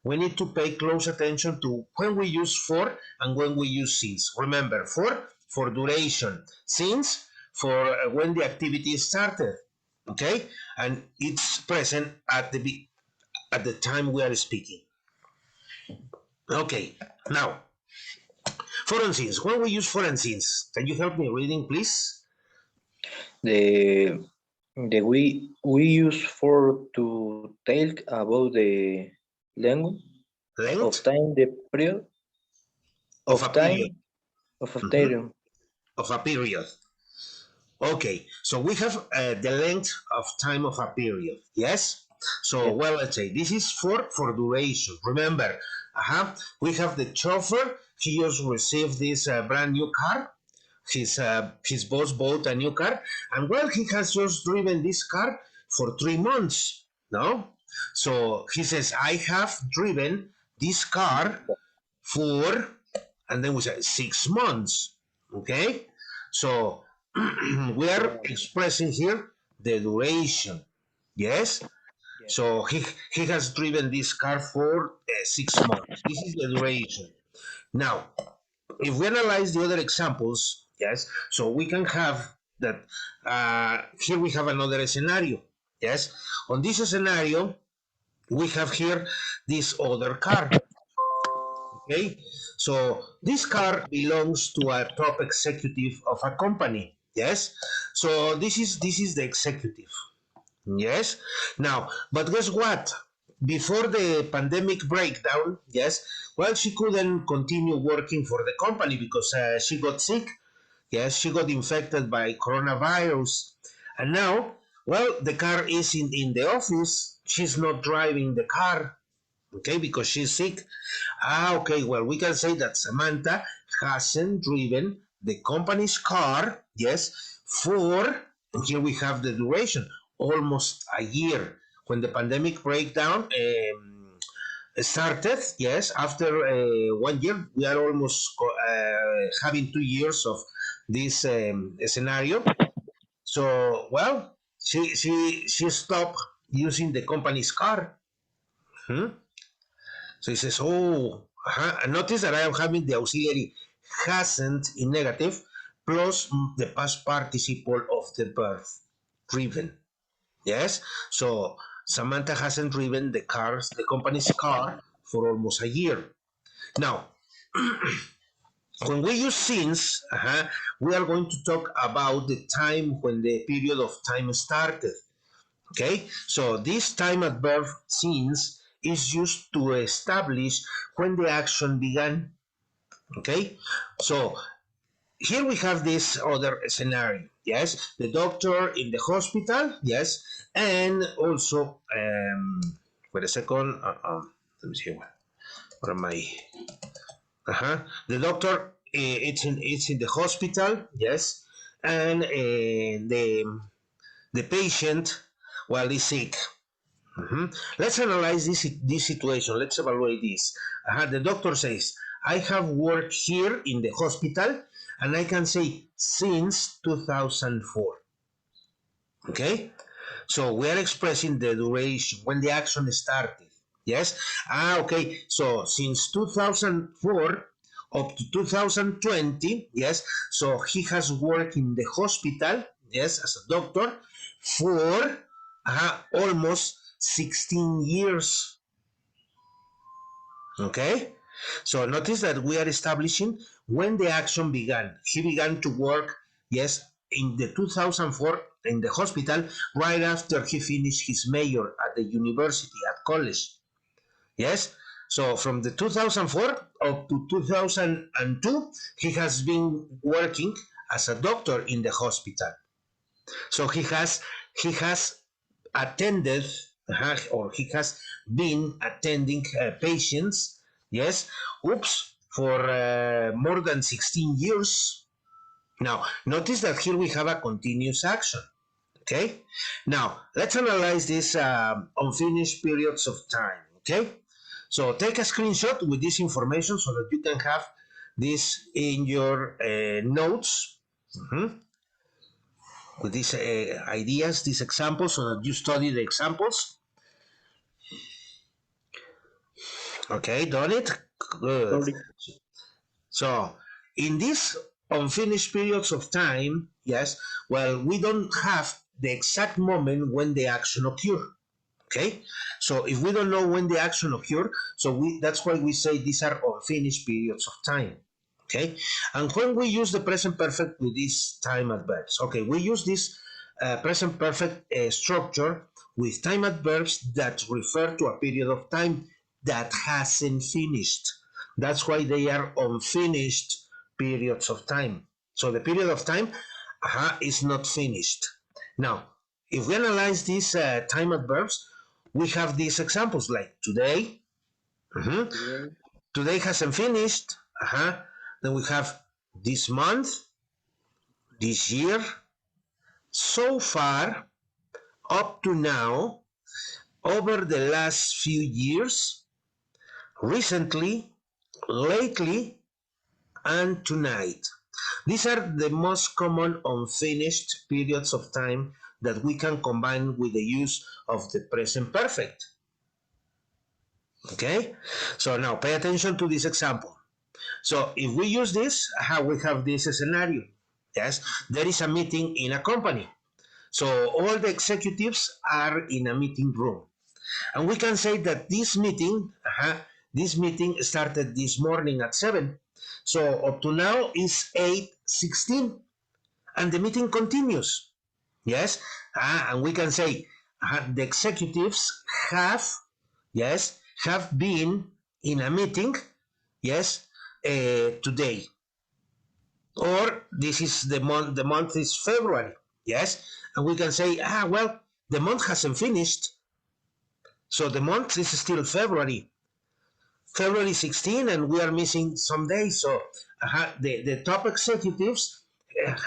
we need to pay close attention to when we use for and when we use since. Remember, for duration, since for when the activity started, okay, and it's present at the time we are speaking. Okay, now for and since. When we use for and since, can you help me reading, please? The we use for to talk about the length of Length time, the period of a of period. time of a Mhm. time. Of a period. Okay, so we have the length of time of a period. Yes. So Yes, well, let's say this is for duration. Remember, we have the chauffeur. He just received this brand new car. His boss bought a new car, and well, he has just driven this car for 3 months. No, so he says, I have driven this car for, and then we say 6 months. Okay, so we are expressing here the duration. Yes, yes, so he has driven this car for 6 months. This is the duration. Now, if we analyze the other examples, yes, so we can have that here we have another scenario. Yes, on this scenario, we have here this other car. Okay, so this car belongs to a top executive of a company. Yes, so this is the executive. Yes. Now, but guess what? Before the pandemic breakdown, yes, well, she couldn't continue working for the company because she got sick. Yes, she got infected by coronavirus. And now, well, the car is in the office. She's not driving the car, okay, because she's sick. Okay, well, we can say that Samantha hasn't driven the company's car, yes, for, and here we have the duration, almost a year. When the pandemic breakdown started, yes, after 1 year, we are almost having 2 years of this scenario. So, well, she stopped using the company's car. Hmm? So he says, oh, and notice that I am having the auxiliary hasn't in negative plus the past participle of the verb driven. Yes. So Samantha hasn't driven the company's car for almost a year. Now, when we use since, we are going to talk about the time when the period of time started. Okay, so this time adverb since is used to establish when the action began. Okay, so here we have this other scenario. Yes, the doctor in the hospital. Yes, and also wait a second. Let me see what am I? The doctor it's in the hospital. Yes, and the patient, well, is sick. Let's analyze this situation. Let's evaluate this. The doctor says, I have worked here in the hospital, and I can say since 2004. Okay? So we are expressing the duration when the action started. Yes? Okay. So since 2004 up to 2020, yes. So he has worked in the hospital, yes, as a doctor for almost 16 years. Okay? So notice that we are establishing when the action began. He began to work, yes, in the 2004 in the hospital right after he finished his major at the university at college. Yes. So from the 2004 up to 2002, he has been working as a doctor in the hospital. So he has attended or he has been attending patients, yes, for more than 16 years. Now, notice that here we have a continuous action. Okay. Now, let's analyze these unfinished periods of time. Okay. So take a screenshot with this information so that you can have this in your notes. With these ideas, these examples, so that you study the examples. Okay, done it? Good. Sorry. So, in these unfinished periods of time, yes, well, we don't have the exact moment when the action occurred. Okay, so if we don't know when the action occurred, so that's why we say these are unfinished periods of time. Okay, and when we use the present perfect with these time adverbs, okay, we use this present perfect structure with time adverbs that refer to a period of time that hasn't finished. That's why they are unfinished periods of time. So the period of time is not finished. Now, if we analyze these time adverbs, we have these examples like today. Mhm. Today. Today hasn't finished. Then we have this month, this year, so far, up to now, over the last few years, recently, lately, and tonight. These are the most common unfinished periods of time that we can combine with the use of the present perfect. Okay, so now pay attention to this example. So if we use this, we have this scenario. Yes, there is a meeting in a company. So all the executives are in a meeting room. And we can say that this meeting started this morning at 7. So up to now is 8:16 and the meeting continues. Yes, and we can say the executives have, yes, have been in a meeting, yes, today. Or this is the month is February, yes, and we can say, well, the month hasn't finished, so the month is still February 16, and we are missing some days. So the top executives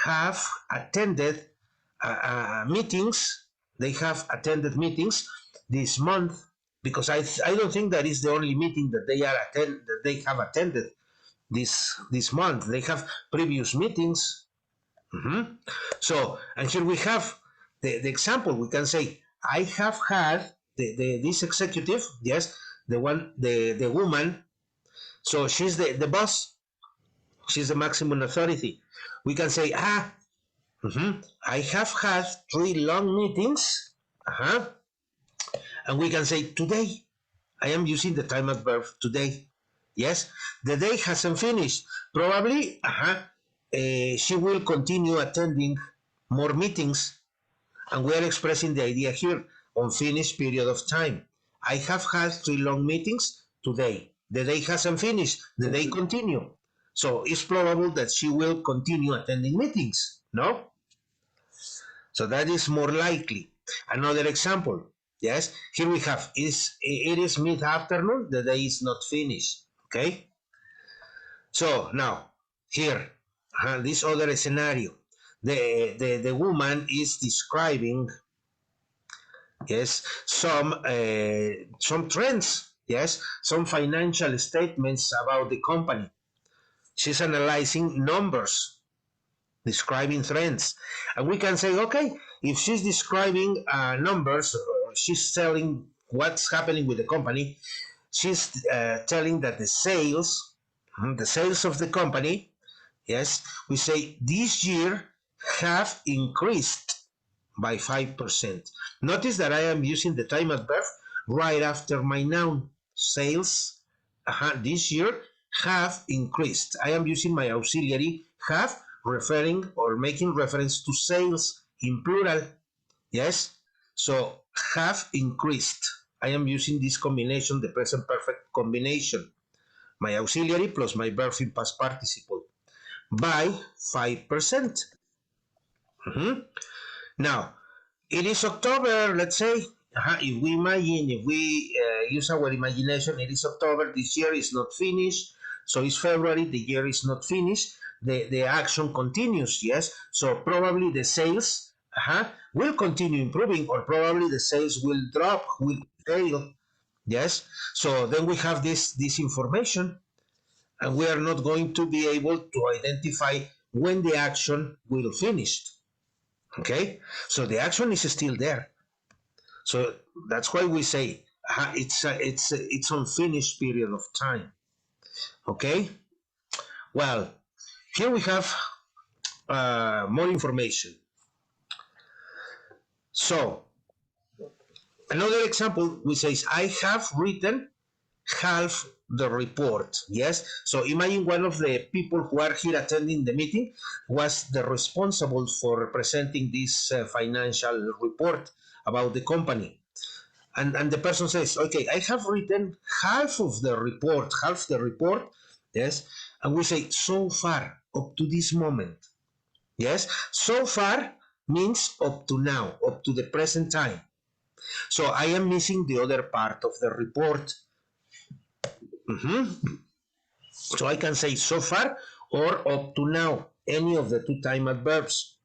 have attended meetings. They have attended meetings this month because I don't think that is the only meeting that they have attended this month. They have previous meetings. Mhm. So, and here we have the example. We can say, I have had this executive, yes, the woman. So she's the boss. She's the maximum authority. We can say, I have had 3 long meetings. Uh-huh. And we can say, today. I am using the time adverb today. Yes, the day hasn't finished. Probably, she will continue attending more meetings, and we are expressing the idea here on finished period of time. I have had 3 long meetings today. The day hasn't finished. The day continue. So it's probable that she will continue attending meetings. No? So that is more likely. Another example. Yes, here we have it is mid afternoon. The day is not finished. Okay. So now here, this other scenario. The woman is describing, yes, some trends, yes, some financial statements about the company. She's analyzing numbers, describing trends, and we can say, okay, if she's describing numbers, she's telling what's happening with the company. She's telling that the sales of the company, yes, we say this year have increased by 5%. Notice that I am using the time adverb right after my noun. Sales this year have increased. I am using my auxiliary have, referring or making reference to sales in plural. Yes? So have increased. I am using this combination, the present perfect combination. My auxiliary plus my verb in past participle by 5%. Mhm. Now, it is October, let's say. If we imagine, if we use our imagination, it is October, this year is not finished. So it's February, the year is not finished. The action continues, yes. So probably the sales will continue improving, or probably the sales will drop, will fail, yes. So then we have this information, and we are not going to be able to identify when the action will finish. Okay, so the action is still there. So that's why we say it's unfinished period of time. Okay. Well, here we have more information. So another example, we says I have written half the report. Yes. So imagine one of the people who are here attending the meeting was the responsible for presenting this financial report about the company. And the person says, okay, I have written half of the report, half the report. Yes. And we say, so far, up to this moment. Yes. So far means up to now, up to the present time. So I am missing the other part of the report. So I can say so far or up to now, any of the two time adverbs.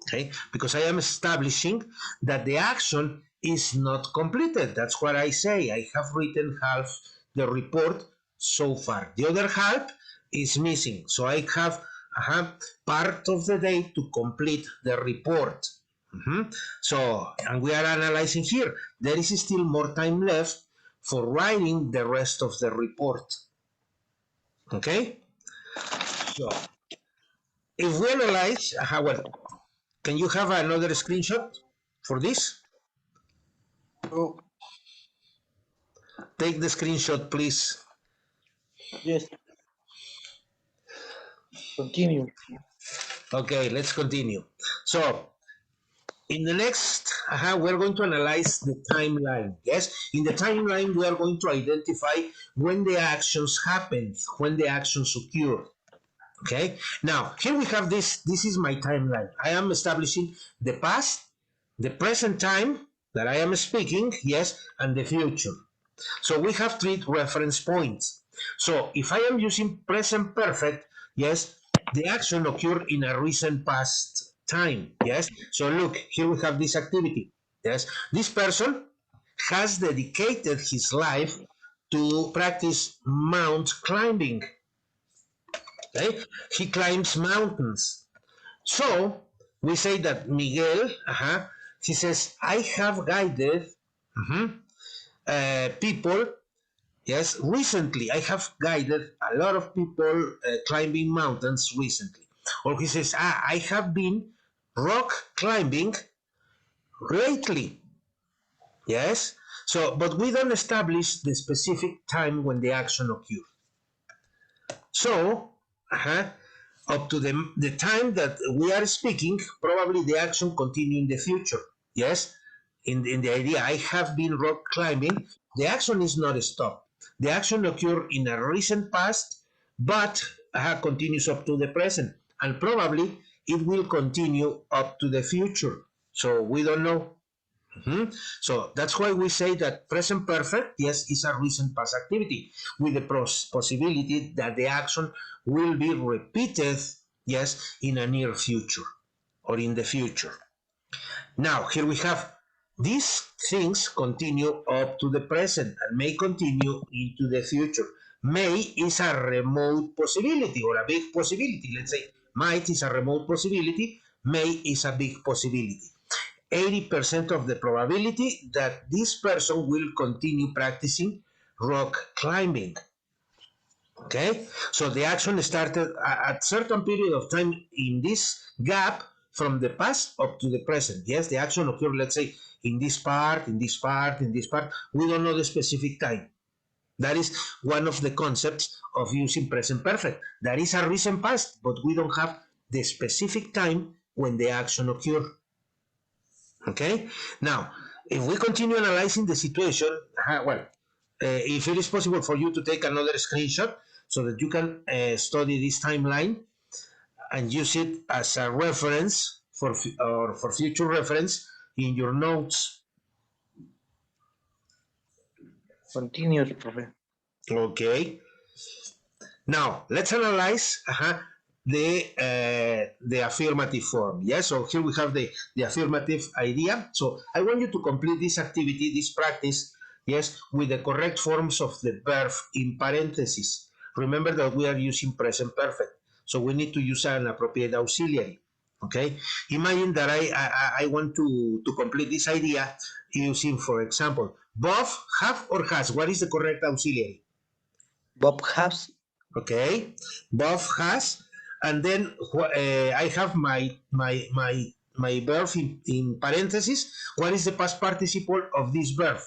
Okay, because I am establishing that the action is not completed. That's what I say. I have written half the report so far. The other half is missing. So I have part of the day to complete the report. So, and we are analyzing here. There is still more time left for writing the rest of the report. Okay? So, if we analyze, well, can you have another screenshot for this? Oh, Take the screenshot, please. yes. Continue. Okay, let's continue. So, in the next, we're going to analyze the timeline. Yes, in the timeline, we are going to identify when the actions happened, when the actions occur. Okay, now here we have this. This is my timeline. I am establishing the past, the present time that I am speaking, yes, and the future. So we have three reference points. So if I am using present perfect, yes, the action occurred in a recent past time. Yes. So look, here we have this activity. Yes. This person has dedicated his life to practice mount climbing. Okay. He climbs mountains. So we say that Miguel, he says, I have guided people. Yes, recently I have guided a lot of people climbing mountains recently. Or he says, I have been rock climbing lately. Yes, so but we don't establish the specific time when the action occurred. So, up to the time that we are speaking, probably the action continue in the future. Yes, in the idea, I have been rock climbing, the action is not stopped. The action occurred in a recent past, but continues up to the present, and probably it will continue up to the future. So we don't know. So that's why we say that present perfect, yes, is a recent past activity with the possibility that the action will be repeated, yes, in a near future or in the future. Now, here we have these things continue up to the present and may continue into the future. May is a remote possibility or a big possibility. Let's say might is a remote possibility, may is a big possibility. 80% of the probability that this person will continue practicing rock climbing. Okay, so the action started at certain period of time in this gap from the past up to the present. Yes, the action occurred, let's say, in this part, in this part, in this part. We don't know the specific time. That is one of the concepts of using present perfect. That is a recent past, but we don't have the specific time when the action occurred. Okay, now if we continue analyzing the situation, if it is possible for you to take another screenshot so that you can study this timeline and use it as a reference for future reference in your notes. Continues, profe. Okay. Now let's analyze the affirmative form. Yes, so here we have the affirmative idea. So I want you to complete this activity, this practice, yes, with the correct forms of the verb in parentheses. Remember that we are using present perfect, so we need to use an appropriate auxiliary. Okay, imagine that I want to complete this idea using, for example, both have or has. What is the correct auxiliary? Bob has. Okay, both has, and then I have my verb in parentheses. What is the past participle of this verb?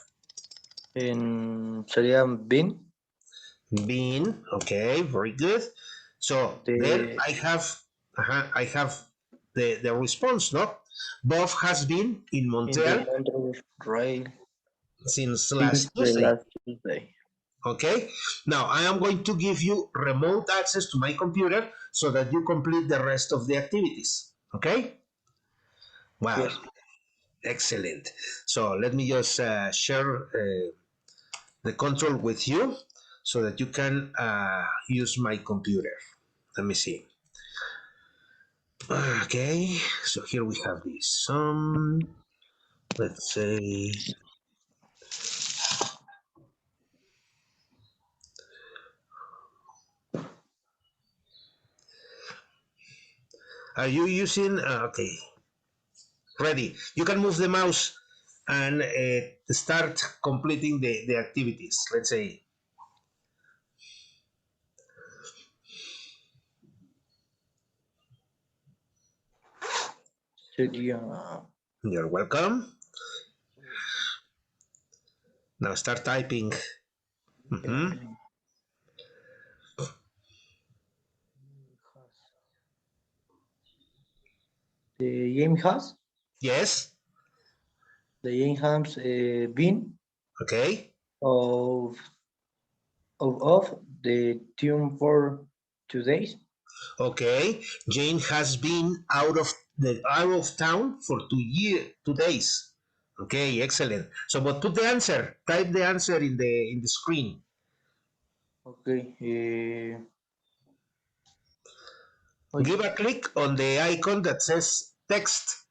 Sería been. Been. Okay, very good. So then The I have the response. No, Bob has been in in the Montreal Montreal rail since since last the Tuesday. last Tuesday. Okay, now I am going to give you remote access to my computer so that you complete the rest of the activities. Okay, wow, Yes. excellent. So let me just share the control with you so that you can use my computer. Let me see. Okay, so here we have this. Let's say, are you using? Okay, ready. You can move the mouse and start completing the activities. Let's say, Sería you're welcome. Now start typing. Mhm. um, the game has. Yes. The game has been Okay. of of the team for 2 days. Okay. Jane has been out of town for 2 days. Okay, excellent. So, but put the answer. Type the answer in the screen. Okay. Give Oy, a click on the icon that says text.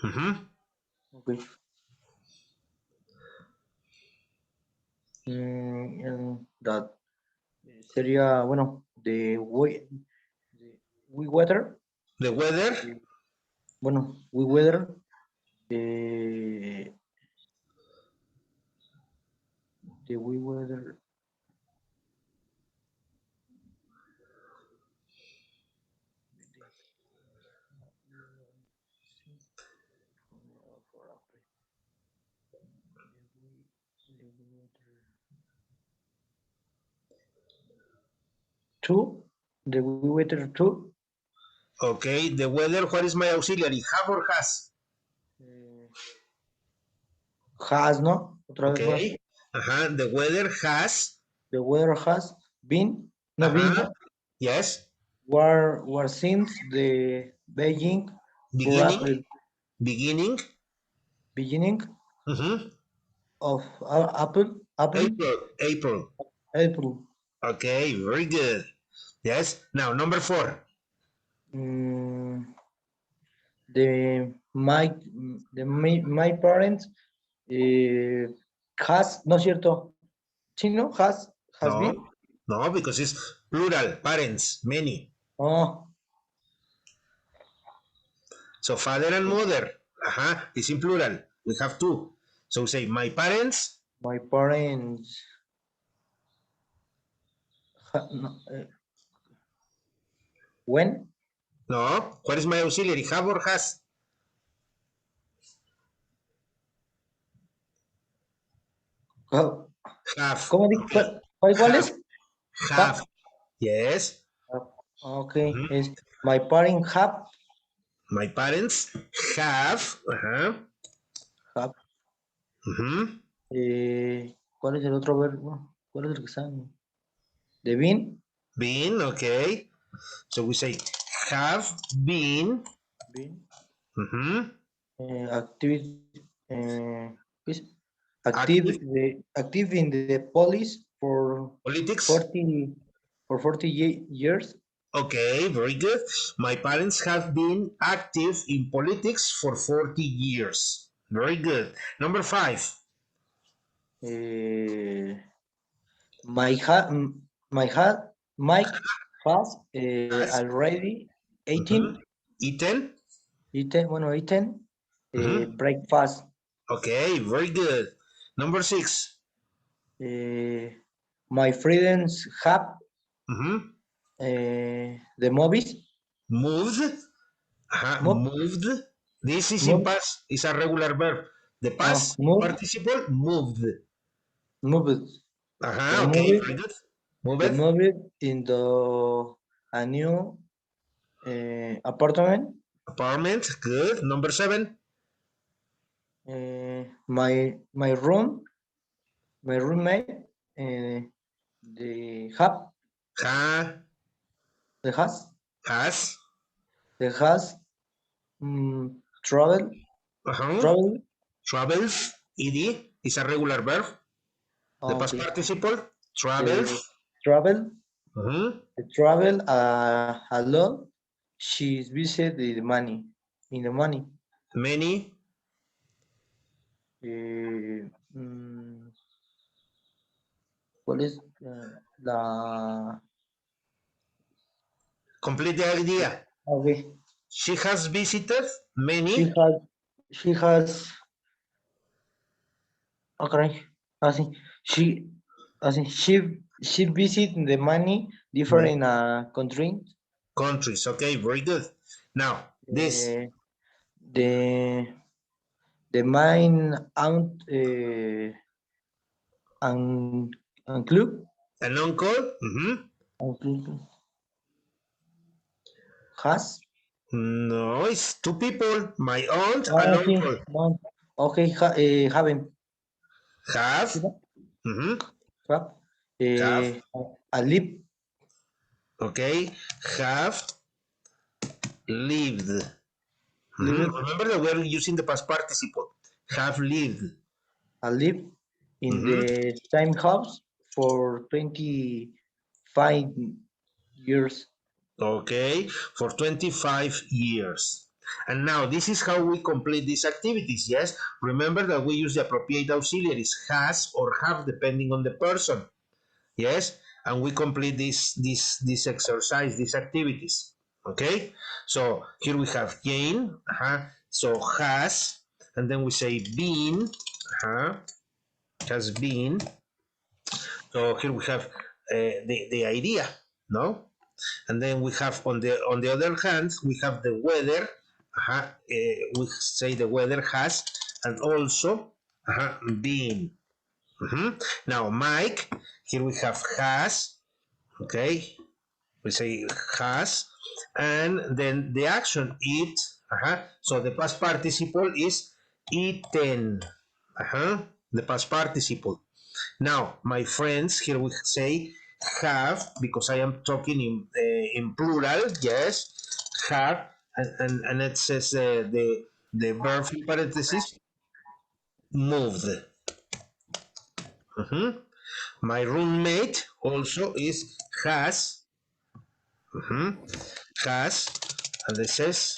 Mhm. okay. That sería, bueno, the we weather, The weather. bueno, we weather, the, the we weather, two, the we weather two, Okay. The weather. What is my auxiliary? Have or has? eh, has, ¿no? Otra vez más. Okay. The weather has. The weather has been, no been, Uh-huh. Yes. war since the Beijing for Beginning. April, Beginning. beginning Mm-hmm. of April, April. April. April. Okay, very good. Yes. Now, number 4. Mm, the my parents has, no es cierto, sí, no, has No, been. no, because it's plural, parents, many. Oh, So father and mother, is in plural. We have two. So say, my parents, my parents no, when. no. What is my auxiliary? Have or has? Ah, Have. ¿cómo dijo? Okay. ¿Cuál Have. es? Have. Yes. Okay, Mhm. es my parents My parents have. have Mhm. ¿cuál es el otro verbo? ¿Cuál es el que está? De been, Been. Okay. So we say, have been. been Mhm. active, ¿qué es? Active, Active active in the police for politics. 40 for 40 years. Okay, very good. My parents have been active in politics for 40 years. Very good. Number 5. Uh, my ha, my ha, Mike has already Mhm. 18. Eaten. Eaten. Mm-hmm. Breakfast. Okay, very good. Number 6. My friends have Mm-hmm. the movies. Moved. Move, Moved. This is in move, past. It's a regular verb. The past move, participle moved. moved. The Okay, movie, very good. Move the it. movie in the a new apartment. Apartment. Good. Number 7. My room, my roommate, uh, the have Ha. the has Has. the has travel Uh-huh. travel. Travels. Ed is a regular verb. The past Okay, participle. the Travels. travel Uh-huh. the travel a lot. She's busy the money in the money. Many. Eh, mm, ¿Cuál es la? Complete the idea. Okay. She has visited She many has she has okay. Así she visit the money different countries. countries. Okay, very good. Now, this Uh, the the main aunt and club an uncle. Mm-hmm. has. No, it's two people. My aunt and Ah, sí, uncle no. Okay, haven't. have. ¿Sí, no? Mm-hmm. Have. Have. A lip Okay, have lived. Mm-hmm. lived Remember that we're using the past participle. Have lived. I live in Mm-hmm. the same house for 25 years. Okay, for 25 years. And now this is how we complete these activities. Yes, remember that we use the appropriate auxiliaries has or have depending on the person. Yes, and we complete this exercise, these activities. Okay, so here we have Jane. So has, and then we say been. Has been. So here we have the idea. No, and then we have on the other hand we have the weather. We say the weather has, and also been. Now Mike, here we have has. Okay, we say has, and then the action eat. So the past participle is eaten. The past participle. Now, my friends, here we say have, because I am talking in plural, yes, have, and it says the verb in parentheses, moved. Mhm. My roommate also is mhm, has, and it says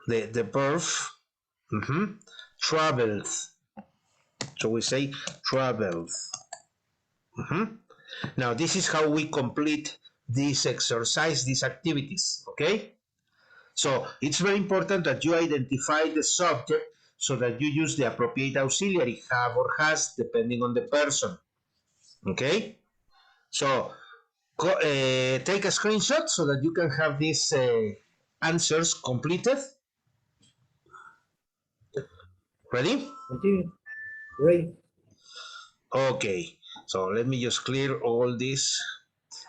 the verb travels. So we say travels. Now, this is how we complete this exercise, these activities, okay? So it's very important that you identify the subject so that you use the appropriate auxiliary, have or has, depending on the person, okay? So take a screenshot so that you can have these answers completed. Ready? Continue. Ready. Okay, so let me just clear all this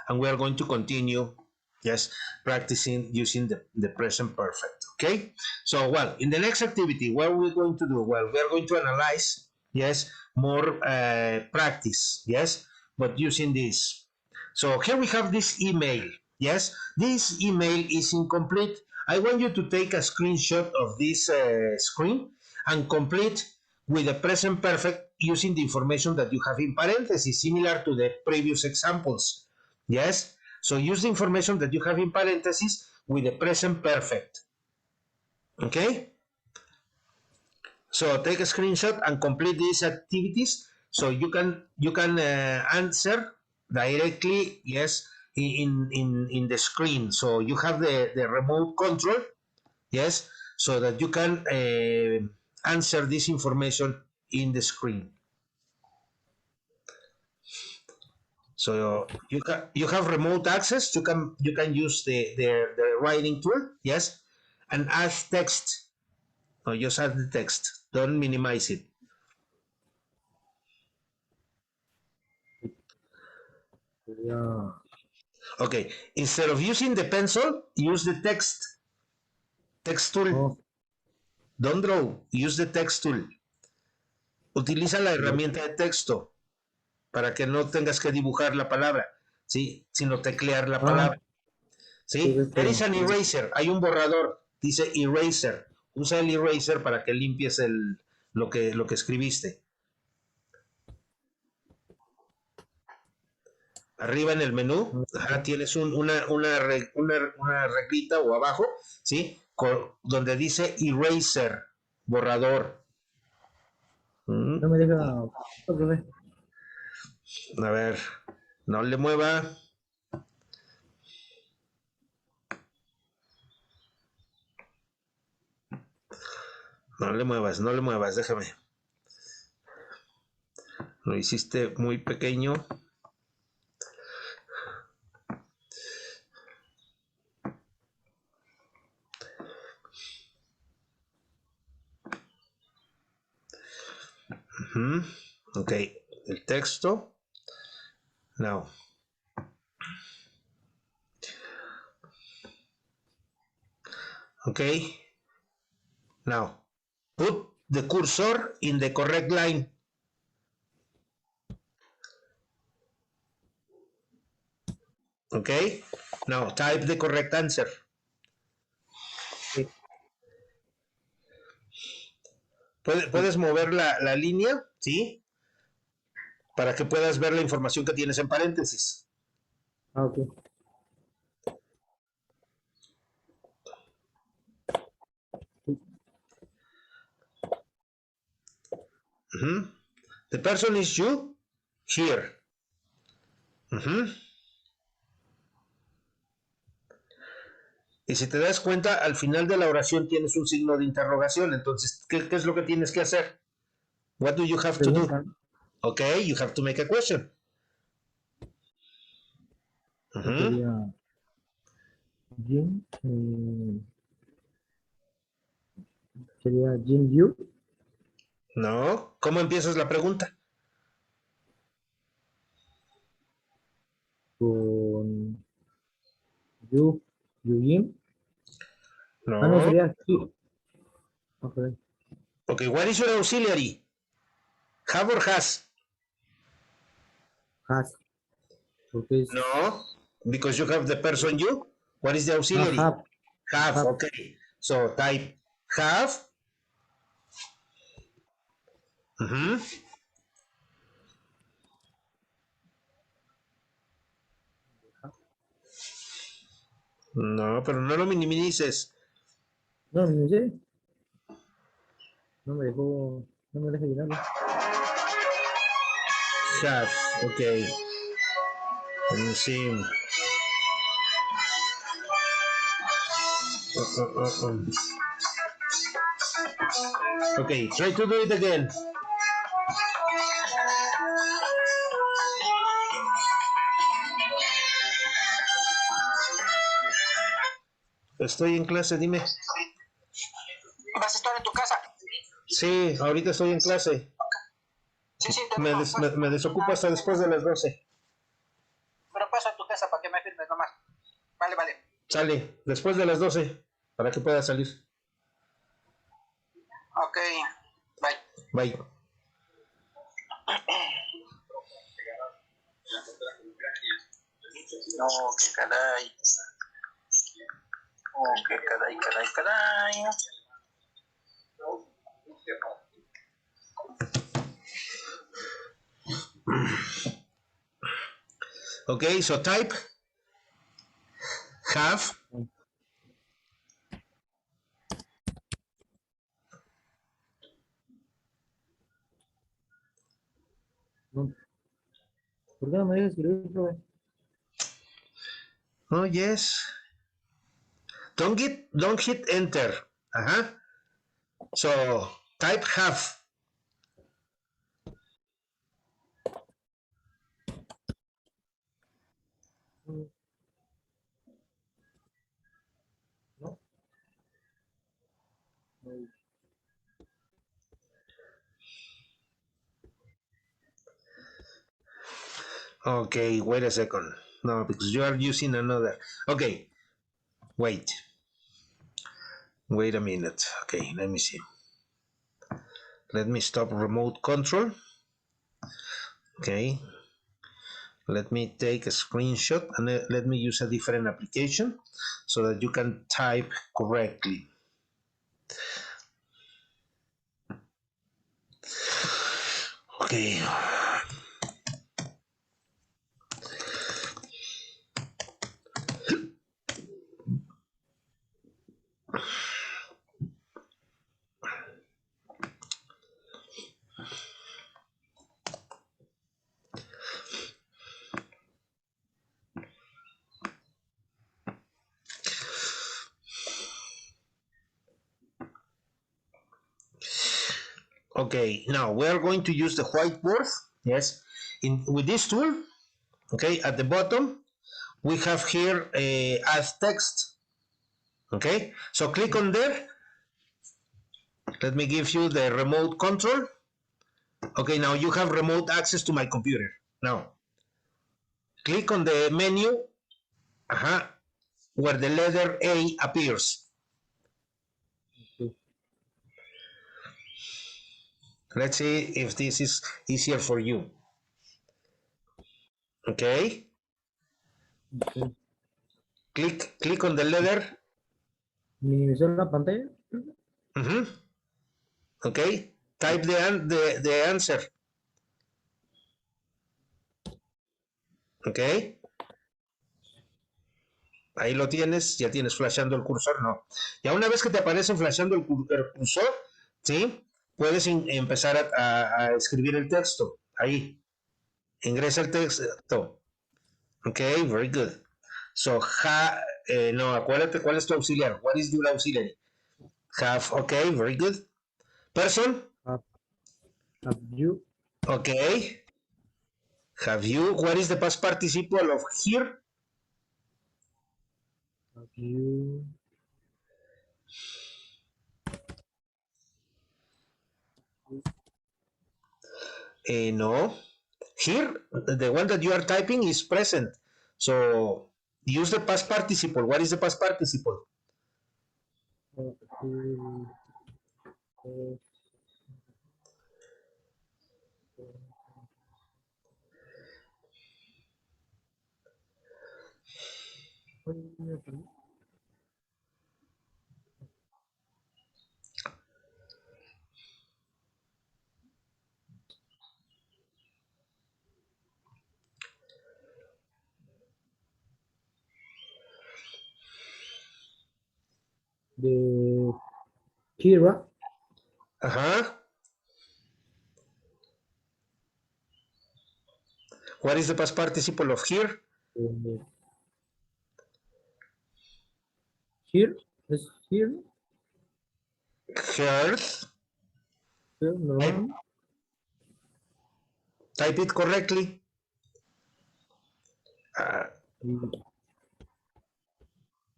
and we are going to continue just practicing using the present perfect. Okay, so well, in the next activity, what are we going to do? Well, we are going to analyze, yes, more practice, yes, but using this. So here we have this email. Yes, this email is incomplete. I want you to take a screenshot of this screen and complete with the present perfect using the information that you have in parentheses, similar to the previous examples. Yes? So use the information that you have in parentheses with the present perfect. Okay? So take a screenshot and complete these activities so you can answer directly, yes, in the screen. So you have the remote control, yes, so that you can answer this information in the screen. So you have remote access. You can use the writing tool, yes, and add text. No, just add the text. Don't minimize it. Sería. Okay. Instead of using the pencil, use the text tool. Oh, Don't draw. Use the text tool. Utiliza la sería. herramienta de texto para que no tengas que dibujar la palabra, ¿sí? Sino teclear la Ah, palabra, sí, ¿sí? ves There que. is an eraser, hay un borrador, dice eraser. Usa el eraser para que limpies lo que escribiste. Arriba en el menú, tienes una reglita o abajo, ¿sí? Donde dice eraser, borrador. No me deja. Profe. A ver, no le mueva. No le muevas, déjame. Lo hiciste muy pequeño. Ok, el texto. Now. Ok. Now. Put the cursor in the correct line. Ok. Now type the correct answer. Sí. Puedes mover la línea, ¿sí? Para que puedas ver la información que tienes en paréntesis. Ah, ok. Sí. The person is you here. Y si te das cuenta, al final de la oración tienes un signo de interrogación. Entonces, ¿qué es lo que tienes que hacer? What do you have to do? Preguntan. Okay, you have to make a question. ¿Qué sería? Jim. Sería Jim Yu No, ¿cómo empiezas la pregunta? con Yu. Yu Jim. Ah, no, No. sería Q. Ok. Okay, what is your auxiliary? Have or has? Has. Porque es. No, because you have the person you. What is the Ah, auxiliary? have. Have, Have. okay. So type have. Uh-huh. No, pero no lo minimices. No, no sé. No me dejó. No me deja llenarlo. Have, okay. Let me see. Okay, try to do it again. Estoy en clase, dime. ¿Vas a estar en tu casa? Sí, ahorita estoy en clase. Sí, sí, te Me, digo. me desocupo hasta después de las 12. Pero paso a tu casa para que me firmes nomás. Vale, vale. Sale, después de las 12, para que pueda salir. Ok, bye. Bye. No, qué caray. Oh, qué caray, caray, caray. Okay, so type have. No. ¿Por qué no me deja escribir, profe? Oh, yes. Don't hit enter. Uh-huh. So type have. No. No. Okay, wait a second. No, because you are using another. Okay, wait. Wait a minute. Okay, let me see. Let me stop remote control. Okay. Let me take a screenshot and let me use a different application so that you can type correctly. Okay. Okay, now we are going to use the whiteboard. Yes, with this tool. Okay, at the bottom we have here add text. Okay, so click on there. Let me give you the remote control. Okay, now you have remote access to my computer. Now click on the menu where the letter A appears. Okay. Let's see if this is easier for you. Okay, Okay. click on the letter. Minimizar la pantalla. Okay, type the answer. Okay, ahí lo tienes, ya tienes flashando el cursor, no. Ya una vez que te aparece flashando el cursor, ¿sí? Puedes empezar a escribir el texto. Ahí, ingresa el texto. Ok, very good. So, no, acuérdate cuál es tu auxiliar. What is your auxiliary? Have, okay, very good. Person, Have you? okay. Have you, what is the past participle of here? Have you? No. Here, the one that you are typing is present. So, use the past participle. What is the past participle? The Kira. What is the past participle of here? Here is here. Heard. Here, normal. Type it correctly.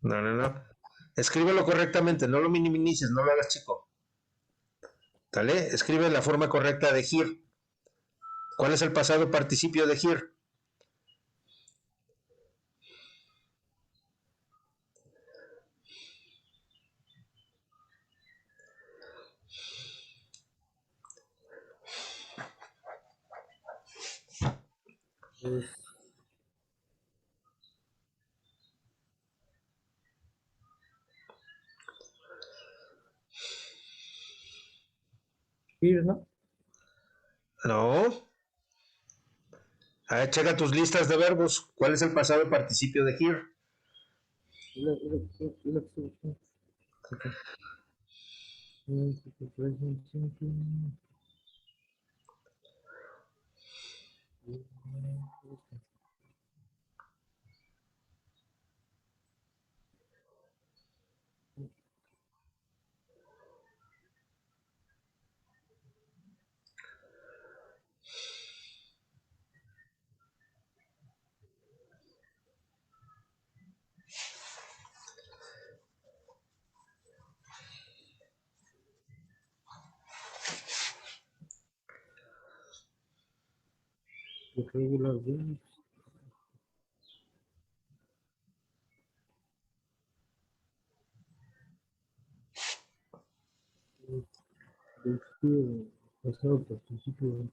No. Escríbelo correctamente, no lo minimices, no lo hagas chico. ¿Vale? Escribe la forma correcta de here. ¿Cuál es el pasado participio de here? Es here, ¿no? No. Checa tus listas de verbos. ¿Cuál es el pasado participio de here? Okay. Irregular waves. They still pasado por principio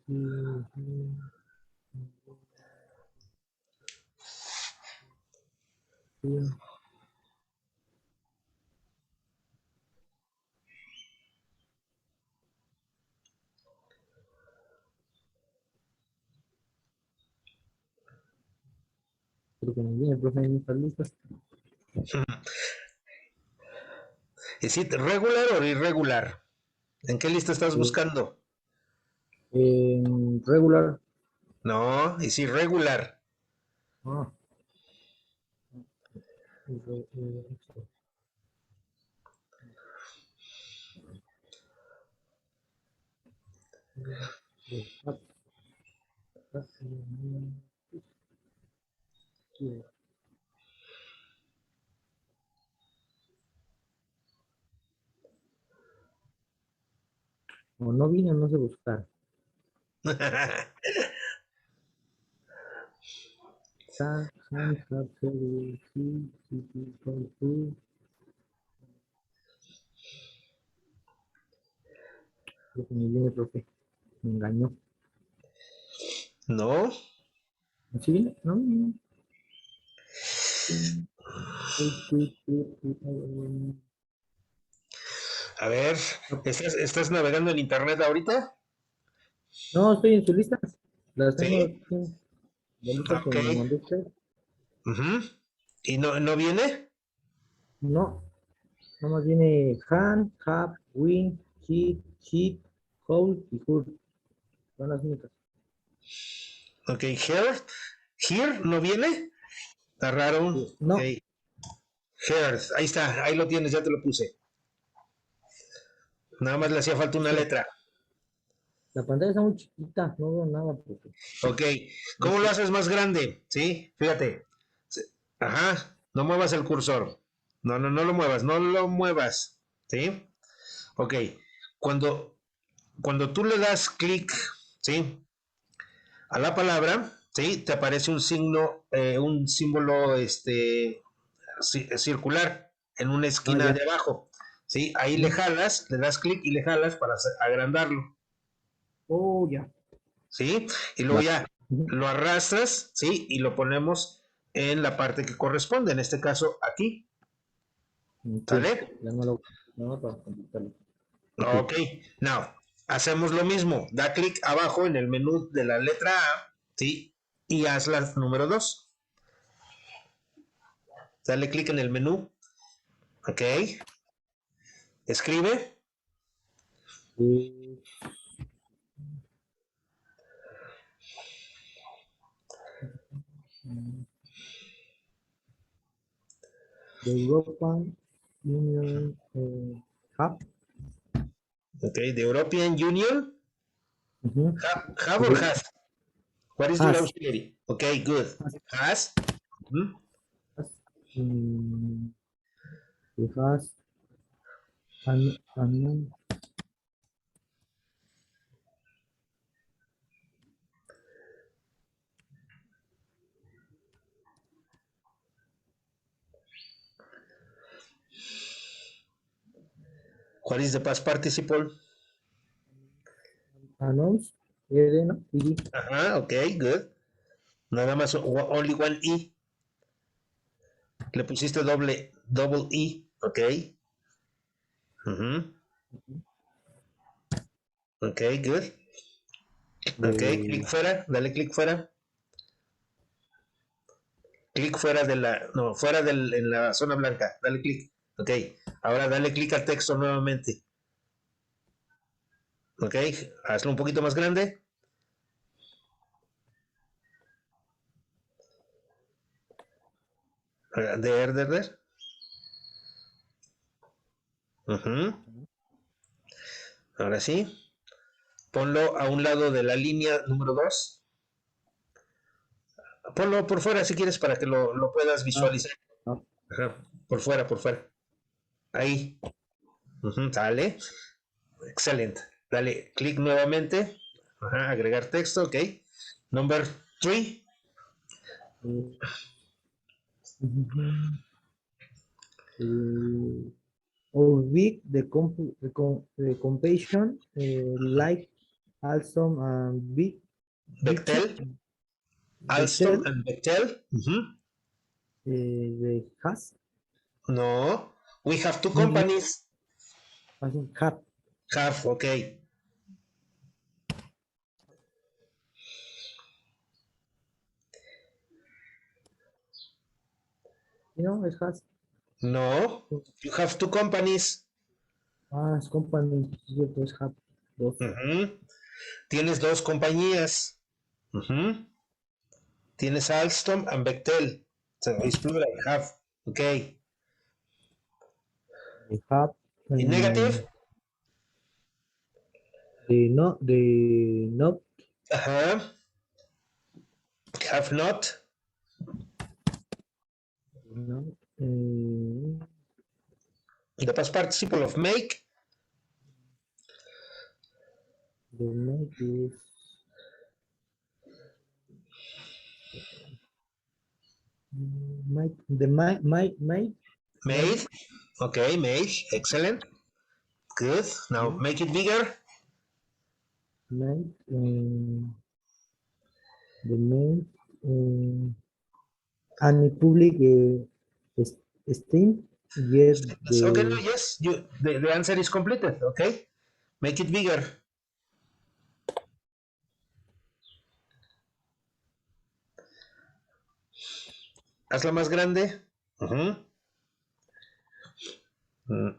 creo que muy bien, el profe en estas listas. ¿Es it regular o irregular? ¿En qué lista estás buscando? Regular. No, es irregular. Ah, o no vine, no sé buscar. Hand, have, see, call, to. Creo que me viene, profe. Me engañó. ¿No? ¿Sí viene? No, no. A ver, ¿estás navegando en internet ahorita? No, estoy en sus listas. Las tengo Sí. aquí. La lista que Ok. me mandó usted. Ujú. ¿Y no viene? No, nomás viene hand, have, win, hit, hit, hold y hood. Son las únicas. Ok, here no viene. Está raro. Ok, No, here, ahí está, ahí lo tienes, ya te lo puse. Nada más le hacía falta una eso. letra. La pantalla está muy chiquita, no veo nada. Porque, Ok, no ¿cómo lo sé. haces más grande? Sí, fíjate. Ajá, no muevas el cursor. No lo muevas, no lo muevas. ¿Sí? Ok, cuando, cuando tú le das clic, ¿sí? A la palabra, ¿sí? Te aparece un signo, un símbolo, circular en una Ah, esquina ya. de abajo, ¿sí? Ahí le Ujú. jalas, le das clic y le jalas para agrandarlo, Oh, ya. ¿sí? Y luego Va. ya Ujú. lo arrastras, ¿sí? Y lo ponemos en la parte que corresponde, en este caso aquí, Ok, ¿sale? ya no lo. No, para completarlo. Ok. Ok, now, hacemos lo mismo, da clic abajo en el menú de la letra A, ¿sí? Y haz la número 2. Dale clic en el menú, ok, escribe, Eh, The European Union Hub. ok, de European Union, Ujú. have or The has. What is your has. auxiliary? Okay, good. Has. Has. Mhm. Has. Mm, the has. An, What is the past participle? announce. ¿No? PD. Ajá, okay, good. Nada más, only one E. Le pusiste double E, okay. Mhm. Okay, good. Okay, clic De, fuera, dale clic fuera. Clic fuera de la, no, fuera del, en la zona blanca, dale clic. Ok, ahora dale clic al texto nuevamente. Ok, hazlo un poquito más grande. Der. Ujú. Ahora sí. Ponlo a un lado de la línea número 2. Ponlo por fuera si quieres para que lo puedas ah, visualizar. ah, Ajá, por fuera, por fuera. Ahí. Ujú, sale. Excelente. Dale clic nuevamente. Ajá, agregar texto, ok. Number 3. Or big the compassion like Alstom and big Bichel Bechtel, Alstom Bechtel and Bechtel. Mhm. the has No, we have two no companies. I think have Have, okay. it has No, you have two companies. es company cierto es have dos Ujú. Tienes dos compañías. Ujú. Tienes Alstom and Bechtel. So it's plural, have. Okay. they have In negative, the not uh-huh. Have not. not The past participle of make. the make is the my Made. Okay, made. Excellent. Good. Now make it bigger. make the make and the public esteem yet Okay, the no, yes. The answer is completed. Okay. Make it bigger. Hazla más grande. Ujú. Mm,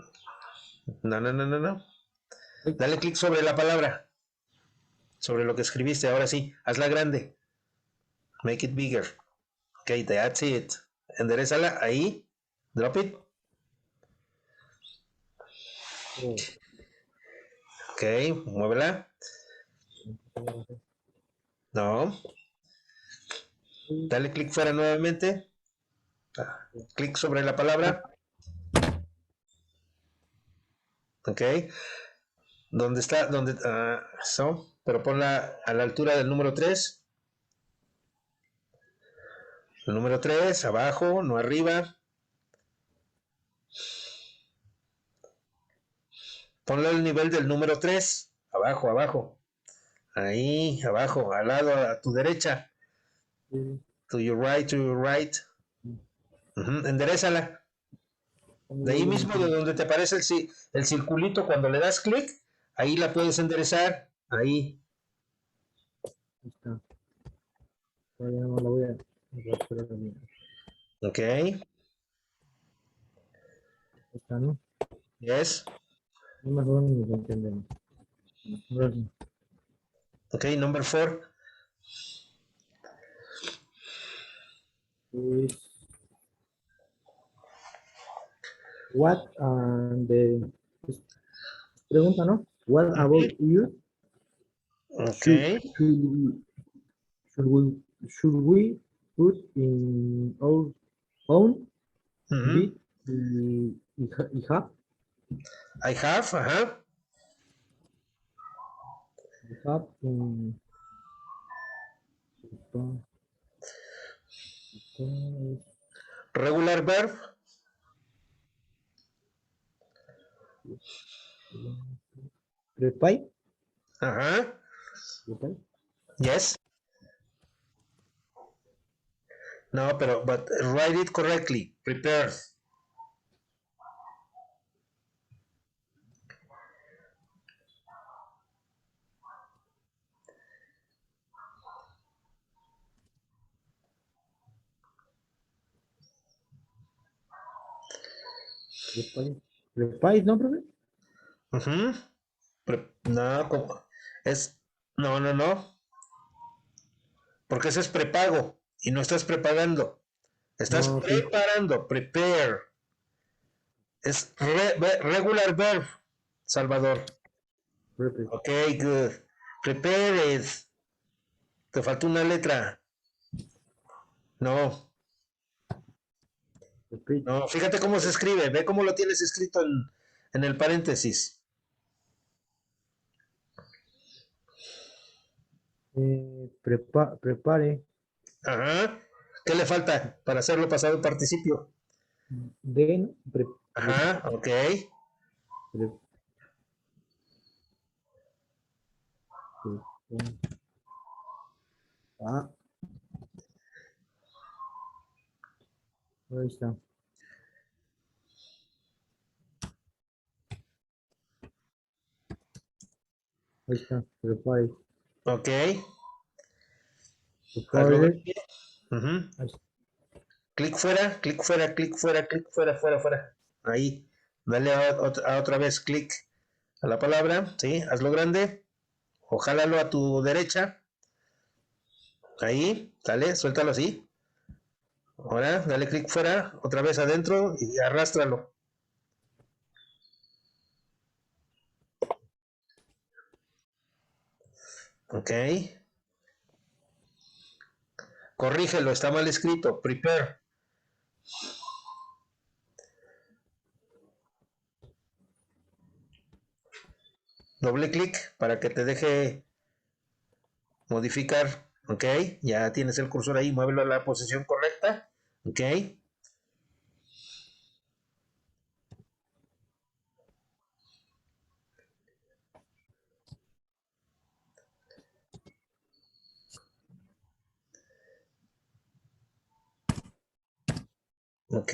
No, no, no, no, no. Dale clic sobre la palabra. Sobre lo que escribiste. Ahora sí. Hazla grande. Make it bigger. Okay, that's it. Enderezala ahí. Drop it. oh, Ok, muévela. No. Dale clic fuera nuevamente. Clic sobre la palabra. Ok. ¿Dónde está? ¿Dónde? So. Pero ponla a la altura del número 3. El número 3, abajo, no arriba. Ponlo al nivel del número 3. Abajo, abajo. Ahí, abajo, al lado, a tu derecha. To your right, to your right. Enderezala. De ahí mismo, de donde te aparece el circulito, cuando le das clic, ahí la puedes enderezar. Ahí. está. Todavía no la voy a esperar. Ok. Está, ¿no? Yes. No más o menos lo entendemos. Gracias. Ok, number 4. Es what and the pregunta, ¿no? What about you? Ok. Should should we should we should we put in our own Ujú. bit have I have, ajá. in Regular verb. prepare Ajá. prepare Yes. No, pero, but write it correctly. Prepare. prepare, ¿no, profe? Ujú. No, ¿cómo? Es, no, no, no. Porque ese es prepago y no estás prepagando. Estás No, ok. preparando. Prepare. Es regular verb, Salvador. Prepare, Ok, good. Prepared. Te falta una letra. No, prepare. no. Fíjate cómo se escribe. Ve cómo lo tienes escrito en el paréntesis. Prepare Ajá. ¿Qué le falta para hacerlo pasado participio? Then, Ajá, ok. pre- pre- ah, ahí está. Ahí está. Prepare. Ok. Hazlo Prepare. grande. Ujú. Ahí está. Clic fuera, clic fuera, clic fuera, clic fuera, fuera, fuera. Ahí. Dale a otra vez clic a la palabra, ¿sí? Hazlo grande. O jálalo a tu derecha. Ahí, dale, suéltalo así. Ahora, dale clic fuera, otra vez adentro y arrástralo. Ok. Corrígelo, está mal escrito. Prepare. Doble clic para que te deje modificar. Ok. Ya tienes el cursor ahí, muévelo a la posición correcta. Ok. Ok.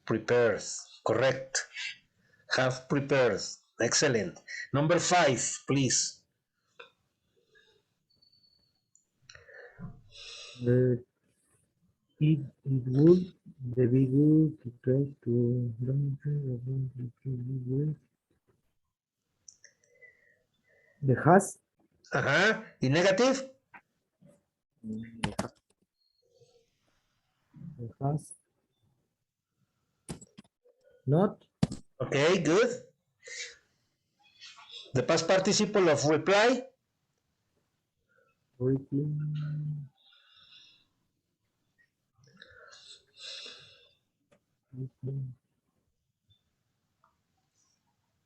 Prepares. Correct. Have prepared. Excellent. Number 5, please. Uh, it would be good to try to the has Ajá. ¿Y negative? the has not Okay, good. The past participle of reply. written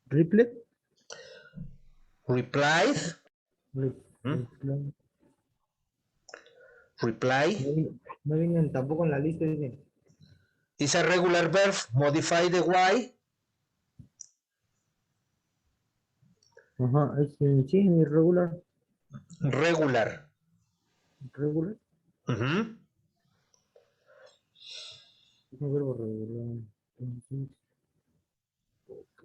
reply Replied. Hmm? reply Reply no vienen tampoco en la lista dice. is a regular verb. Modify the y. Ajá, es sí, irregular, Regular. regular, Uh-huh. es un verbo regular. Entonces, ok.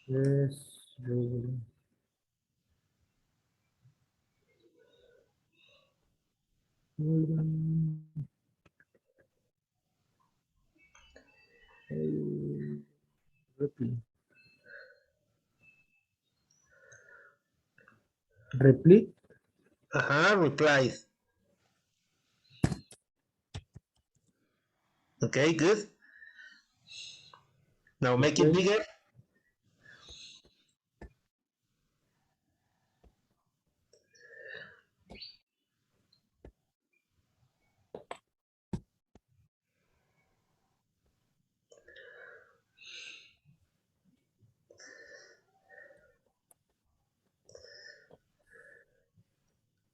Es regular. Repli. Repli. Uh-huh. Replied. Okay, good. Now make it Ok. bigger.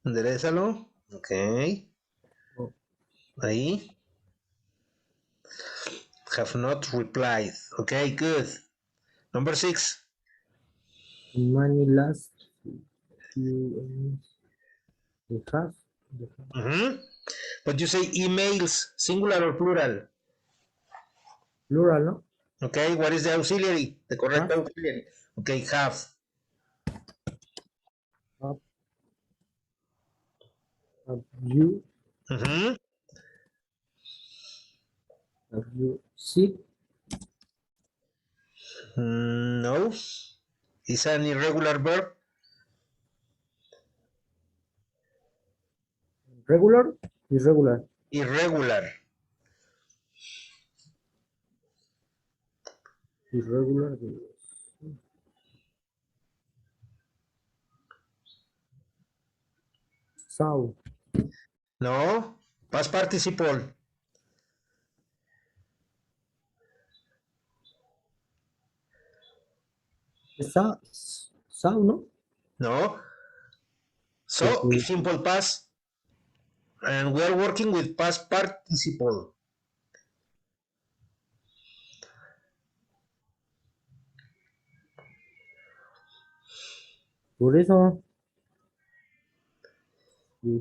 Enderezalo. Ok. Oh, Ahí. Have not replied. Okay, good. Number 6. many last few the have the have. Uh-huh. But you say emails, singular or plural. Plural, ¿no? Okay, what is the auxiliary? The correct Have, auxiliary. Okay, have. have, have you, Uh-huh. have you sick, No. It's an irregular verb. regular, irregular, Irregular. irregular, so, No. Past participle. Sao, ¿no? No. So, Porque, simple past. And we are working with past participle. por eso,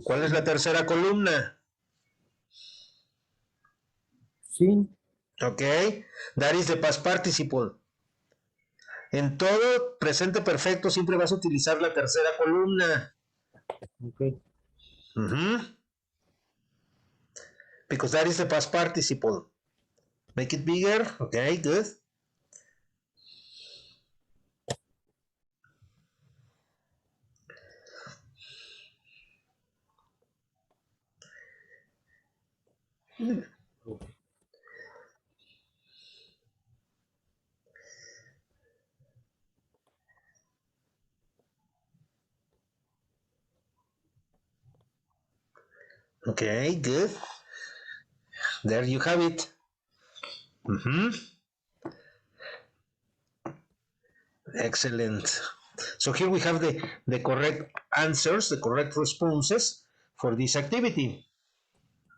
¿Cuál es la tercera columna? sí, Okay, that is the past participle. En todo presente perfecto siempre vas a utilizar la tercera columna. ok. Because that is the past participle. Make it bigger. Okay, good. Okay, good. There you have it. Excellent. So here we have the correct answers, the correct responses for this activity.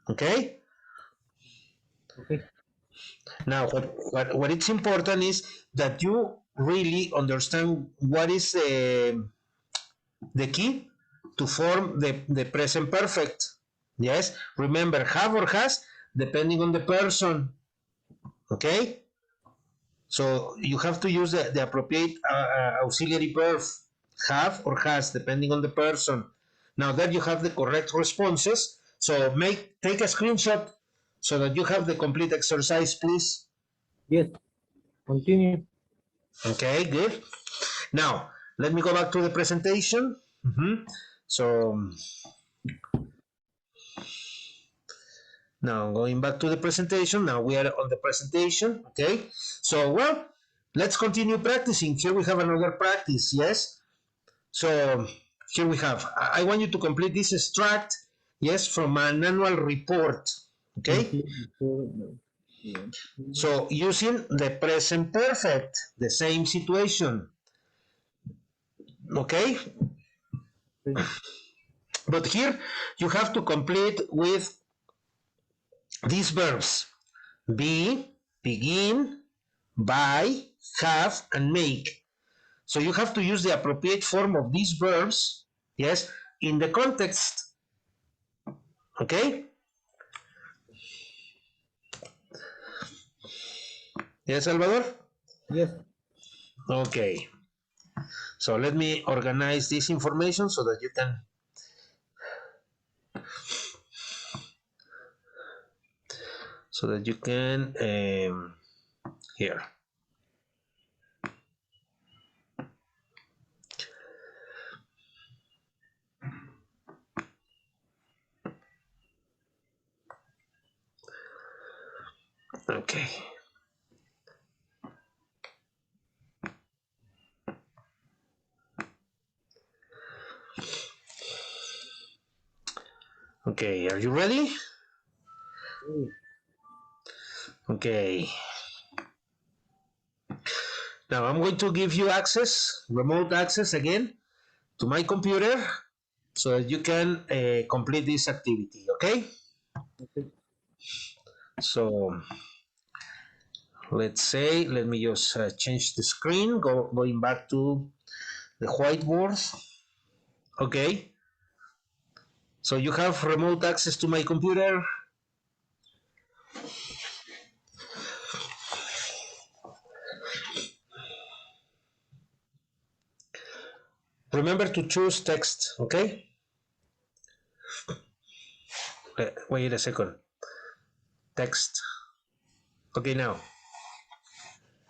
Okay? Okay. Now, what it's important is that you really understand what is the key to form the present perfect. Yes? Remember, have or has, depending on the person. Okay? So you have to use the appropriate auxiliary verb, have or has, depending on the person. Now that you have the correct responses, so take a screenshot so that you have the complete exercise, please. Yes, continue. Okay, good. Now, let me go back to the presentation. So, now going back to the presentation, now we are on the presentation, okay? So, well, let's continue practicing. Here we have another practice, yes? So here we have, I want you to complete this extract, yes, from an annual report, okay? So using the present perfect, the same situation, okay? Okay. But here you have to complete with these verbs, be, begin, buy, have, and make. So you have to use the appropriate form of these verbs, yes, in the context, okay? Yes, Salvador? Yes. Okay. So let me organize this information so that you can here. Okay. Okay, are you ready? Okay. Now I'm going to give you access, remote access again, to my computer so that you can complete this activity, okay? Okay. So let's say, let me just change the screen, going back to the whiteboard. Okay. So you have remote access to my computer. Remember to choose text, okay? Wait a second. Text. Okay, now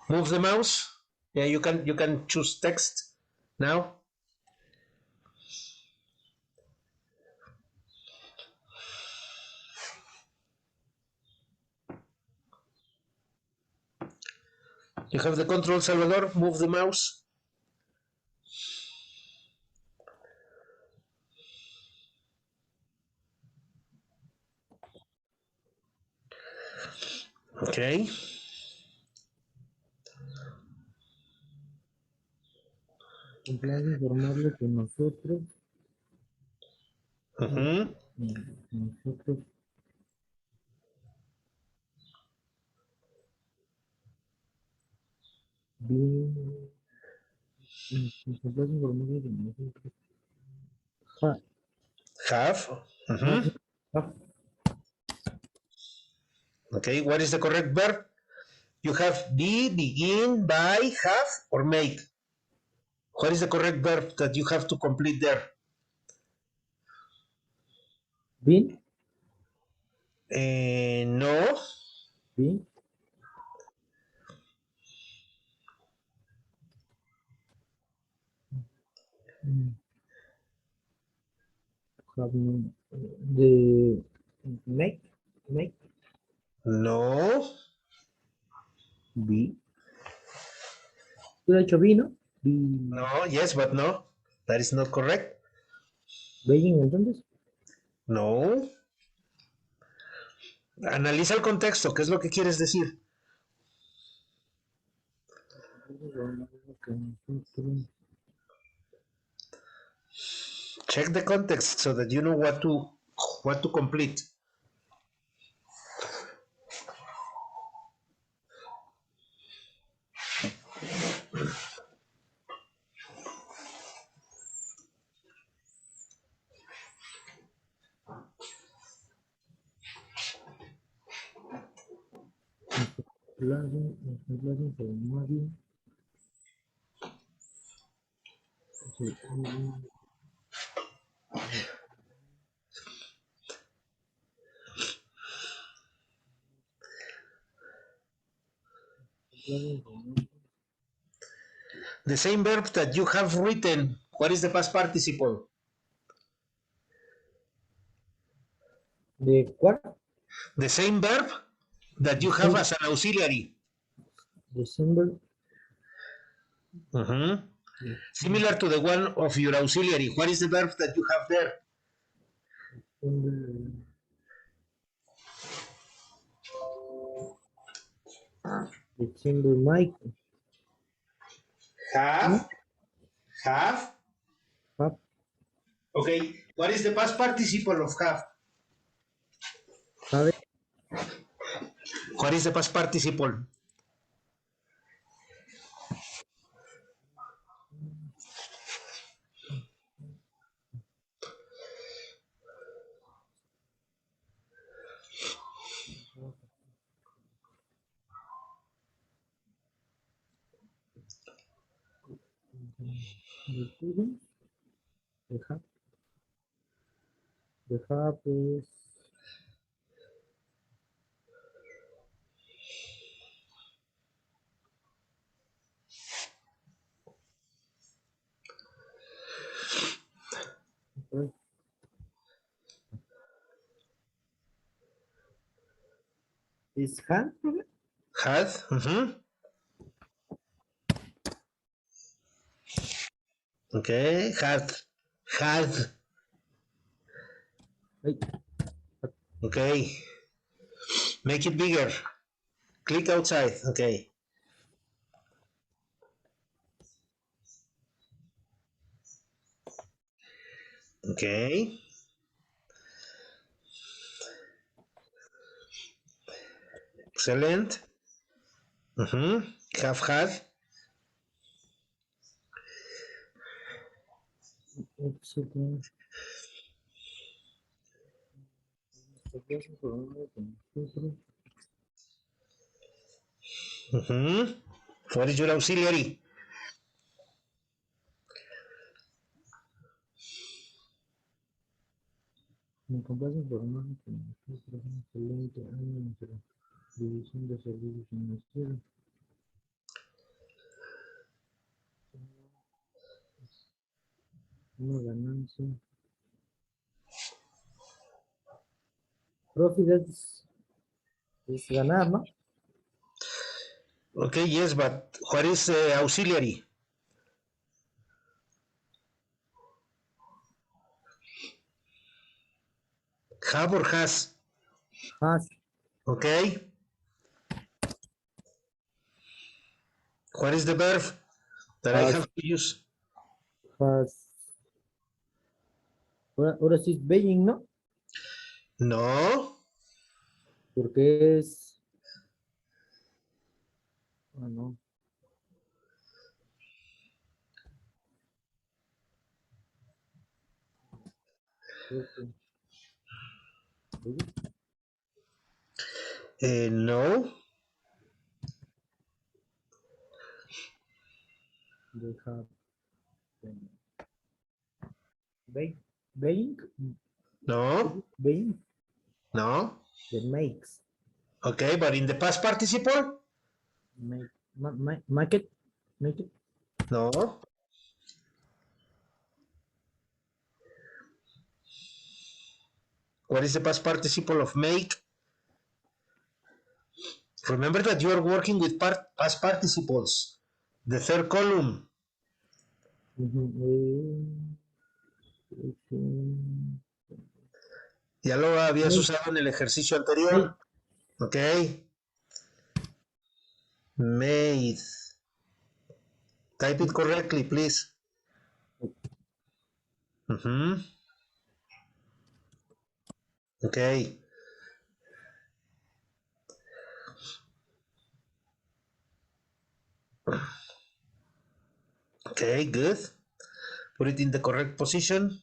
move the mouse. Yeah, you can choose text now. You have the control, Salvador. Move the mouse. Okay. complace informarle que nosotros, nosotros bien, nos complace informarle que nosotros ha- Have. have, have Okay, what is the correct verb? You have be, begin, by, have, or make. What is the correct verb that you have to complete there? been, No. been, have no, the make, No. be. ¿Tú lo has hecho vino? Be, No. Yes, but no. That is not correct. being, entonces. No. Analiza el contexto. ¿Qué es lo que quieres decir? Check the context so that you know what to complete. Nos complace informarle. Sí, The same verb that you have written. What is the past participle? ¿De cuál? The same verb that you have as an auxiliary. December. Similar to the one of your auxiliary. What is the verb that you have there? December, Mike. Have. Have. Have. Okay. What is the past participle of have? Have. What is the past participle? The have. The have is. Is had. Had. Okay. Had. Had. Okay. Make it bigger. Click outside. Okay. Okay. Excellent. Have had. Excellent. What is your auxiliary? Me complace informar que nosotros un excelente año en nuestra división de servicios financieros. Una ganancia. Profit es ganar, ¿no? Okay, yes, but what is auxiliary? Have or has? Has. Okay. What is the verb that I Has. have to use? has. Ahora sí es Beijing, ¿no? No, Porque es. Ah, no. Creo que. Beijing, no. they have. Beijing, No, Beijing, no. that makes. Okay, but in the past participle? Make it. No. What is the past participle of make? Remember that you are working with past participles. The third column. Ya lo habías Made. usado en el ejercicio Made. anterior. Ok. Made. Type it correctly, please. Ok. Okay, good. Put it in the correct position.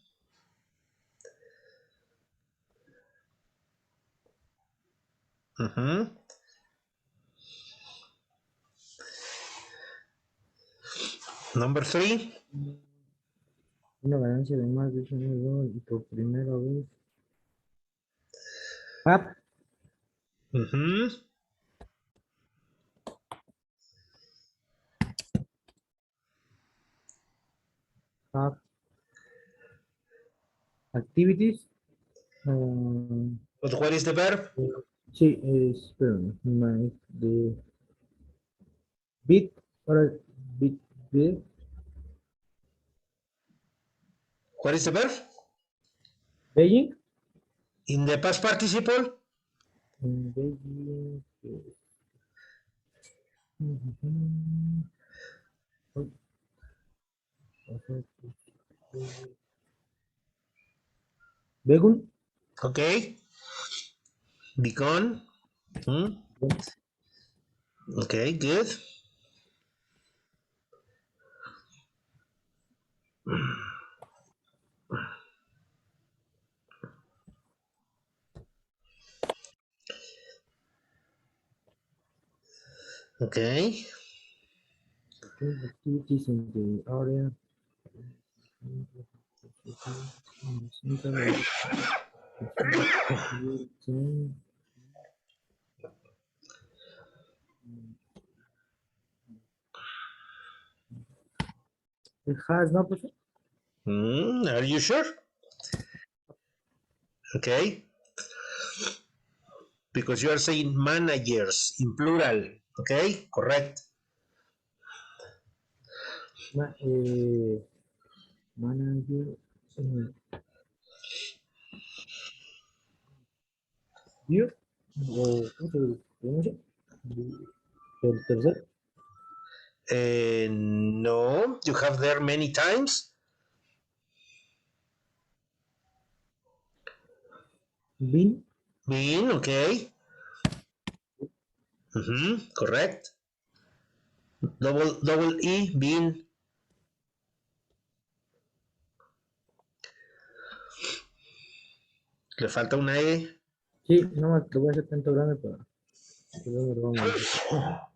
Number 3. Una ganancia de más de $1 y por primera vez. Have, have activities. But what is the verb? Sí, espérame, de bit, ahora bit, bit, What is the verb? Beijing, In the past participle? Beijing, Begun, Okay. Begun. Okay, good. Okay. activities in the area, it has no person. Are you sure? Okay. Because you are saying managers in plural. Okay, correct. Manager, view, o ¿cómo se pronuncia? El tercer, No, you have there many times. bin, Been, okay. Correct. Double E, been. Le falta una E. sí, no, te voy a hacer tanto grande para que luego lo vamos a modificar.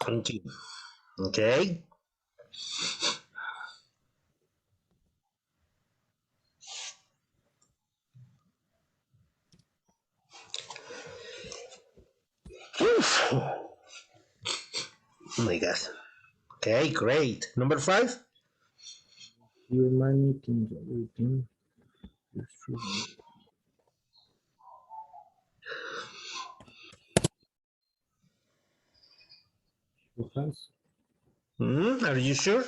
Thank you. Okay. Oh my God. Okay, great. Number 5. Your money, things, everything, you should you has. Are you sure?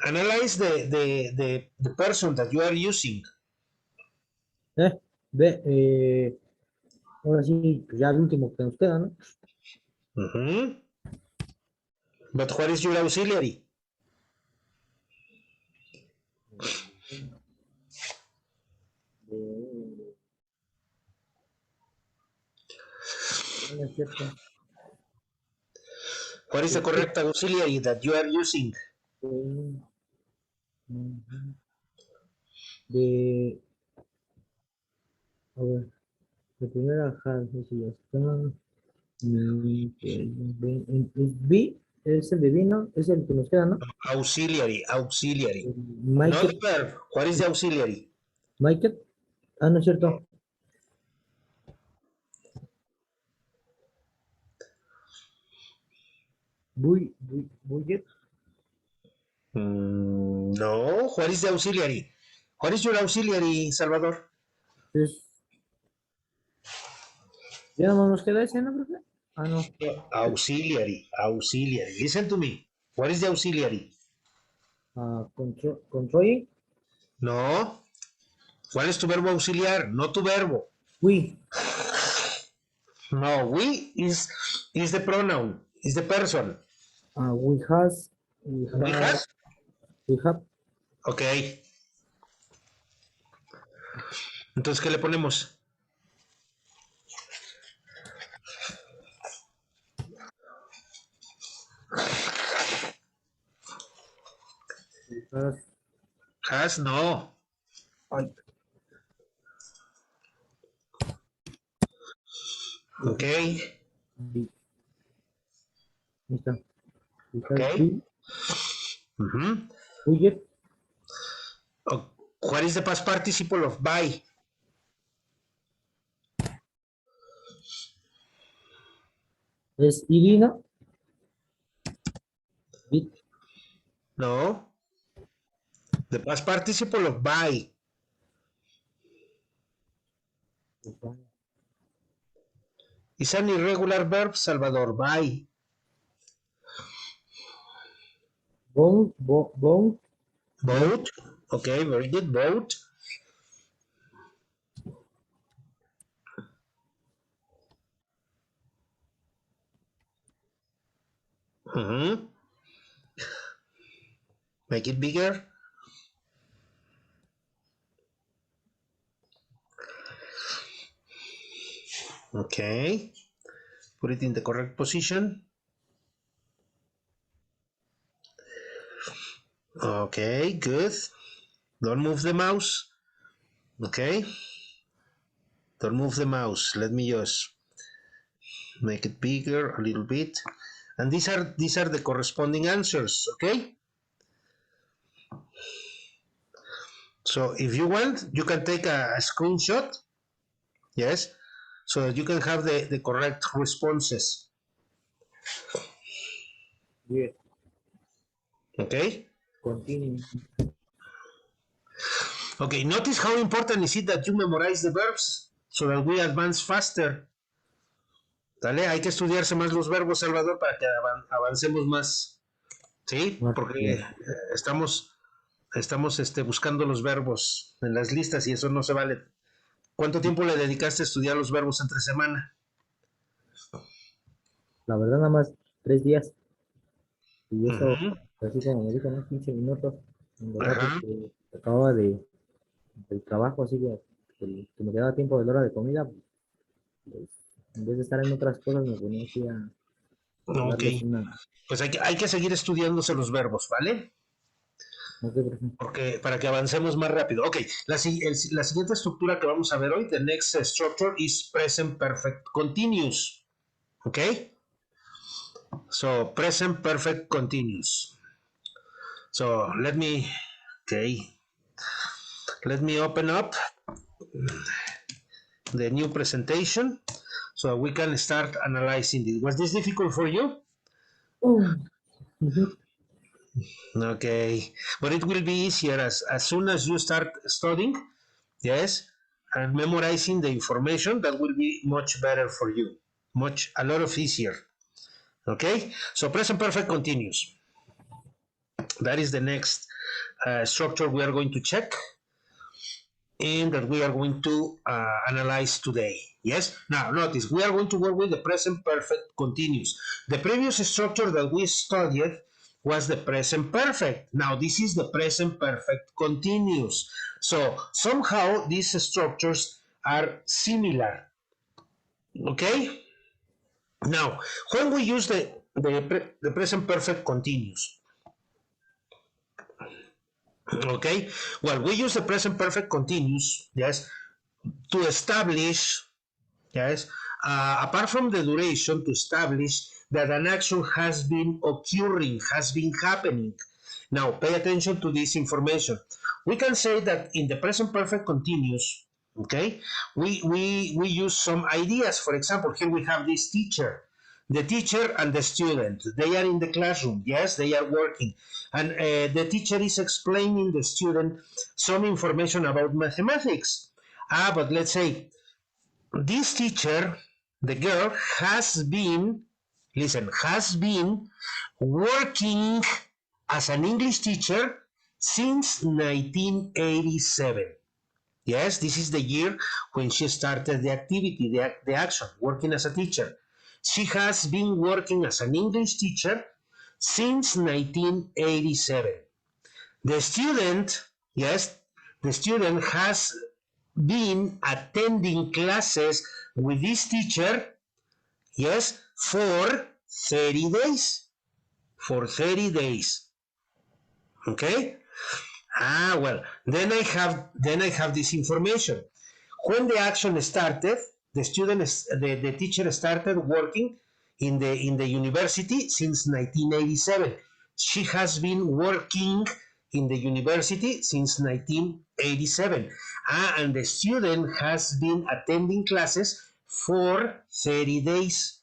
Analyze the person that you are using. Ve, ahora sí, pues ya el último que nos queda, ¿no? But what is your auxiliary? No es cierto. What is the correct auxiliary that you are using? De, a ver, de primera hand, si ya está. B es el de B, ¿no? Es el que nos queda, ¿no? Auxiliary. Not Mike, verb. What is the auxiliary? Mike. Ah, no es cierto. Bullet. No. What is the auxiliary? What is your auxiliary, Salvador? Es, ya no nos queda ese, ¿no, profe? Ah, no. Auxiliary. Listen to me. What is the auxiliary? Control. No. ¿Cuál es tu verbo auxiliar? No tu verbo. We. No, we is the pronoun, is the person. We We have. have. Ok. Entonces, ¿qué le ponemos? Has, no. Ay. Ok. Ahí está. Ok. Bullet. What is the past participle of by? Es id, ¿no? Bit. No. The past participle of by. Is an irregular verb, Salvador. By. Bone. Boat. Okay, very good. Boat. Make it bigger. Okay. Put it in the correct position. Okay, good. Don't move the mouse. Okay. Don't move the mouse. Let me just make it bigger a little bit. And these are the corresponding answers, okay? So if you want, you can take a screenshot, yes, so that you can have the correct responses. Yeah. Okay? Continue. Okay, notice how important is it that you memorize the verbs so that we advance faster. ¿Dale? Hay que estudiarse más los verbos, Salvador, para que avancemos más. ¿Sí? Porque estamos buscando los verbos en las listas y eso no se vale. ¿Cuánto tiempo le dedicaste a estudiar los verbos entre semana? La verdad, nada más 3 días. Y eso, así como me dijo, ¿no? 15 minutos. En los ratos que acababa del trabajo, así que me quedaba tiempo de la hora de comida, pues, en vez de estar en otras cosas, me ponía aquí a Ok. darles una. Pues hay que seguir estudiándose los verbos, ¿vale? No sé, por ejemplo. Porque para que avancemos más rápido. Ok, la siguiente estructura que vamos a ver hoy, the next structure is present perfect continuous. Ok? So, present perfect continuous. So, let me open up the new presentation so we can start analyzing it. Was this difficult for you? Okay, but it will be easier as soon as you start studying, yes, and memorizing the information. That will be much better for you, a lot of easier. Okay, so present perfect continuous. That is the next structure we are going to check and that we are going to analyze today. Yes, now notice we are going to work with the present perfect continuous. The previous structure that we studied was the present perfect. Now this is the present perfect continuous. So somehow these structures are similar. Okay? Now, when we use the present perfect continuous, okay? Well, we use the present perfect continuous, yes, to establish, yes, apart from the duration, to establish that an action has been occurring, has been happening. Now, pay attention to this information. We can say that in the present perfect continuous, okay, we use some ideas. For example, here we have this teacher. The teacher and the student, they are in the classroom. Yes, they are working. And the teacher is explaining the student some information about mathematics. But let's say this teacher, the girl, has been, listen, has been working as an English teacher since 1987. Yes, this is the year when she started the activity, the action, working as a teacher. She has been working as an English teacher since 1987. The student, yes, the student has been attending classes with this teacher, yes, for 30 days. For 30 days. Okay? Well, then I have this information. When the action started, the teacher started working in the university since 1987. She has been working in the university since 1987. And the student has been attending classes for 30 days.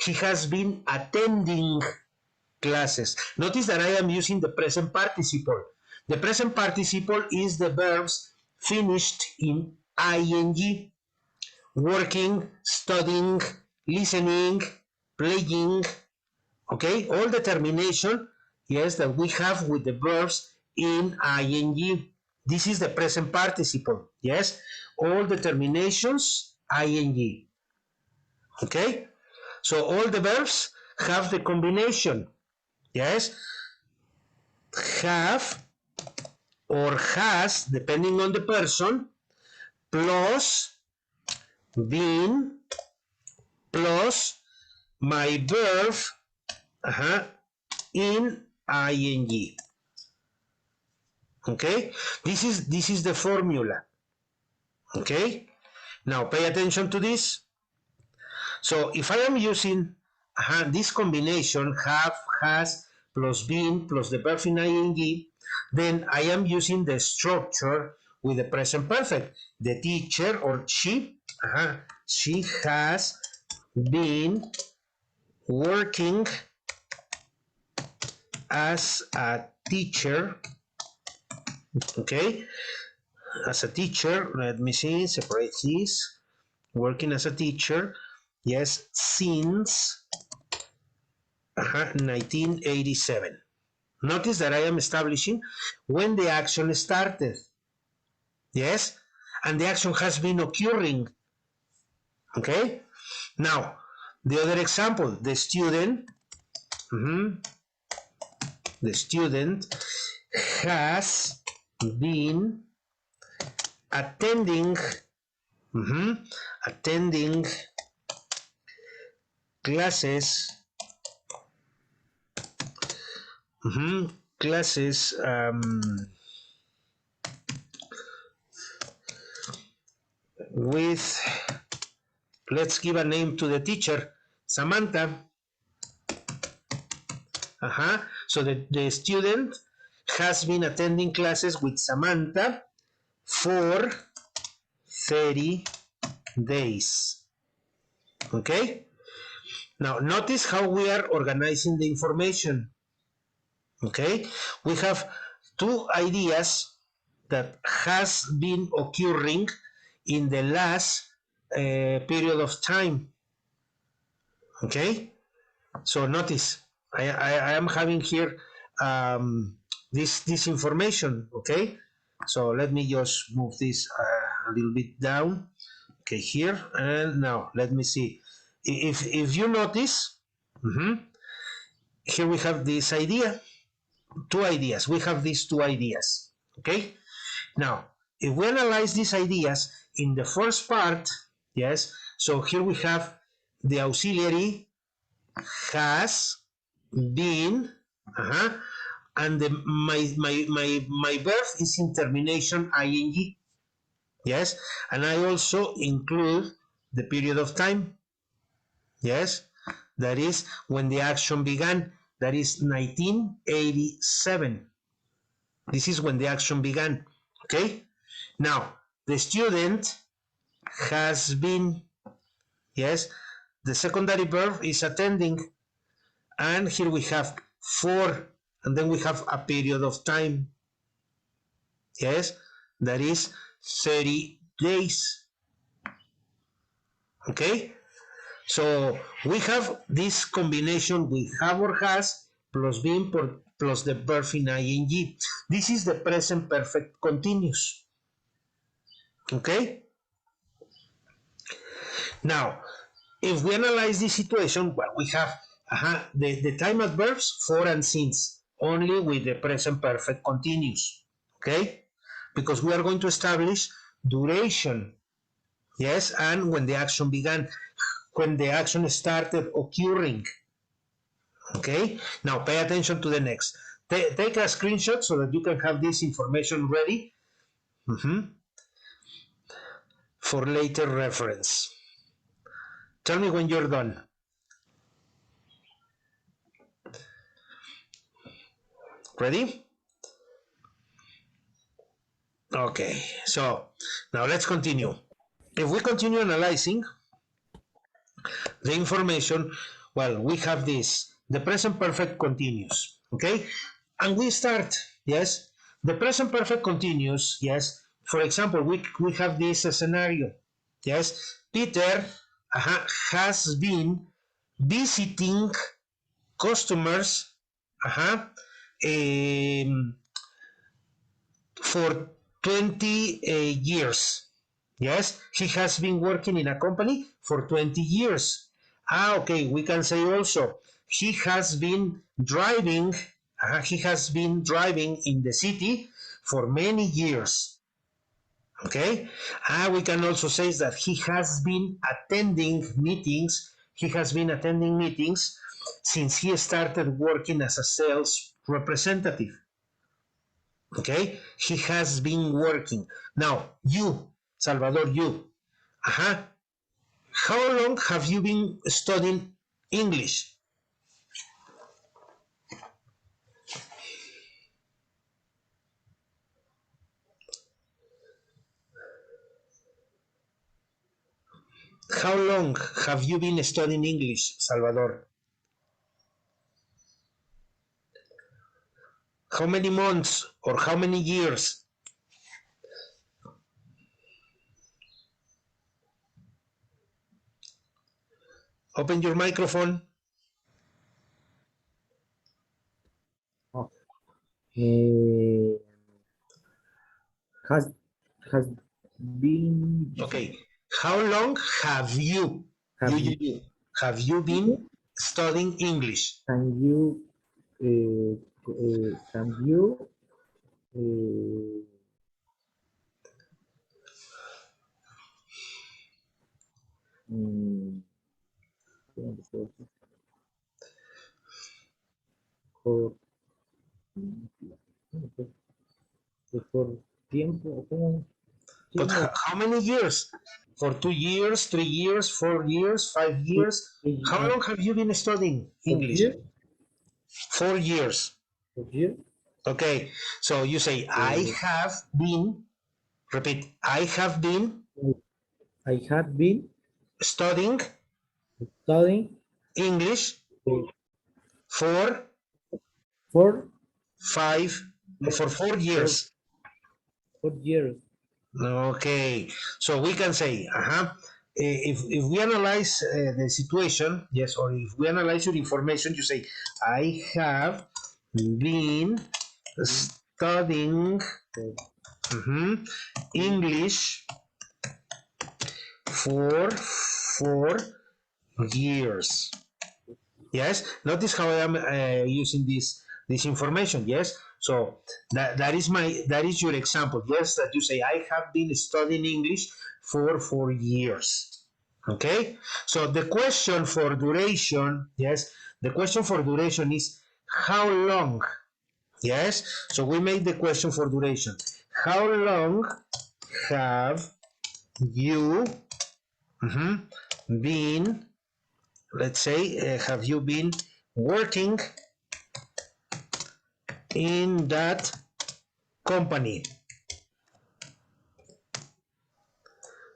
He has been attending classes. Notice that I am using the present participle. The present participle is the verbs finished in ing, working, studying, listening, playing, okay? All the termination, yes, that we have with the verbs in ing. This is the present participle, yes? All the terminations, ing, okay? So all the verbs have the combination, yes? Have or has, depending on the person, plus been plus my verb in ing. Okay, this is the formula. Okay, now pay attention to this. So if I am using this combination, have, has, plus been, plus the verb in ing, then I am using the structure with the present perfect. The teacher or she has been working as a teacher, okay, as a teacher. Let me see, separate this. Working as a teacher, yes, since 1987. Notice that I am establishing when the action started. Yes? And the action has been occurring. Okay? Now, the other example, the student has been attending attending classes classes with, let's give a name to the teacher, Samantha. So the student has been attending classes with Samantha for 30 days. Okay? Now, notice how we are organizing the information. Okay? We have two ideas that has been occurring in the last period of time. Okay? So notice, I am having here this information, okay? So let me just move this a little bit down. Okay, here, and now let me see. If you notice, here we have this idea, two ideas. We have these two ideas, okay? Now, if we analyze these ideas in the first part, yes, so here we have the auxiliary has been, and my verb is in termination ing, yes, and I also include the period of time, yes, that is when the action began, that is 1987. This is when the action began, okay? Now, the student has been, yes, the secondary verb is attending, and here we have for, and then we have a period of time, yes, that is 30 days, okay? So we have this combination with have or has plus been plus the verb in ing. This is the present perfect continuous, okay? Now, if we analyze this situation, well, we have the time adverbs for and since, only with the present perfect continuous, okay? Because we are going to establish duration, yes, and when the action began, when the action started occurring, okay? Now pay attention to the next. Take a screenshot so that you can have this information ready for later reference. Tell me when you're done. Ready? Okay, so now let's continue. If we continue analyzing the information, well, we have this, the present perfect continuous, okay? And we start, yes, the present perfect continuous, yes, for example, we have this scenario, yes, Peter has been visiting customers for 20 years. Yes, he has been working in a company for 20 years. Okay, we can say also he has been driving, in the city for many years. Okay, we can also say that he has been attending meetings. He has been attending meetings since he started working as a sales representative. Okay, he has been working. Now, you, Salvador, you, how long have you been studying English? How long have you been studying English, Salvador? How many months or how many years? Open your microphone. Oh. Has has been Okay. How long have you, have have you been studying English? can you can you uh, mm, por, por tiempo, ¿cómo? But Tiempo, how many years? For 2 years, 3 years, 4 years, 5 years? How long have you been studying por English? year, 4 years. por year, Okay, so you say, I have been, repeat, I have been I have been studying studying English uh, for for five, for 4 years. 4 years. Okay, so we can say, if we analyze the situation, yes, or if we analyze your information, you say, I have been studying English for 4 years. Yes, notice how I am using this information. Yes, so that is your example. Yes, that you say I have been studying English for 4 years. Okay, so the question for duration, yes, the question for duration is how long. Yes, so we made the question for duration. How long have you been, let's say, have you been working in that company?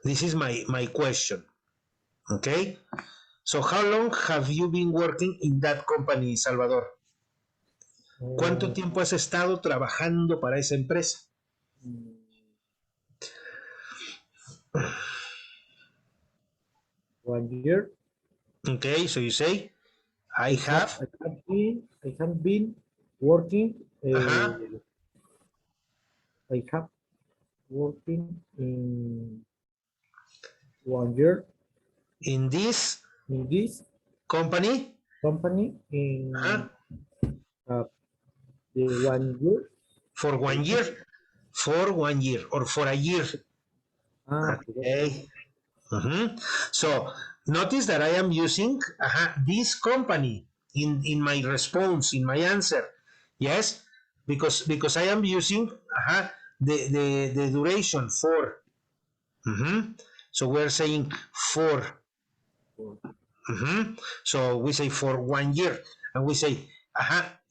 This is my question. Okay, so how long have you been working in that company, Salvador? ¿Cuánto tiempo has estado trabajando para esa empresa? 1 year. Okay, so you say I have. I have been working. Uh-huh. I have working in 1 year In this in this company. company Uh-huh. in the 1 year. For 1 year. For 1 year or for a year. Okay. Okay. So notice that I am using this company in my response, in my answer. Yes, because I am using the duration for. So we're saying for. So we say for 1 year, and we say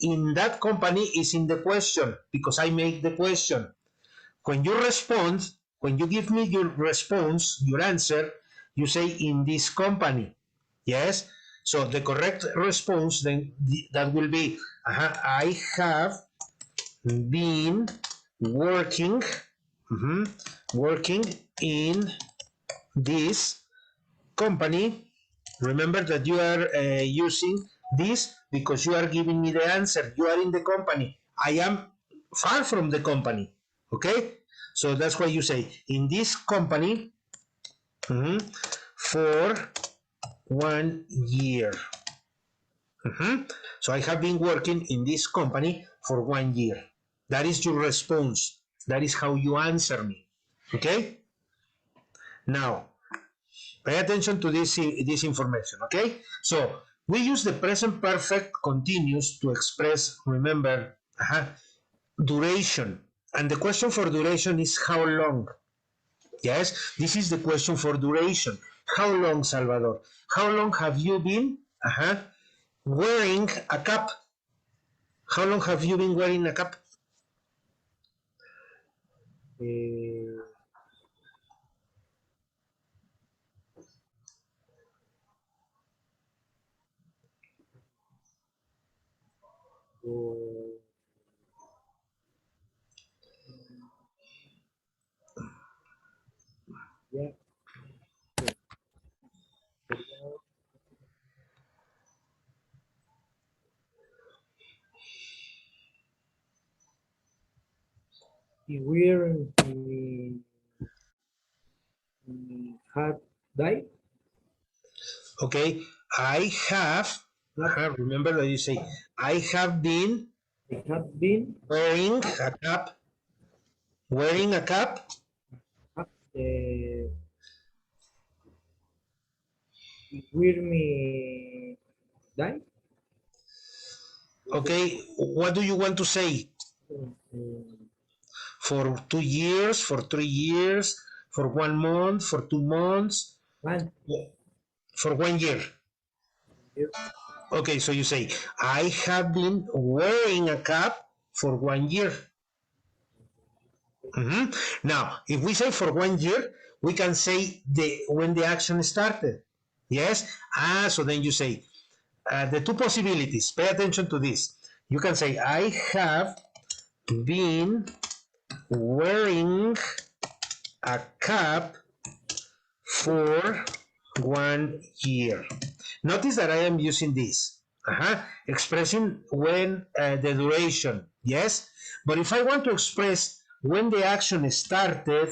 in that company is in the question because I make the question. When you respond, when you give me your response, your answer, you say in this company. Yes? So the correct response then that will be I have been working working in this company. Remember that you are using this because you are giving me the answer. You are in the company. I am far from the company. Okay? So that's why you say, in this company for 1 year. So I have been working in this company for 1 year. That is your response. That is how you answer me. Okay? Now, pay attention to this information, okay? So we use the present perfect continuous to express, remember, duration. And the question for duration is how long? Yes, this is the question for duration. How long, Salvador? How long have you been wearing a cap? How long have you been wearing a cap? Uh, so, yeah. Where had died? Okay, I have, remember that you say, I have been I have been wearing a cap, wearing a cap. uh, where me die? Okay, what do you want to say? For 2 years, for 3 years, for 1 month, for 2 months, One for 1 year. year. Okay, so you say, I have been wearing a cap for 1 year. Now, if we say for 1 year, we can say when the action started. Yes? So then you say, the two possibilities, pay attention to this. You can say, I have been wearing a cap for 1 year. Notice that I am using this, expressing when the duration, yes? But if I want to express when the action started,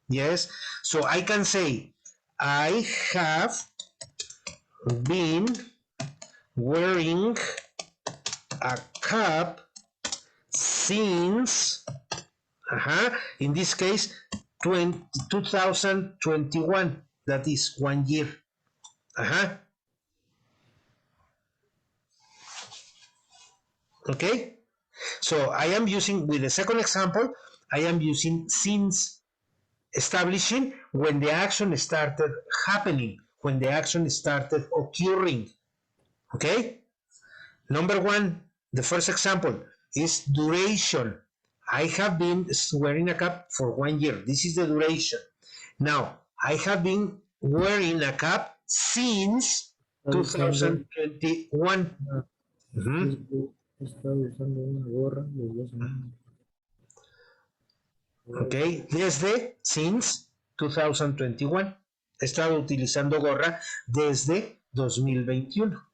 yes, so I can say, I have been wearing a cap since, in this case, 2021. That is 1 year. Okay? So I am using, with the second example, I am using since, establishing when the action started happening, when the action started occurring. Okay? Number one, the first example is duration. I have been wearing a cap for 1 year. This is the duration. Now, I have been wearing a cap since Usando, 2021. sí, he estado usando una gorra desde hace un Ok, desde since 2021. He estado utilizando gorra desde 2021.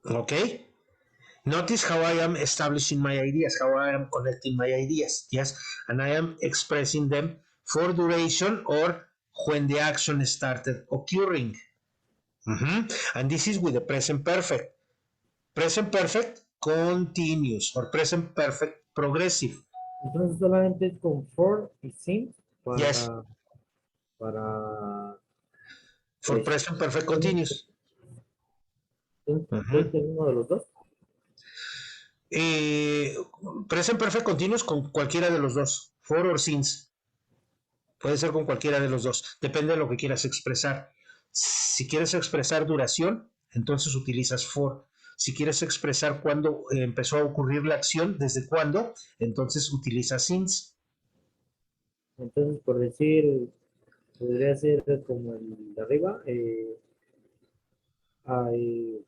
Ok. Notice how I am establishing my ideas, how I am connecting my ideas. Yes, and I am expressing them for duration or when the action started occurring. And this is with the present perfect. Present perfect continuous or present perfect progressive. Entonces solamente es con for y since Yes, para for pues, present perfect continuous. puede ser uno de los dos. Eh, present perfect continuous con cualquiera de los dos, for or since. Puede ser con cualquiera de los dos, depende de lo que quieras expresar. Si quieres expresar duración, entonces utilizas for. Si quieres expresar cuándo empezó a ocurrir la acción, desde cuándo, entonces utilizas since. Entonces, por decir, podría ser como el de arriba, I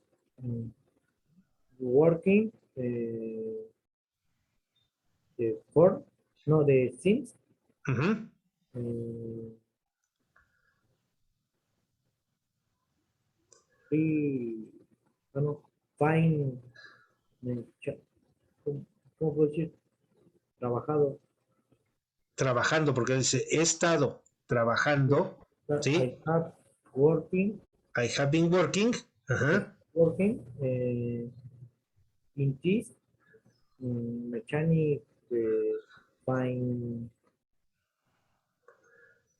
working de for, no, de since, eh, y, bueno, fine, ¿cómo, cómo puedo decir? Trabajado. Trabajando, porque dice, he estado trabajando, I ¿sí? have working, I have been working, working in this mechanic fine,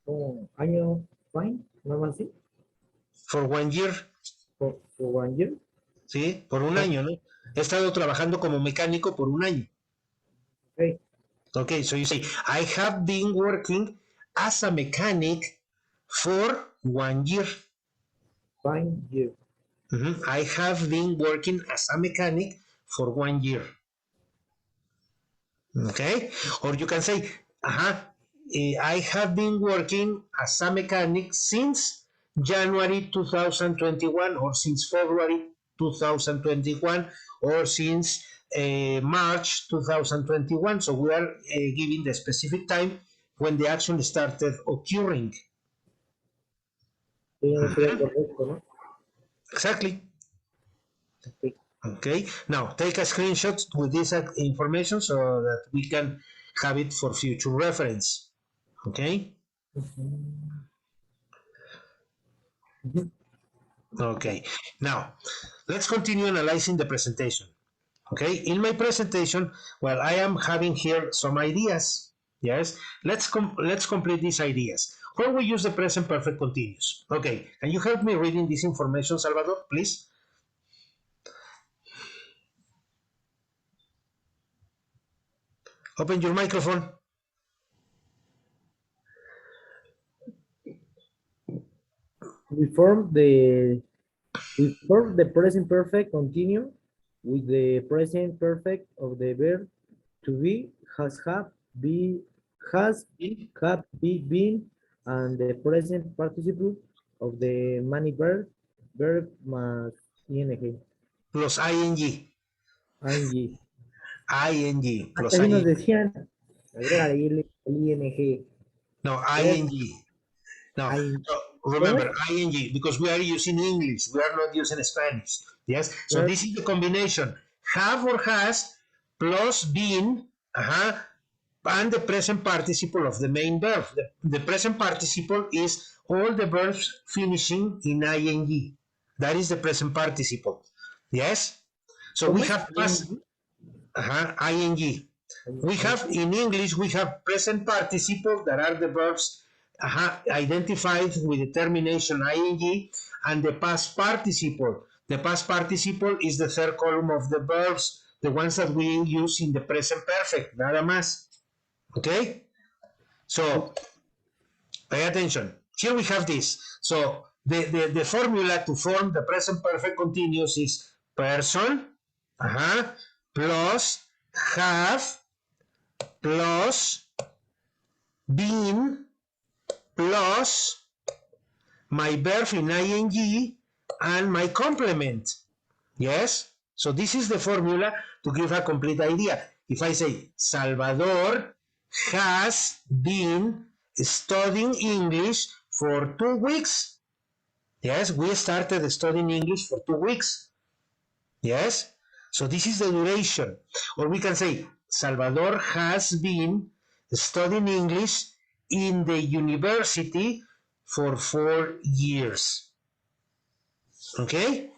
como año fine, nada más así, for 1 year, for 1 year. ¿sí? Por un año, ¿no? He estado trabajando como mecánico por un año. Okay. Okay, so you say, I have been working as a mechanic for 1 year. Fine year. I have been working as a mechanic for 1 year. Okay, or you can say, I have been working as a mechanic since January 2021 or since February 2021 or since March 2021. So we are giving the specific time when the action started occurring. Sí, no sería correcto, ¿no? Exactly. Okay. Okay, now take a screenshot with this information so that we can have it for future reference. Okay. Okay, now let's continue analyzing the presentation. Okay, in my presentation, well, I am having here some ideas. Yes, let's complete these ideas. Where we use the present perfect continuous. Okay, can you help me reading this information, Salvador, please? Open your microphone. We form the present perfect continue with the present perfect of the verb to be, has have, be, has, have, be, been, and the present participle of the many verb más ing. Plus ing. ing. Ing. Plus Hasta si nos ing. decían, agrégale el ing. No, Verb, ing. No, ing. so ¿Cómo remember es? ing because we are using English. We are not using Spanish. Yes. So Verb, this is the combination: have or has plus been, and the present participle of the main verb. The present participle is all the verbs finishing in ing. That is the present participle. Yes? So we have past ing. We have in English, we have present participles that are the verbs identified with the termination ing, and the past participle. The past participle is the third column of the verbs, the ones that we use in the present perfect, nada más. Okay? So, pay attention. Here we have this. So, the formula to form the present perfect continuous is person, plus have, plus been, plus my verb in ing and my complement. Yes? So this is the formula to give a complete idea. If I say Salvador has been studying English for 2 weeks. Yes, we started studying English for 2 weeks. Yes? So this is the duration. Or we can say Salvador has been studying English in the university for 4 years. Okay?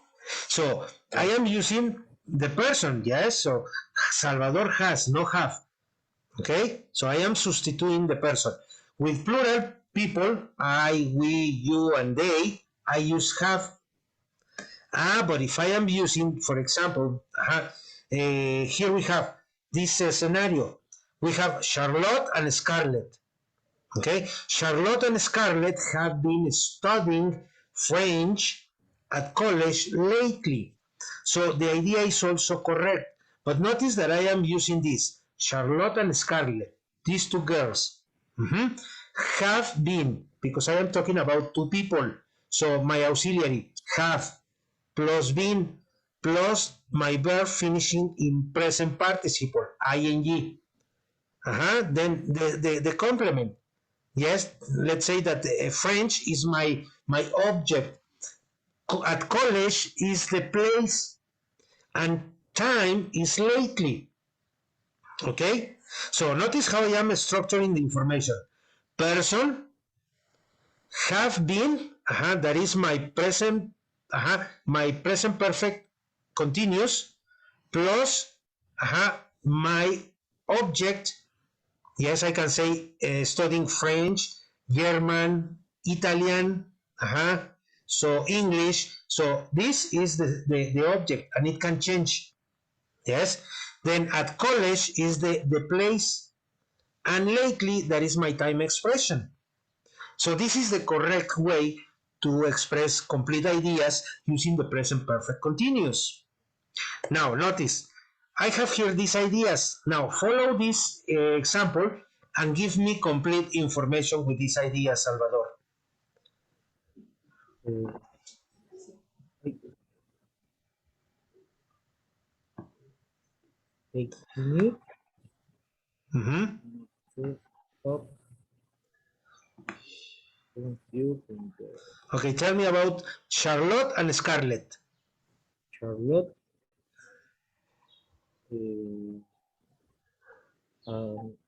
So I am using the person, yes? So Salvador has, no have. Okay? So I am substituting the person. With plural people, I, we, you, and they, I use have. But if I am using, for example, here we have this scenario. We have Charlotte and Scarlett. Okay, Charlotte and Scarlett have been studying French at college lately. So the idea is also correct. But notice that I am using this. Charlotte and Scarlett, these two girls, have been, because I am talking about two people. So my auxiliary, have, plus been, plus my verb finishing in present participle, ing. Then the complement. Yes, let's say that French is my object. At college is the place, and time is lately. Okay? So notice how I am structuring the information. Person, have been, that is my present perfect continuous, plus, my object. Yes, I can say studying French, German, Italian, so English. So this is the object, and it can change. Yes. Then at college is the place, and lately that is my time expression. So this is the correct way to express complete ideas using the present perfect continuous. Now, notice, I have here these ideas. Now, follow this example and give me complete information with these ideas, Salvador. New. Up. Okay, tell me about Charlotte and Scarlett. Charlotte.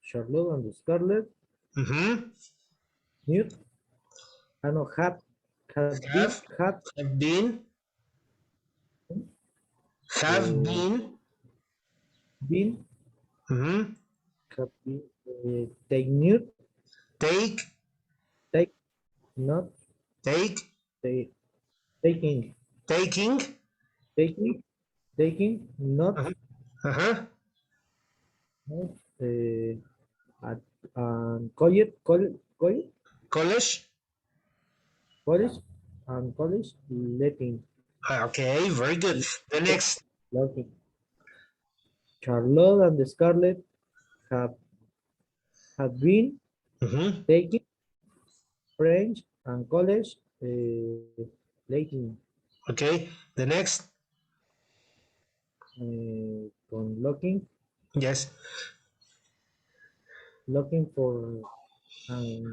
Charlotte and Scarlett. Mute. I know have been have been have been take mute take not take taking not at college and college letting. Okay, very good. The next. Letting. Charlotte and Scarlett have been taking French and college letting. Okay, the next. Looking. Yes. Looking for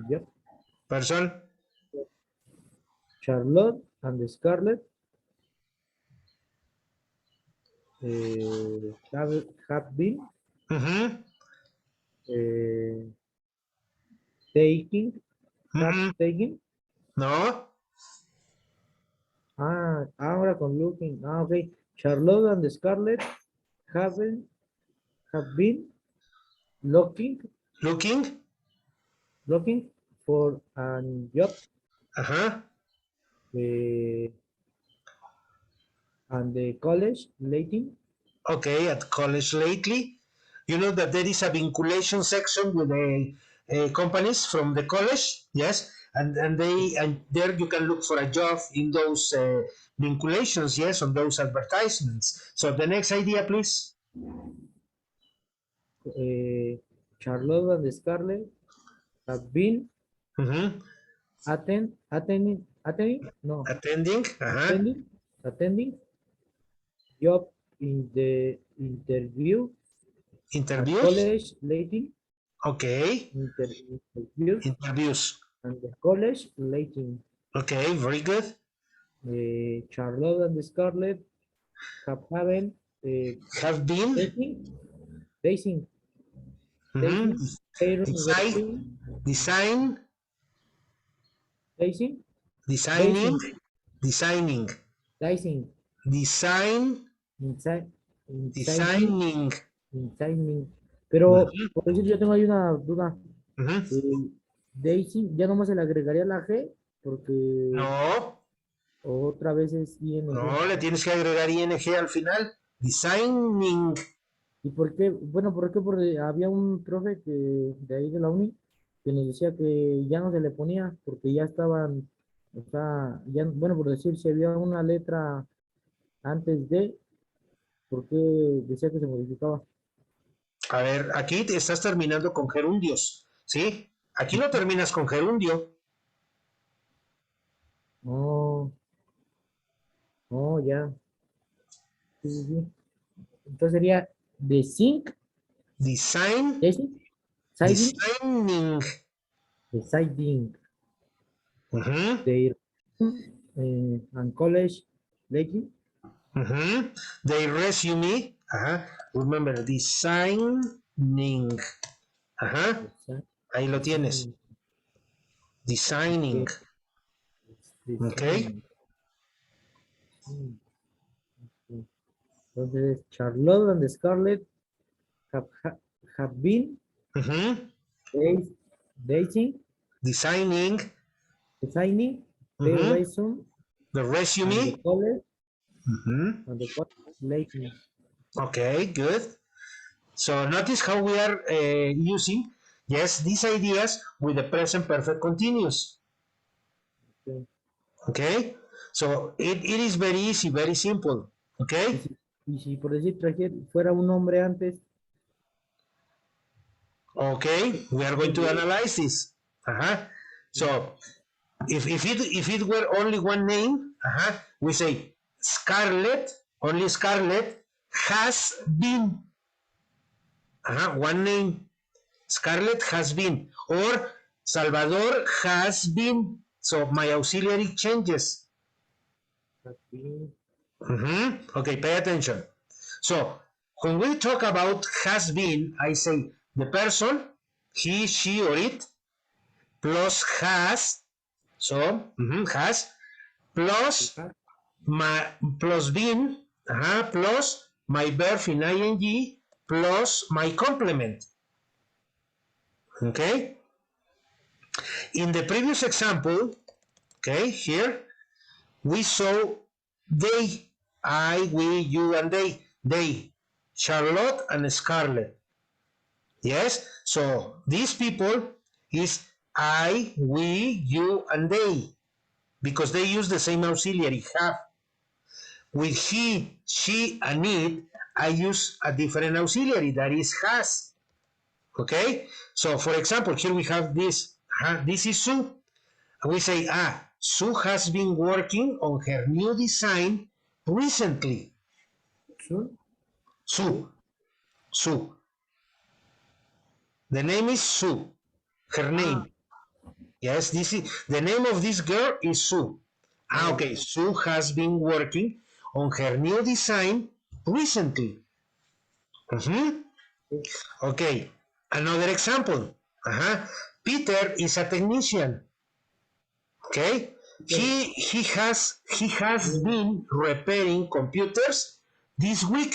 yep. Person. Charlotte and Scarlett have been Taking, have Mm-mm. taken. No. Ahora con looking. Ok. Charlotte and Scarlett haven't have been looking Looking. looking for a job Uh-huh. uh, and the college lately. Okay, at college lately. You know that there is a vinculation section with the companies from the college, yes, and there you can look for a job in those vinculations, yes, on those advertisements. So the next idea, please. Charlotte and Scarlett have been Mm-hmm. no, Attending, attending, attending job in the interview at interviews. college lately, Okay, interviews interviews. and the college lately. Okay, very good. Charlotte and Scarlett have haven't Have been. dating, dating, Mm-hmm. dating, their Design, resume, design, dating, designing, dating, designing, dating, design, inside, inciting, designing. inciting. Pero, Mm-hmm. por decir, yo tengo ahí una duda. Mm-hmm. Daisy, ya nomás se le agregaría la G, porque No, otra vez es ING. no, le tienes que agregar ing al final. Designing. ¿Y por qué? Bueno, ¿por qué? Porque había un profe que, de ahí de la uni que nos decía que ya no se le ponía porque ya estaban, o sea, ya, bueno, por decir, si había una letra antes de, ¿por qué decía que se modificaba? A ver, aquí te estás terminando con gerundios, ¿sí? Aquí no terminas con gerundio. No, no, ya. Sí, sí, sí. Entonces sería de sync, Design, design, siding, designing. deciding, Uh-huh, their and college lately. uh-huh. They resume. Uh-huh. Remember, designing. Ajá, ahí lo tienes. Design, Designing. okay, Ok. design. Entonces, Charlotte and Scarlett have, have been Uh-huh. dating, Designing. designing their Uh-huh. resume The resume. Uh-huh. and the college lately. Okay, good. So notice how we are using, yes, these ideas with the present perfect continuous. Okay. Okay, so it is very easy, very simple. Y Okay, si, y si por decir fuera un hombre antes, okay, we are going to analyze this. Uh-huh. So if it were only one name, we say Scarlett, only Scarlett has been. One name. Scarlett has been, or Salvador has been. So my auxiliary changes. have been, Okay, pay attention. So when we talk about has been, I say the person, he, she, or it, plus has, so has, plus have, my plus been, plus my verb in ing, plus my complement. Okay. In the previous example, okay, here we saw they, I, we, you, and they, Charlotte and Scarlett. Yes, so these people is I, we, you, and they, because they use the same auxiliary have. With he, she, and it, I use a different auxiliary that is has. Okay, so for example, here we have this. This is Sue. We say, Sue has been working on her new design recently. soon, Sue, Sue. The name is Sue. Her ah, name. Yes, this is the name of this girl is Sue. ya, Okay. Sue has been working on her new design recently. Mhm. sí, Okay. Another example. Peter is a technician. Okay, he has been repairing computers this week.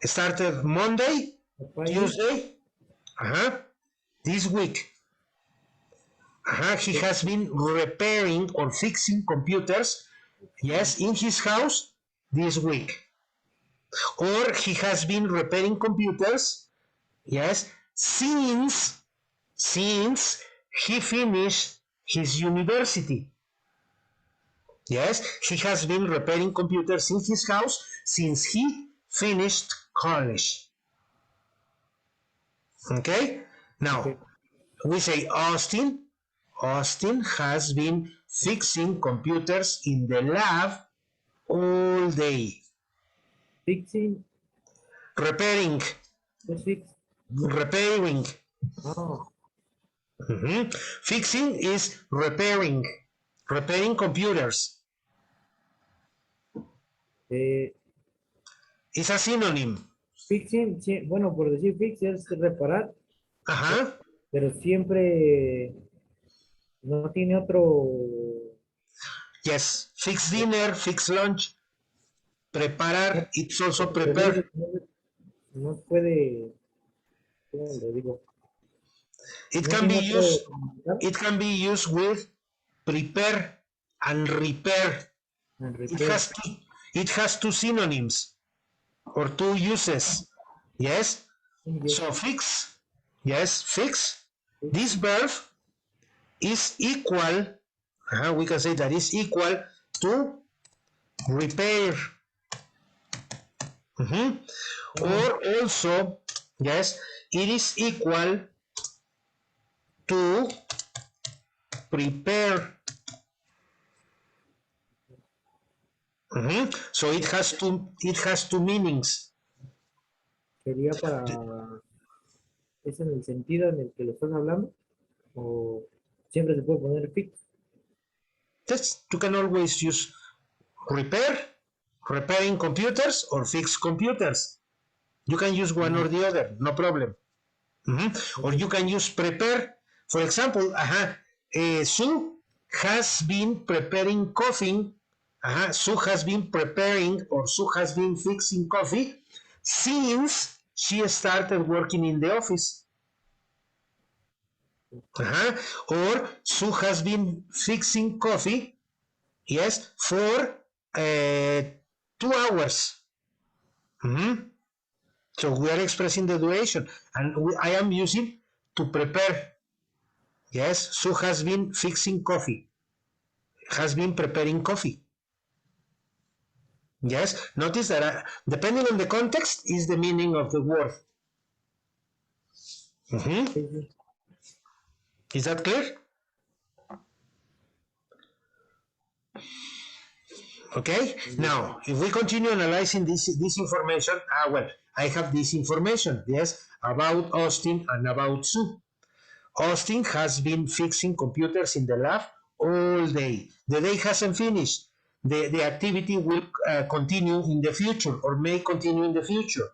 Started Monday, Tuesday, this week. He has been repairing or fixing computers, yes, in his house this week. Or he has been repairing computers, yes, since he finished his university. Yes, he has been repairing computers in his house since he finished college. Okay, now we say Austin has been fixing computers in the lab all day. Fixing. Repairing. Just fix. Repairing. Oh. Fixing is repairing computers. It's a synonym. Fixing, bueno, por decir fix es reparar. Ajá. Pero siempre no tiene otro. Yes, fix dinner, fix lunch. Preparar, it's also prepare. No puede, ¿cómo le digo? It No can be tiene otro. used with prepare and repair. It has two synonyms or two uses. Yes. So fix. Yes, fix. This verb is equal. We can say that is equal to repair. Or also, yes, it is equal to prepare. So it has two meanings. Sería para. ¿Es en el sentido en el que lo estás hablando? ¿O siempre se puede poner fix? Yes, you can always use repairing computers, or fix computers. You can use one or the other, no problem. Or you can use prepare. For example, Sue has been preparing coffee. Sue has been preparing, or Sue has been fixing coffee since she started working in the office. Or Sue has been fixing coffee, yes, for 2 hours. So we are expressing the duration, and I am using to prepare. Yes, Sue has been fixing coffee, has been preparing coffee. Yes, notice that depending on the context is the meaning of the word. Is that clear? Okay, now if we continue analyzing this information, well, I have this information, yes, about Austin and about Sue. Austin has been fixing computers in the lab all day. The day hasn't finished. The activity will continue in the future, or may continue in the future.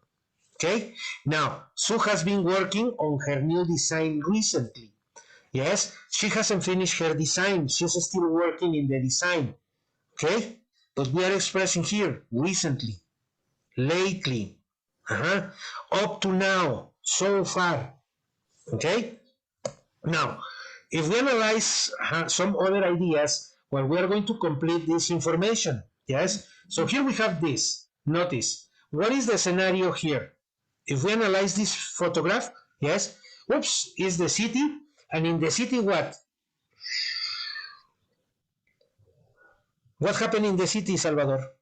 Okay, now Sue has been working on her new design recently. Yes, she hasn't finished her design. She's still working in the design. Okay, but we are expressing here recently, lately, up to now, so far. Okay, now if we analyze some other ideas, well, we are going to complete this information. Yes, so here we have this. Notice, what is the scenario here? If we analyze this photograph, yes, oops, is the city, and in the city what? What happened in the city, Salvador?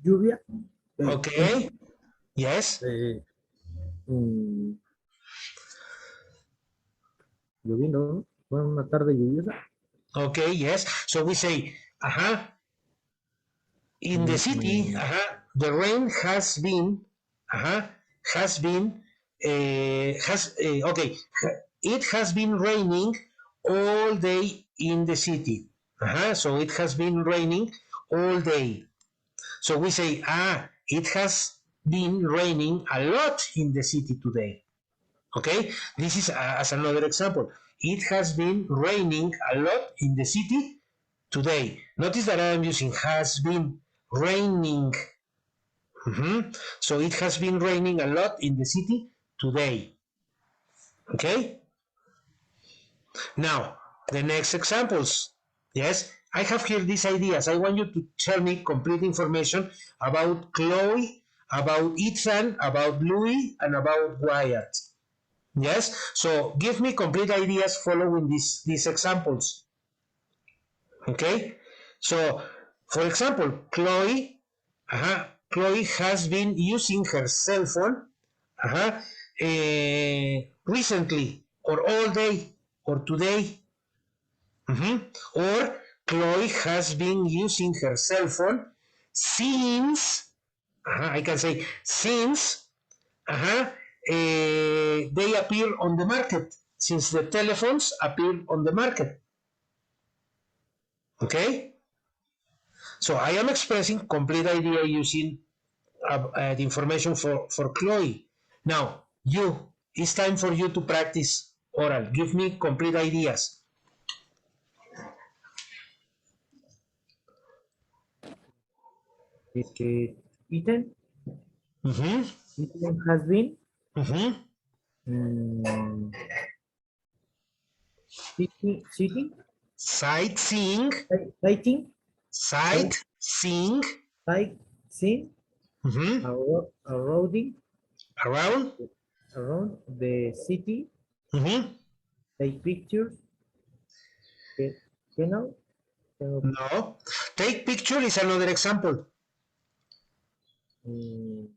Lluvia. Okay, yes. Lloviendo, fue una tarde lluviosa. Okay, yes. So we say, in the city, the rain has been, okay, it has been raining all day in the city. So it has been raining all day. So we say, it has been raining a lot in the city today. Okay, this is as another example. It has been raining a lot in the city today. Notice that I'm using has been raining. So it has been raining a lot in the city today. Okay, now the next examples. Yes, I have here these ideas. I want you to tell me complete information about Chloe, about Ethan, about Louis, and about Wyatt. Yes, so give me complete ideas following these examples. Okay, so for example, Chloe has been using her cell phone recently, or all day, or today. Or Chloe has been using her cell phone since, I can say, since they appear on the market, since the telephones appear on the market. Okay? So I am expressing complete idea using the information for Chloe. Now, it's time for you to practice oral. Give me complete ideas. Ethan, Mm-hmm. Ethan has been Mm-hmm. um, sitting, Sightseeing. sighting, sight, Sightseeing. sightseeing, Mm-hmm. around, Around. around the city, Mm-hmm. take pictures, get, cannot, cannot, No. Take picture is another example. um,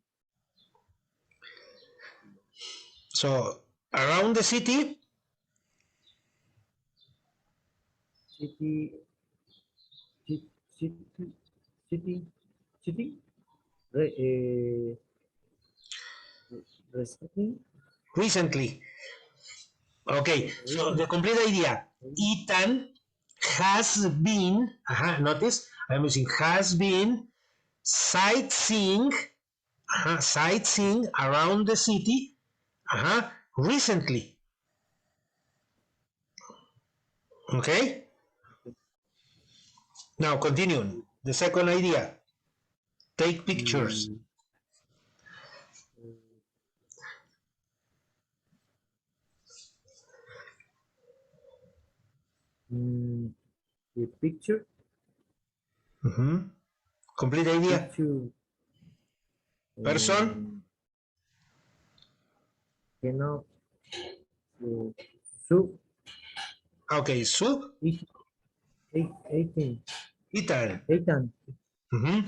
So around the city. city, city, city, city, re, receiving, Recently. Okay, so the recent, complete idea. Ethan has been, notice I'm using has been sightseeing, sightseeing around the city, recently. Okay, now continue. The second idea. Take pictures. um, the picture, Complete idea. picture, Person. cannot, uh, soup, Okay, soup. 18, Ethan. 18, Mm-hmm.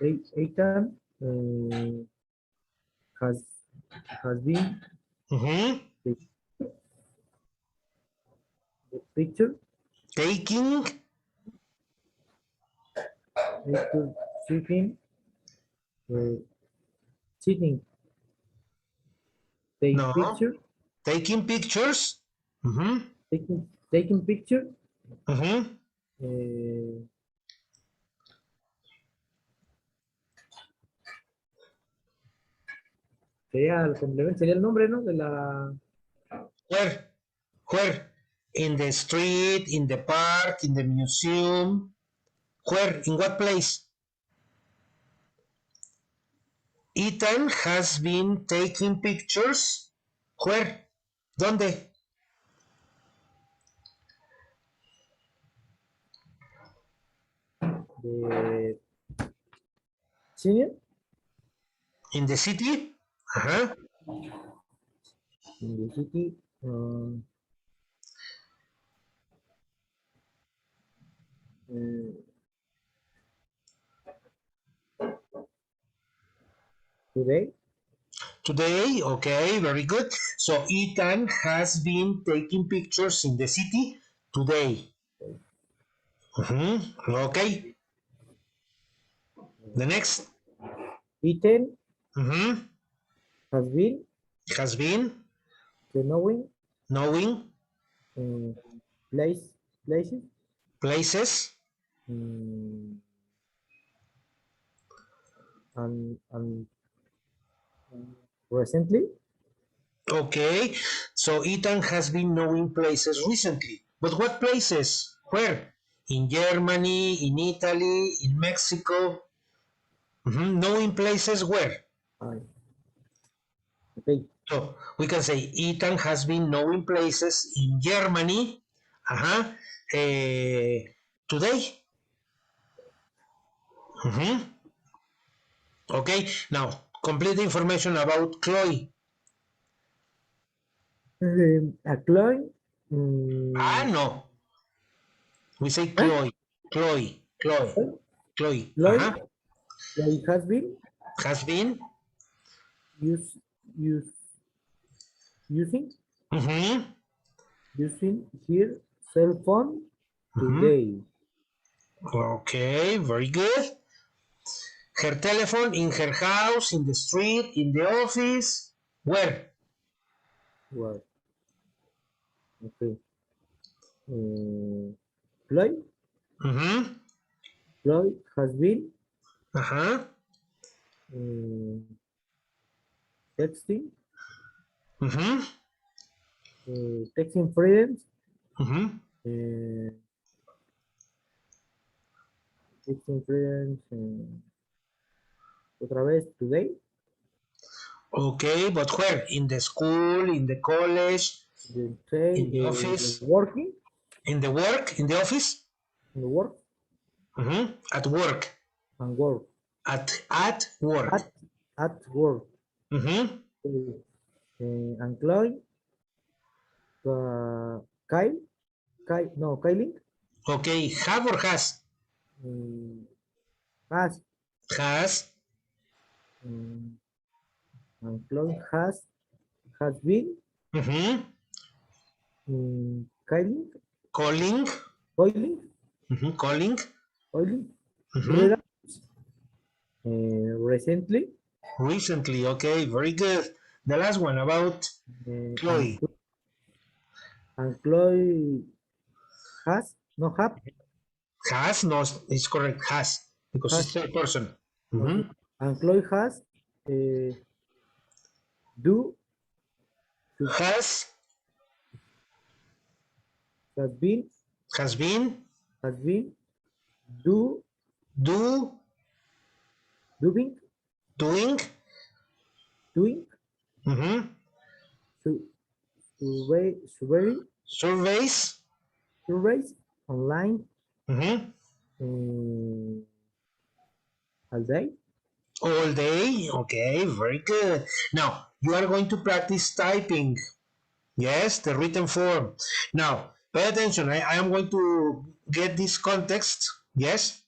18, 18, has has been Mm-hmm. the, the picture, Taking. picture sitting, uh, sitting, take No. picture, Taking pictures. Mm-hmm. taking picture, Mm-hmm. uh, sería el complemento, sería el nombre, ¿no? De la Where? Where? In the street, in the park, in the museum. Where? In what place? Ethan has been taking pictures. Where? ¿Dónde? de senior, In the city. Uh-huh. in the city, today, Today, okay, very good. So Ethan has been taking pictures in the city today. Okay, the next. Ethan Mm-hmm. has been Has been knowing knowing uh, place places, places. um, and recently. Okay, so Ethan has been knowing places recently. But what places? Where? In Germany, in Italy, in Mexico? Knowing places where? Uh, okay. So we can say Ethan has been knowing places in Germany today. Okay, now complete information about Chloe. Chloe. No, we say Huh? Chloe. Chloe. Chloe. Chloe. Chloe. Chloe. Chloe has been Has been. use, use, using Mm-hmm. using her cell phone Mm-hmm. today. Okay, very good. Her telephone in her house, in the street, in the office. Where? Well, okay. Chloe. Mm-hmm. Chloe has been Uh-huh. uh, texting, Mm-hmm. texting friends, Mm-hmm. uh, texting friends, otra vez today. Okay, but where? In the school, in the college, They say in the office, working in the work, in the office? in the work At work. and work At work. at work. Mm-hmm. And Chloe, Kyle, no, Kylie, Okay, have or has? um, has Has. um, and Chloe has been Mm-hmm. Kylie, Calling. Kylie, Calling. Kylie, Mm-hmm. recently, Recently. Okay, very good. The last one about uh, and Chloe. and Chloe has no have Has, no, it's correct. Has, because has it's third person. okay, Mm-hmm. and Chloe has uh, do should Has, has been has been, has been do do, doing doing. doing Mm-hmm. su- survey Surveys. surveys online Mm-hmm. uh, all day. All day. Okay, very good. Now, you are going to practice typing. Yes, the written form. Now, pay attention. I am going to get this context. Yes.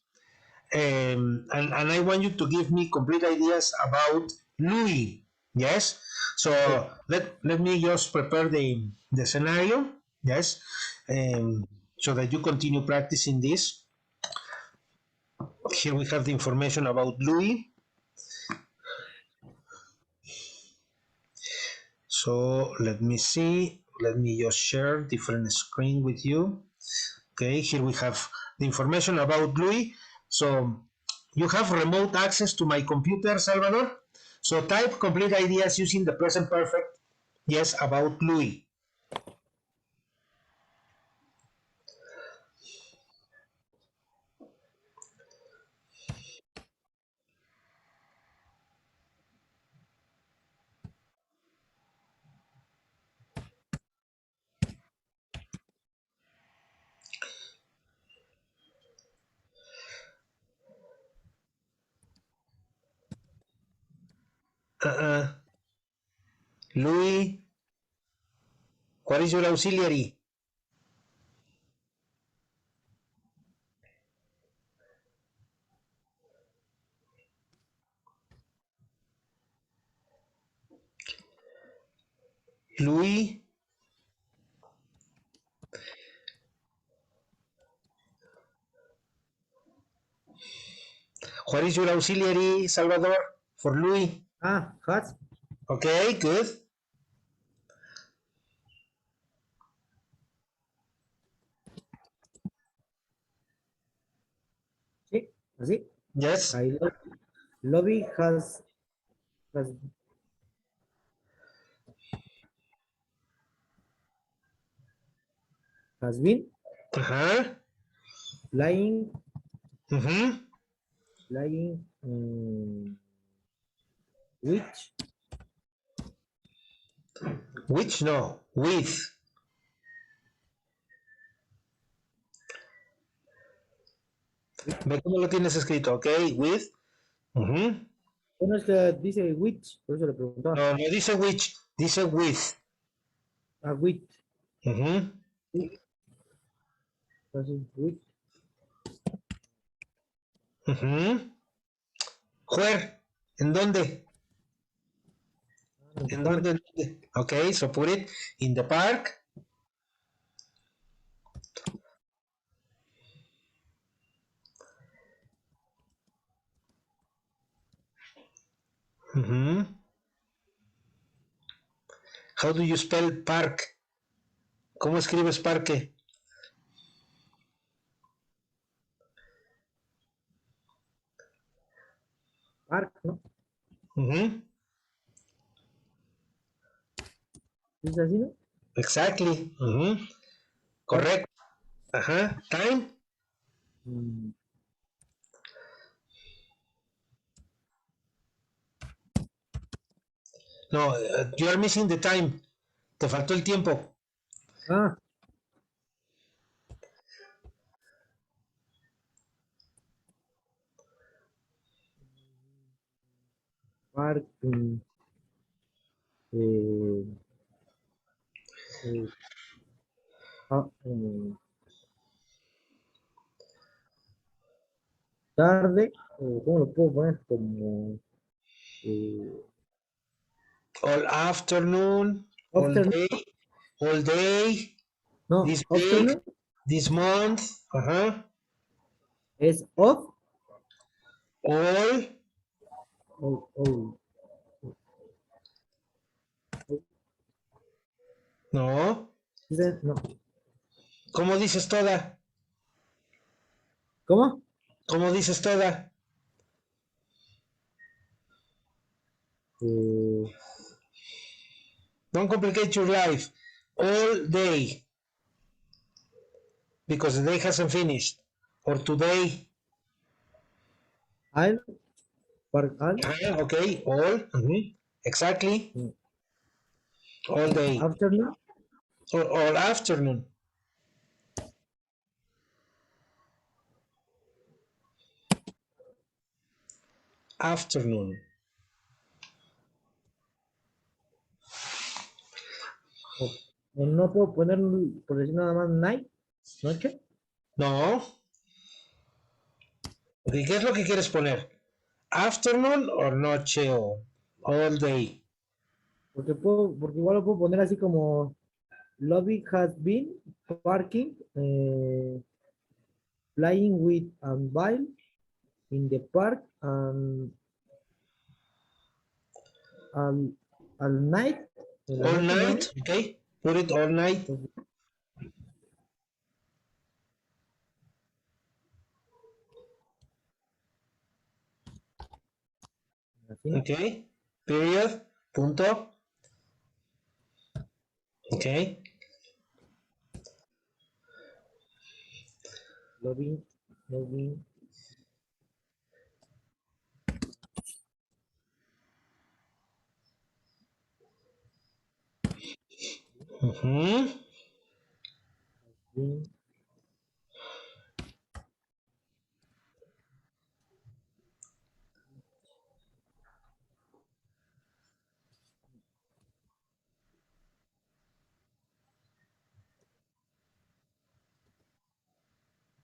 And I want you to give me complete ideas about Louis. Yes. So Okay. let me just prepare the scenario. Yes. So that you continue practicing this. Here we have the information about Louis. So let me see. Let me just share different screen with you. Okay, here we have the information about Louis. So you have remote access to my computer, Salvador. So type complete ideas using the present perfect. Yes, about Louis. Uh-uh. Louis, what is your auxiliary? Louis, what is your auxiliary, Salvador, for Louis? Has Okay, good. sí, así. Yes. Kylo, Lobby has has been Ajá. flying Ujú. flying which Which no, with. Ve cómo lo tienes escrito, ok, with. Ujú. bueno es que dice which, por eso le No, preguntaba. no dice which, dice with. Ah, which. Ujú. Sí, entonces which. Ujú. Where, ¿en dónde? Ah, the ¿En park. dónde? ¿En dónde? Ok, so put it in the park. Ujú. How do you spell park? ¿Cómo escribes parque? Park, ¿no? Ujú. ¿Es así, no? Exactly. Ujú. Park. Correcto. Ajá. Time. Mm, No, you are missing the time. Te faltó el tiempo. ah, park. Eh, eh, ah, tarde, o cómo lo puedo poner, como eh, All afternoon, all afternoon, day, all day, no, this week, afternoon this month. Ajá. es off, All. o No. no, ¿Cómo dices toda? ¿cómo? ¿Cómo dices toda? Eh, Don't complicate your life. All day. Because the day hasn't finished. Or today. al, park al, Ajá, ok. All. Ujú. Exactly. All day. afternoon, Or all afternoon. Afternoon. o no puedo poner, por decir nada más, night, noche, No. Okay, ¿qué es lo que quieres poner? Afternoon or noche o all day. porque igual lo puedo poner así como lobby has been parking, flying with and while in the park and al, al night, en la All noche nada más. night, okay? Put it all night. Entonces, así, ¿no? Okay. Period. Punto. Okay. Lobby, lobby, Ujú. lobby,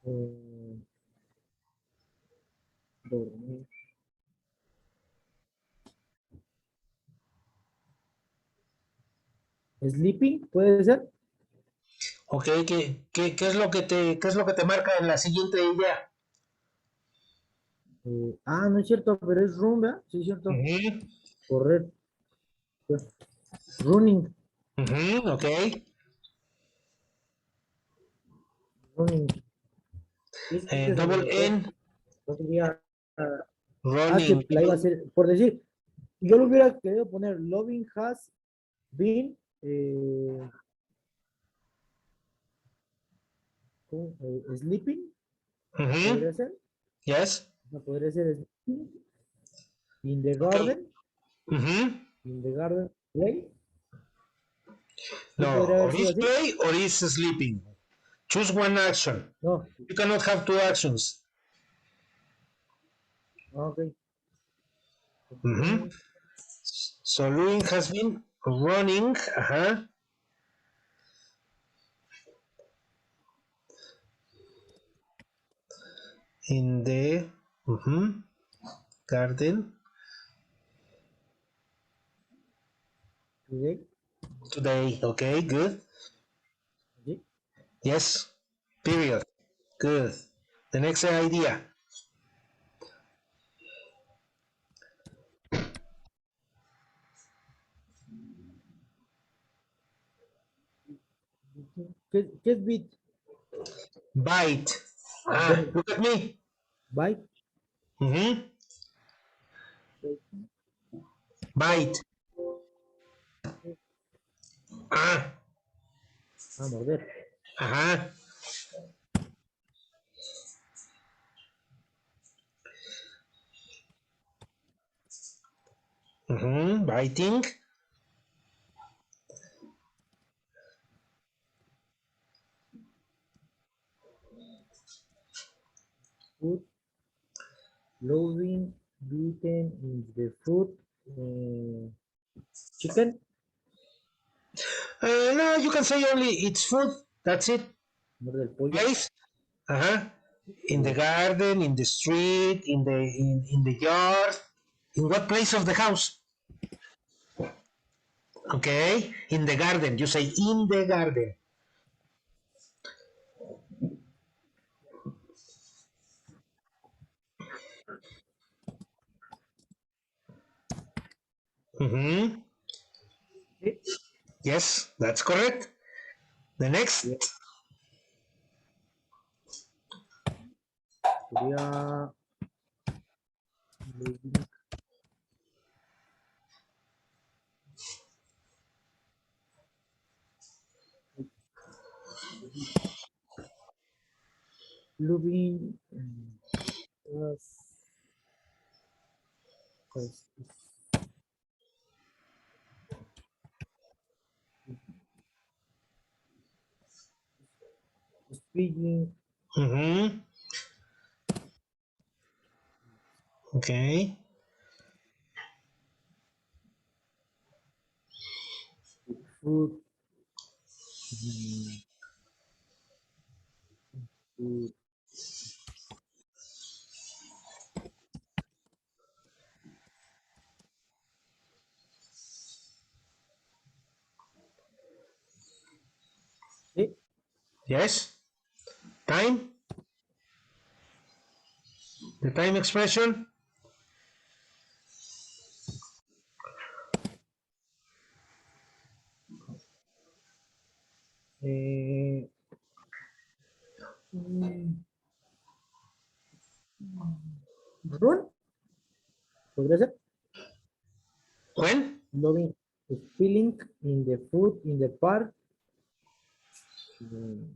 eh, dormir. Sleeping, puede ser. Ok, ¿qué es lo que qué es lo que te marca en la siguiente idea? No es cierto, pero es run, ¿verdad? Sí, es cierto. Ujú. Correr, pues, running, Ujú, ok. running. Sí, es que se Double me fue. N. No quería. Que Running. la iba a hacer, por decir, yo lo hubiera querido poner, Loving has been, sleeping, podría ser, Yes. no podría ser sleeping, in the Okay. garden, play, sí No, podría haber or sido is así, play or is sleeping. Choose one action. no, You cannot have two actions. ok, Mm-hmm. So Louis has been running, in the garden today, today. Okay, good. sí. Yes. Period. Good. The next idea. ¿Qué es bit? Bite. Ver, Look at me. bite, Mm-hmm. Bite. Ah. morder, Ajá. Biting. food, loving, beaten in the food, chicken, No, you can say only it's food. That's it. morder el pollo, Place. Uh-huh. In the eh, garden, in the street, in the yard. In what place of the house? Okay. In the garden. You say in the garden. Mm-hmm. sí, Yes, that's correct. The next. yeah, sería loving, loving, pues, speaking, Mm-hmm. Okay. food, mm, food, sí, Yes. Time. The time expression. eh, mm, run, podría ser, When? loving, spilling in the food, in the park, mm,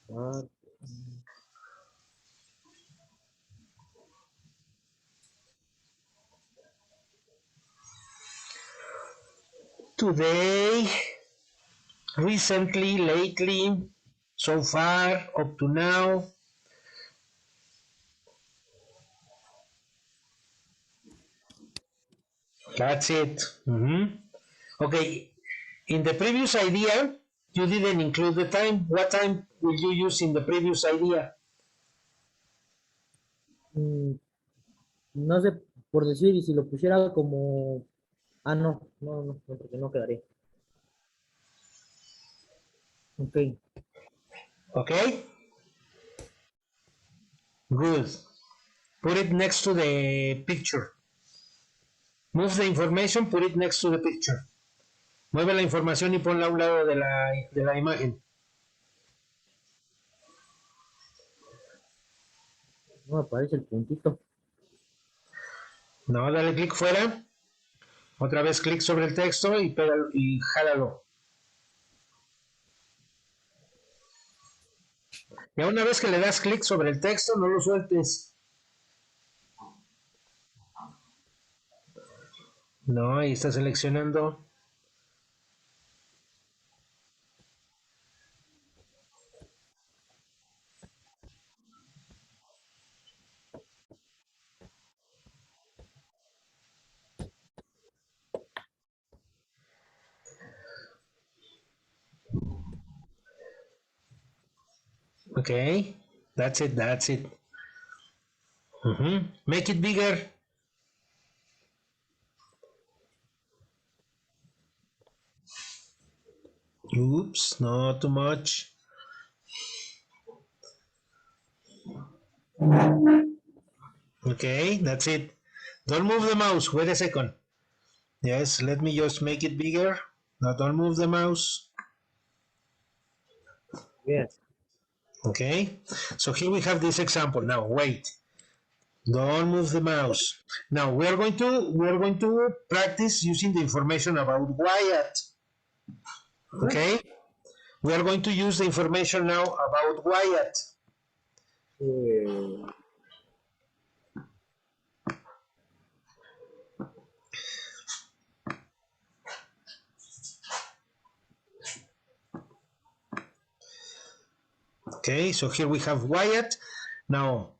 park, Today. Recently. Lately. So far. Up to now. That's it. Okay. In the previous idea, you didn't include the time. What time will you use in the previous idea? mm, no sé, por decir, y si lo pusiera como, no, porque no quedaría. Ok, Okay? Good. Put it next to the picture. Move the information, put it next to the picture. Mueve la información y ponla a un lado de la imagen. No aparece el puntito. No, dale clic fuera. Otra vez clic sobre el texto y pégalo y jálalo. Ya una vez que le das clic sobre el texto, no lo sueltes. No, ahí está seleccionando. Okay, that's it, that's it. Make it bigger. Oops, not too much. Okay, that's it. Don't move the mouse. Wait a second. Yes, let me just make it bigger. Now don't move the mouse. Yes. Okay, so here we have this example. Now wait. Don't move the mouse. Now we are going to practice using the information about Wyatt. Okay? We are going to use the information now about Wyatt. Eh, Okay, so here we have Wyatt. Now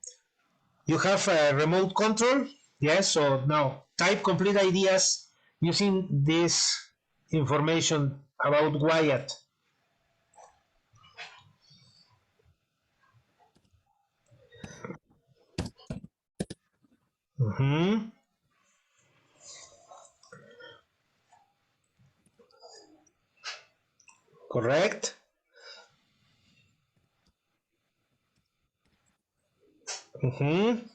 you have a remote control. Yes, so now type complete ideas using this information about Wyatt. Mm-hmm. Correct. Mm-hmm.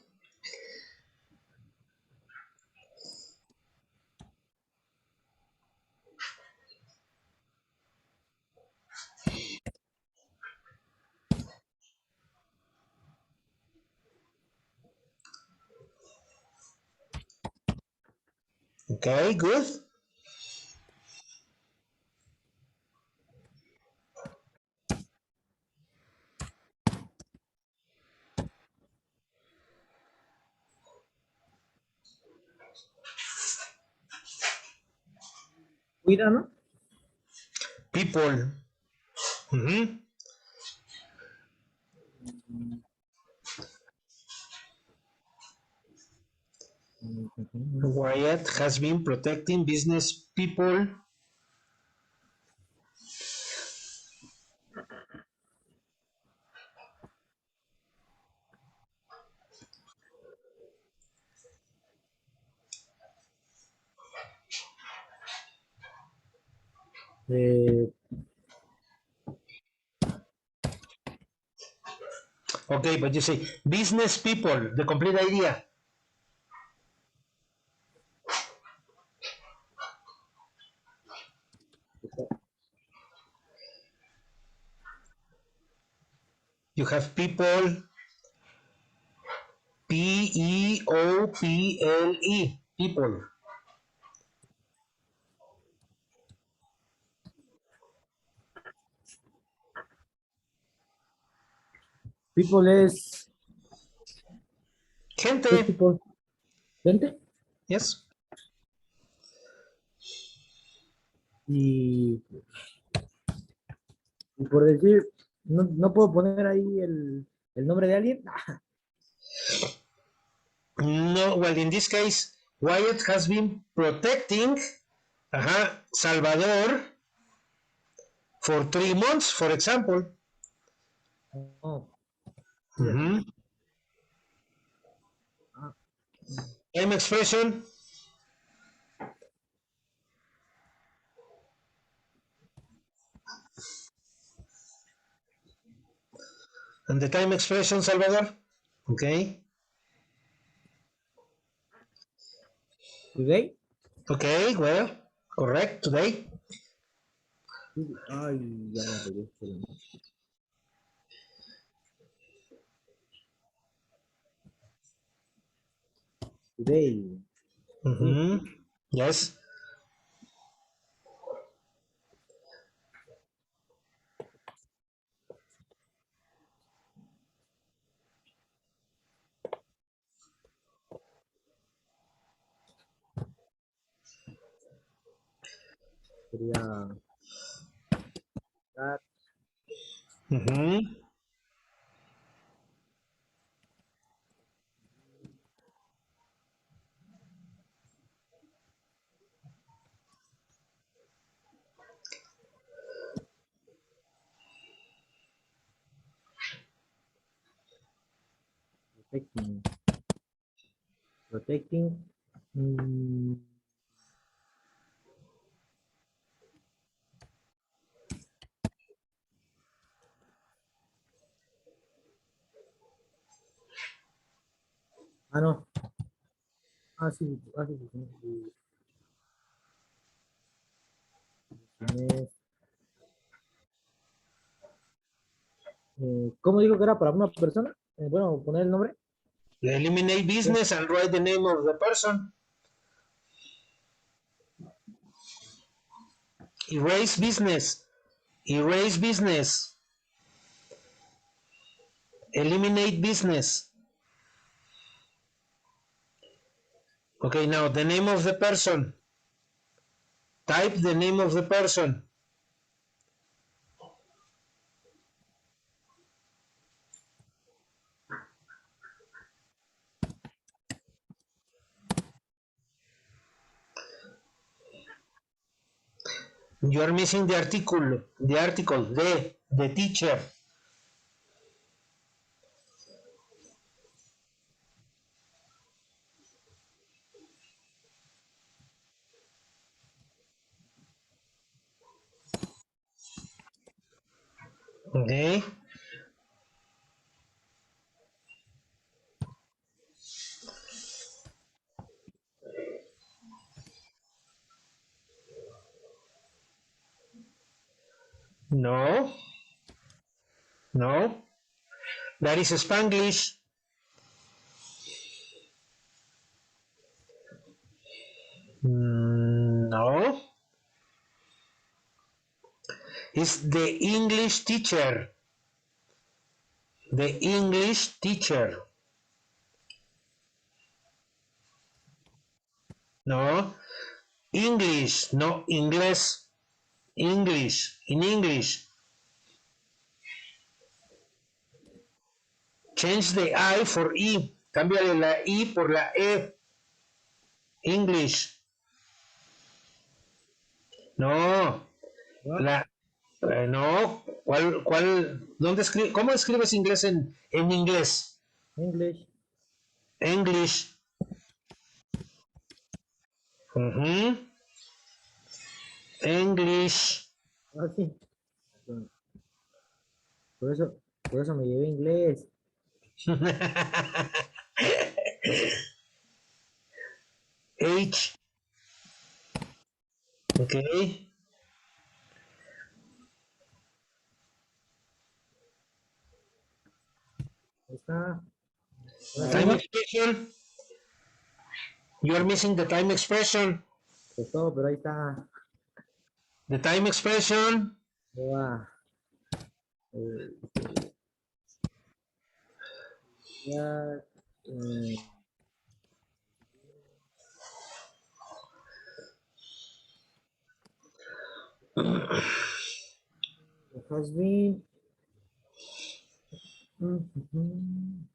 Okay, good. Cuida, ¿no? People. Mm-hmm. Wyatt has been protecting business people. Eh, Okay, but you say business people, the complete idea. You have people, P-E-O-P-L-E, people. people es Gente, people, gente. yes. Y, y por decir, no puedo poner ahí el nombre de alguien. No, well, in this case, Wyatt has been protecting Salvador for 3 months, for example. No, fíjate. Mhm. Ah, Time expression, and the time expression, Salvador. Okay. today. Okay, well, correct, today. Ay, ya la regué. today. Mm-hmm. Yes. Sería that, Mm-hmm. protecting. Protecting. mm, no. Sí, sí, sí, sí. Tienes, ¿cómo digo que era para una persona? Bueno, poner el nombre. Eliminate Sí. business and write the name of the person. Erase business. Erase business. Eliminate business. Okay, now the name of the person. Type the name of the person. You are missing the article, the teacher. Okay. No, no. That is Spanglish. No. It's the English teacher. The English teacher. No. English, no inglés. English, in English. Change the I for E. Cámbiale la I por la E. English. No. What? La, no. ¿Dónde cómo escribes inglés en inglés? English. English. Uh-huh. English. Sí. Por eso, por eso me llevé inglés. H. Okay. Ahí está. Ahora sí, Time ¿no? expression. You are missing the time expression. Pues todo, pero ahí está. The time expression. Ahí va. Eh, ya, eh, has been. Mhm.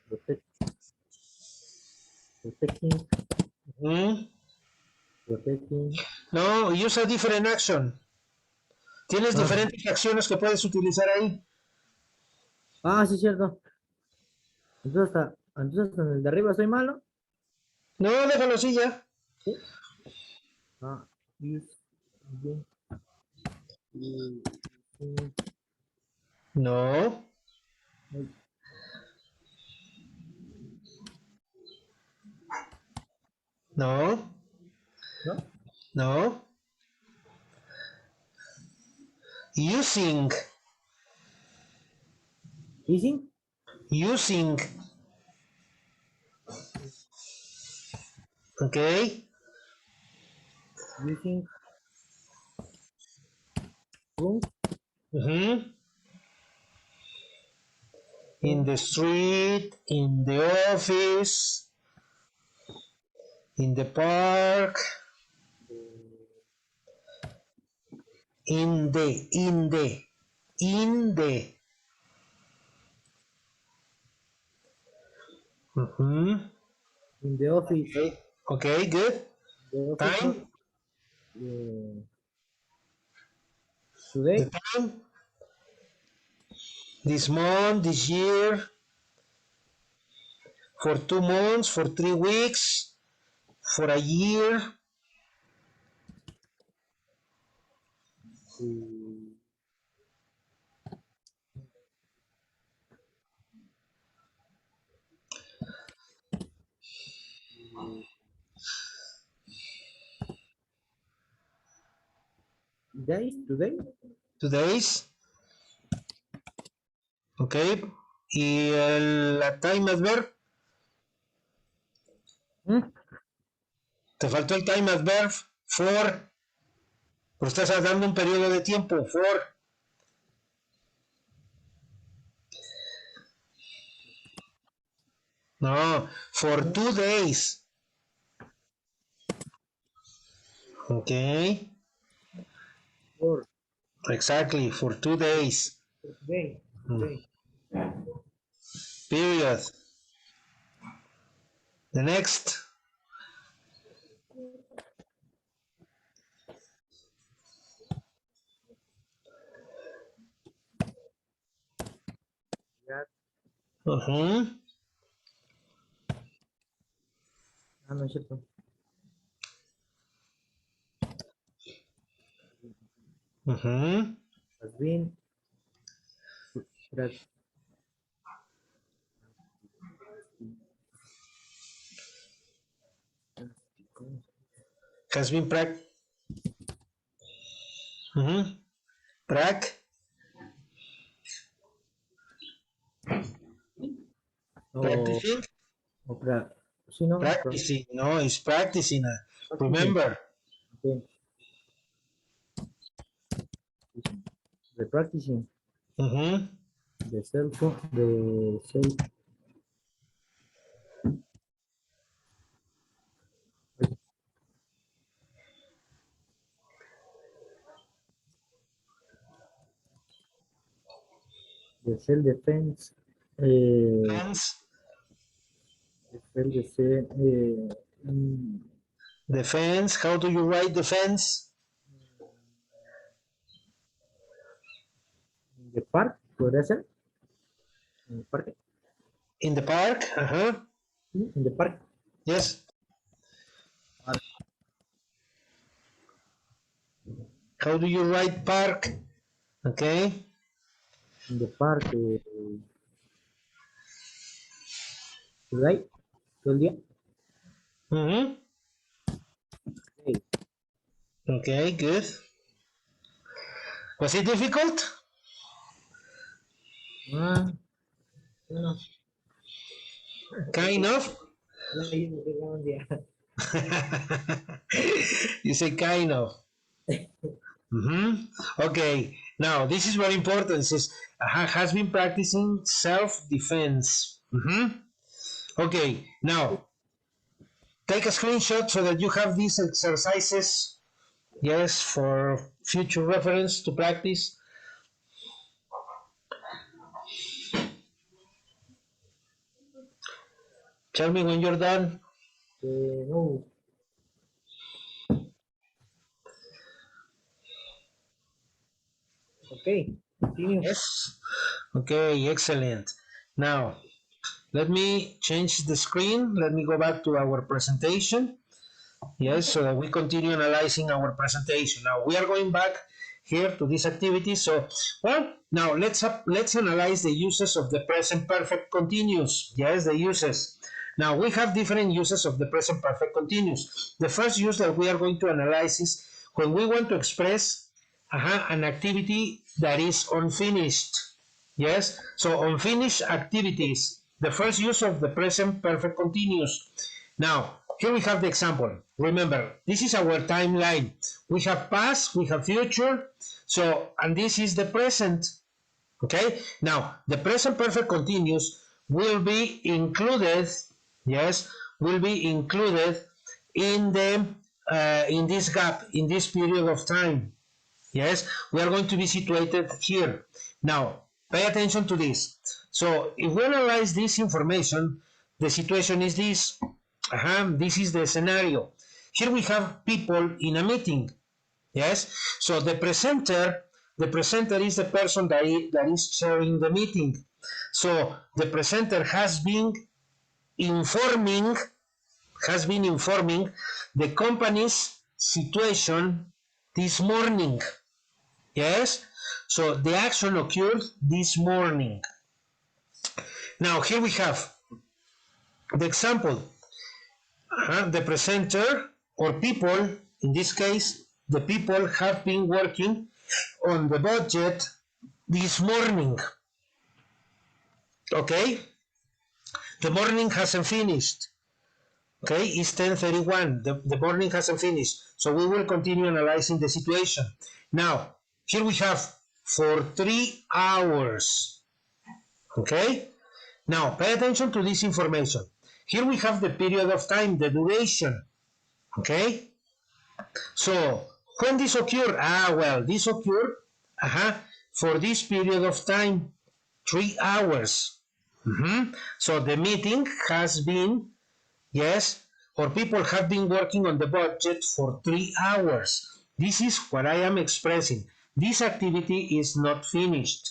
Protect, protecting, Hmm. protecting. No, use a different action. Tienes Ah, diferentes acciones que puedes utilizar ahí. sí, cierto. Entonces hasta en el de arriba estoy malo. No, déjalo así ya. Sí. Use, again, using, No, ay, no, ¿no? no. Using. Using. Using. Okay. Using rooms. Mm-hmm. In the street, in the office, in the park, in the. Mm-hmm. In the office. Okay. Okay, good. The office of Time. uh, The today. time. This month, this year, for 2 months, for 3 weeks, for a year. Uh, days today. 2 days. Okay. Y la time adverb. Hmm? Te faltó el time adverb. For. Pero estás dando un periodo de tiempo. For. No. For 2 days. Okay. For Exactly. For 2 days. today. Mm. Today. Period. The next. Ya. Uh-huh. Ah, no es cierto. Uh-huh. Has been Has been uh-huh. o, Practicing. sí, no, Practicing. No, it's practicing. practicing. Remember. Okay. The practicing. Uh-huh. The cell phone. The cell defense. Fence. The cell defense. Defense. How do you write defense? The park. ¿Podría ser? En el parque. In the park. Uh-huh. Sí, en the park. Yes. Park. How do you write park? Okay. In the park. Today. Todo el día. Mm-hmm. Okay. Okay, good. Was it difficult? Ah, bueno. Kind of. Un día. You say kind of. Mm-hmm. Okay. Now, this is very important. It says, has been practicing self-defense. Mm-hmm. Okay. Now, take a screenshot so that you have these exercises, yes, for future reference to practice. Tell me when you're done. No. Okay. Continue. Yes. Okay, excellent. Now, let me change the screen. Let me go back to our presentation. Yes, so that we continue analyzing our presentation. Now, we are going back here to this activity. So, well, now let's analyze the uses of the present perfect continuous. Yes, the uses. Now, we have different uses of the present perfect continuous. The first use that we are going to analyze is when we want to express an activity that is unfinished. Yes, so unfinished activities, the first use of the present perfect continuous. Now, here we have the example. Remember, this is our timeline. We have past, we have future, so, and this is the present. Okay, now the present perfect continuous will be included, yes, will be included in the in this gap, in this period of time. Yes, we are going to be situated here. Now, pay attention to this. So, if we analyze this information, the situation is this. This is the scenario. Here we have people in a meeting. Yes, so the presenter is the person that is chairing the meeting. So the presenter informing has been informing the company's situation this morning. Yes, so the action occurred this morning. Now here we have the example. The presenter or people, in this case, the people have been working on the budget this morning. Okay, the morning hasn't finished. Okay, it's 10:31. The morning hasn't finished, so we will continue analyzing the situation. Now, here we have for 3 hours. Okay, now pay attention to this information. Here we have the period of time, the duration. Okay, so when this occurred? Well, this occurred for this period of time, 3 hours. So the meeting has been, yes, or people have been working on the budget for 3 hours. This is what I am expressing. This activity is not finished.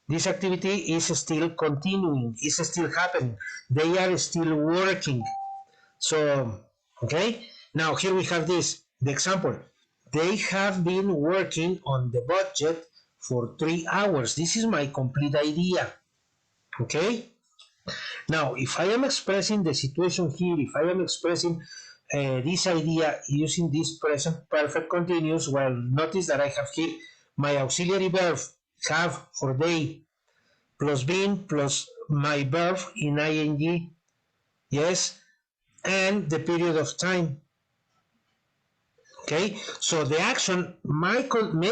This activity is still continuing, is still happening. They are still working. So, okay, now here we have this, the example. They have been working on the budget for 3 hours. This is my complete idea. Okay, now if I am expressing the situation here, if I am expressing this idea using this present perfect continuous, well, notice that I have here my auxiliary verb have for day plus been plus my verb in ing, yes, and the period of time. Okay, so the action may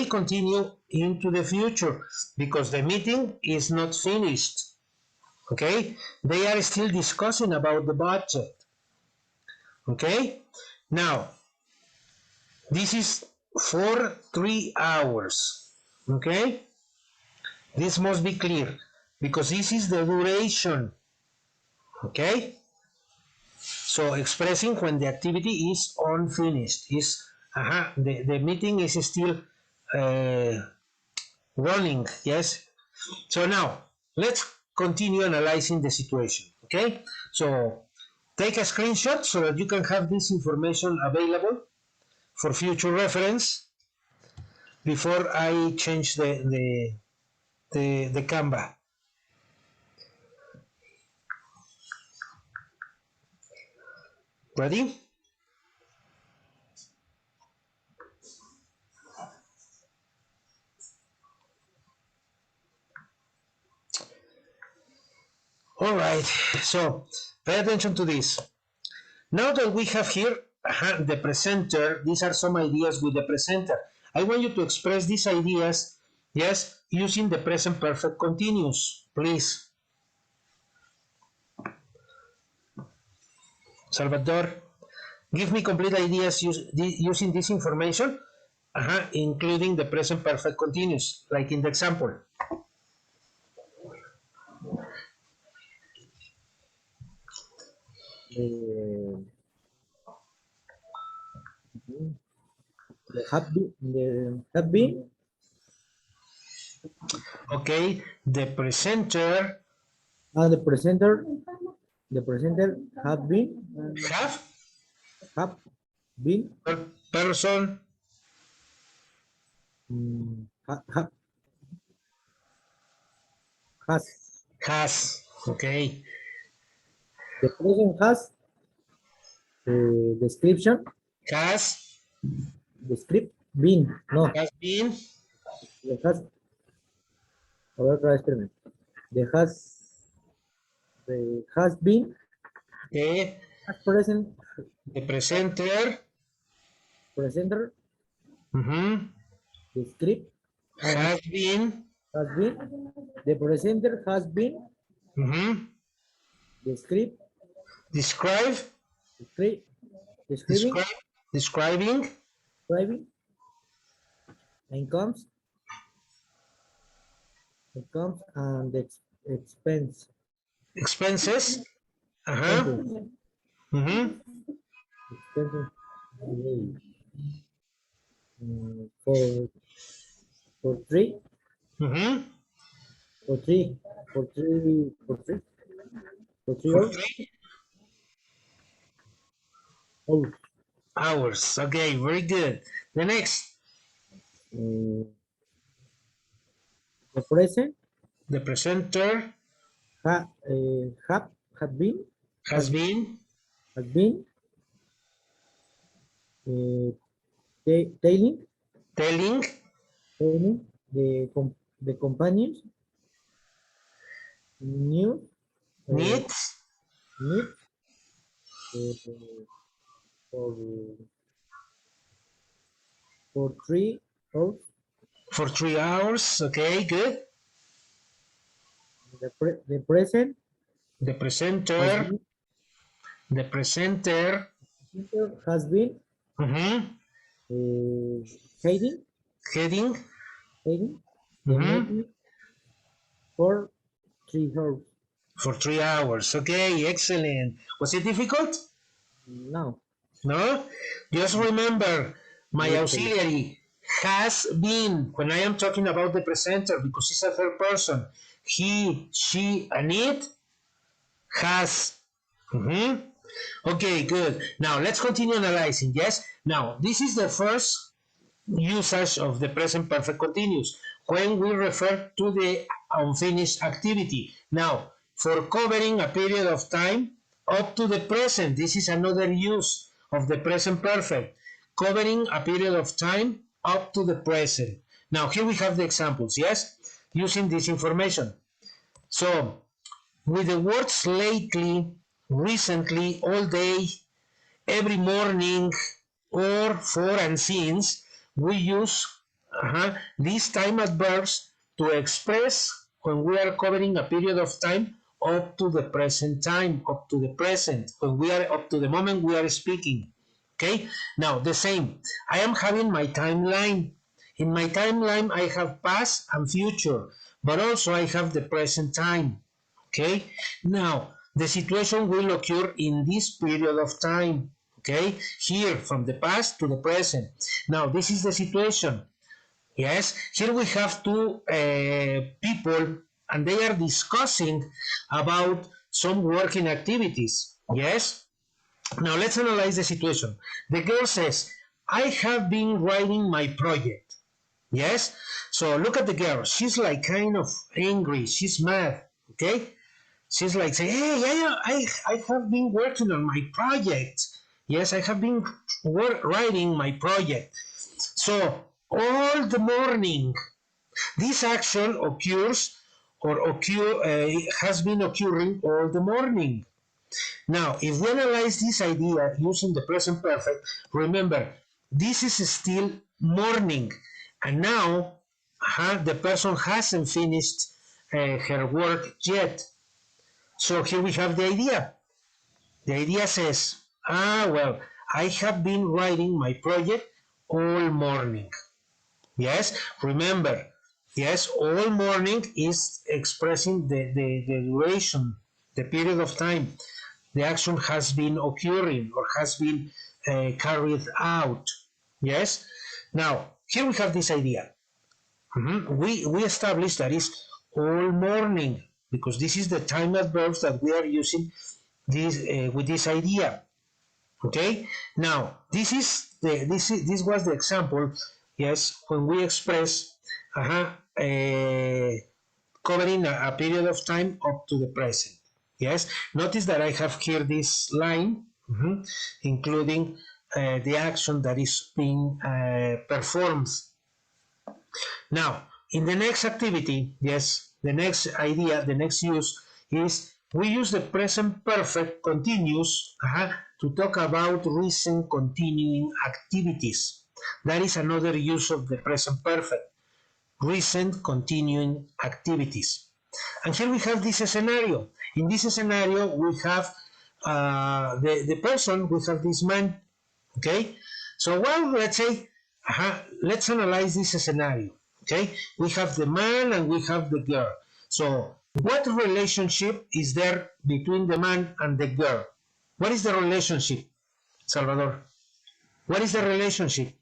continue into the future because the meeting is not finished. Okay, they are still discussing about the budget. Okay, now this is for 3 hours. Okay, this must be clear because this is the duration. Okay, so expressing when the activity is unfinished, is the meeting is still running. Yes, so now let's continue analyzing the situation. Okay, so take a screenshot so that you can have this information available for future reference before I change the Canva. Ready? All right, so pay attention to this. Now that we have here the presenter, these are some ideas with the presenter. I want you to express these ideas, yes, using the present perfect continuous, please. Salvador, give me complete ideas using this information, including the present perfect continuous, like in the example. Have been. Okay, the presenter. The presenter have been. Have Been. person. Has. Okay. The present has description. Has. Descript. Been. No. Has been. Has. A ver, otra vez, espérame. the has been, Okay. has present, The presenter. presenter, Mm-hmm. the script, Has been. has been, the presenter has been, Mm-hmm. the script, Describe. script, describing, Describe. Describing. describing, and comes and the Expenses. Uh-huh. expenses, Mm-hmm. expenses, for three, Mm-hmm. for three, for three, for three, for three For hours, 3 hours. Okay, very good. The next. uh, the present, The presenter have, have been, has been has been, uh, telling, telling telling the companions news, uh, needs needs, uh, for for 3 hours. for 3 hours. Okay, good. The present The has presenter. been, The presenter. has been, Mm-hmm. uh, heading, Heading. heading the Mm-hmm. meeting for 3 hours. For 3 hours. Okay, excellent. Was it difficult? Now, No? Just remember my actually, auxiliary has been when I am talking about the presenter because it's a third person. He, she, and it has. Mhm. Okay, good. Now let's continue analyzing. Yes. Now this is the first usage of the present perfect continuous when we refer to the unfinished activity. Now, for covering a period of time up to the present, this is another use of the present perfect, covering a period of time up to the present. Now, here we have the examples, yes, using this information. So, with the words lately, recently, all day, every morning, or for and since, we use these time adverbs to express when we are covering a period of time up to the present time, up to the present, when we are up to the moment we are speaking. Okay, now the same. I am having my timeline. In my timeline, I have past and future, but also I have the present time. Okay, now the situation will occur in this period of time. Okay, here from the past to the present. Now this is the situation. Yes, here we have two people and they are discussing about some working activities. Yes, now let's analyze the situation. The girl says, I have been writing my project. Yes, so look at the girl. She's like kind of angry. She's mad. Okay, she's like saying, hey, I have been working on my project. Yes, I have been writing my project. So all the morning, this action occurs or has been occurring all the morning. Now, if we analyze this idea using the present perfect, remember, this is still morning. And now, the person hasn't finished her work yet. So here we have the idea. The idea says, well, I have been writing my project all morning. Yes, remember, yes, all morning is expressing the duration, the period of time the action has been occurring or has been carried out. Yes, now here we have this idea. We established that is all morning because this is the time adverbs that we are using this with this idea. Okay, now this was the example. Yes, when we express covering a period of time up to the present. Yes, notice that I have here this line, including the action that is being performed. Now, in the next activity, yes, the next idea, the next use is we use the present perfect continuous to talk about recent continuing activities. That is another use of the present perfect, recent continuing activities. And here we have this scenario. In this scenario, we have the person, we have this man, okay? So, well, let's say, let's analyze this scenario, okay? We have the man and we have the girl. So, what relationship is there between the man and the girl? What is the relationship, Salvador? What is the relationship?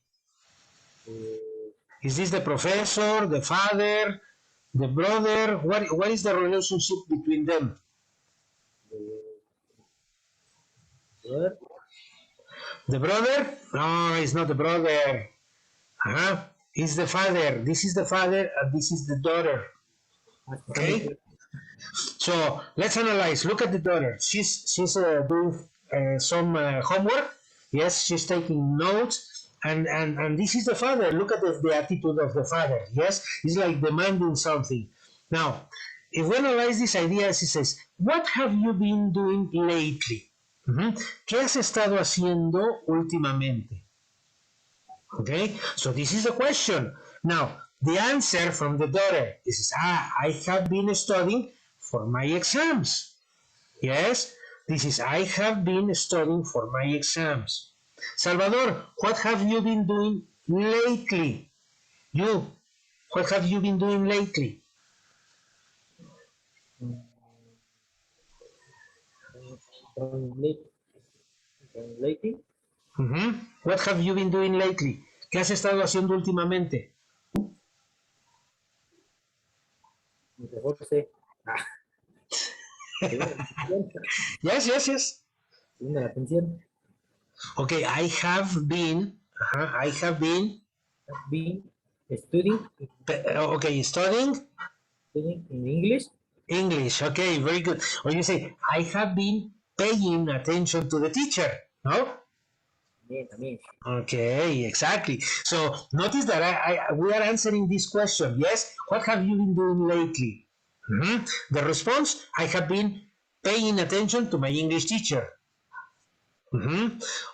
Is this the professor, the father, the brother? What is the relationship between them? Brother. The brother? No, it's not the brother. It's the father. This is the father and this is the daughter. Okay? So let's analyze. Look at the daughter. She's doing some homework. Yes, she's taking notes. And this is the father. Look at the attitude of the father. Yes, he's like demanding something. Now, if we analyze this idea, she says, what have you been doing lately? ¿Qué has estado haciendo últimamente? Okay, so this is the question. Now, the answer from the daughter is, I have been studying for my exams. Yes, this is, I have been studying for my exams. Salvador, what have you been doing lately? You, what have you been doing lately? Lately. What have you been doing lately? ¿Qué has estado haciendo últimamente? José. Yes. La atención. Okay, I have been Studying. Okay, studying In English. English. Okay, very good. Or you say, I have been paying attention to the teacher. No? También. Okay, exactly. So notice that we are answering this question. Yes, what have you been doing lately? The response, I have been paying attention to my English teacher.